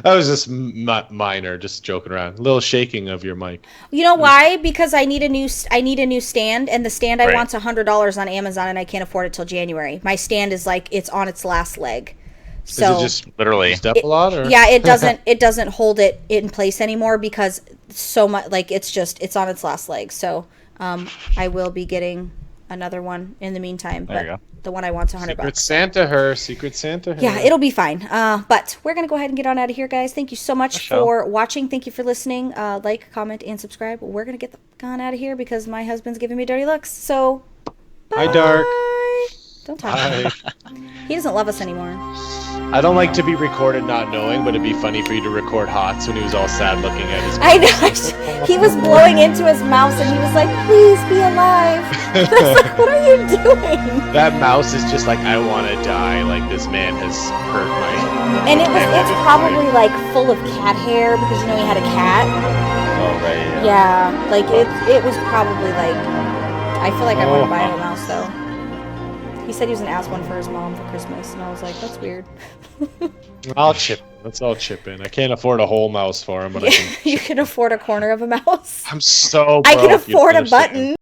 F: That was just minor, just joking around. A little shaking of your mic.
B: You know why? Because I need a new stand, and the stand I want's $100 on Amazon, and I can't afford it till January. My stand is like it's on its last leg. So
F: is it just
E: literally
F: step a lot? Or?
B: Yeah, it doesn't hold it in place anymore because so much it's on its last leg. So I will be getting another one in the meantime.
E: There you go.
B: The one I want's $100.
F: Secret Santa her.
B: Yeah, it'll be fine. But we're going to go ahead and get on out of here, guys. Thank you so much for watching. Thank you for listening. Like, comment, and subscribe. We're going to get on out of here because my husband's giving me dirty looks. So, bye.
F: Hi, Dark.
B: Don't talk about it. He doesn't love us anymore.
F: I don't like to be recorded not knowing, but it'd be funny for you to record Hots when he was all sad looking at his...
B: I know. He was blowing into his mouse and he was like, please be alive. I was like, what are you doing?
F: That mouse is just like, I want to die. Like, this man has hurt my...
B: And it's probably like full of cat hair because, you know, he had a cat.
E: Oh, right.
B: Yeah, like it was probably like... I feel like I want to buy him a mouse, though. He said he was going to ask one for his mom for Christmas, and I was like, that's weird.
F: Let's all chip in. I can't afford a whole mouse for him, but I can...
B: You can afford a corner of a mouse?
F: I'm so broke,
B: I can afford a button.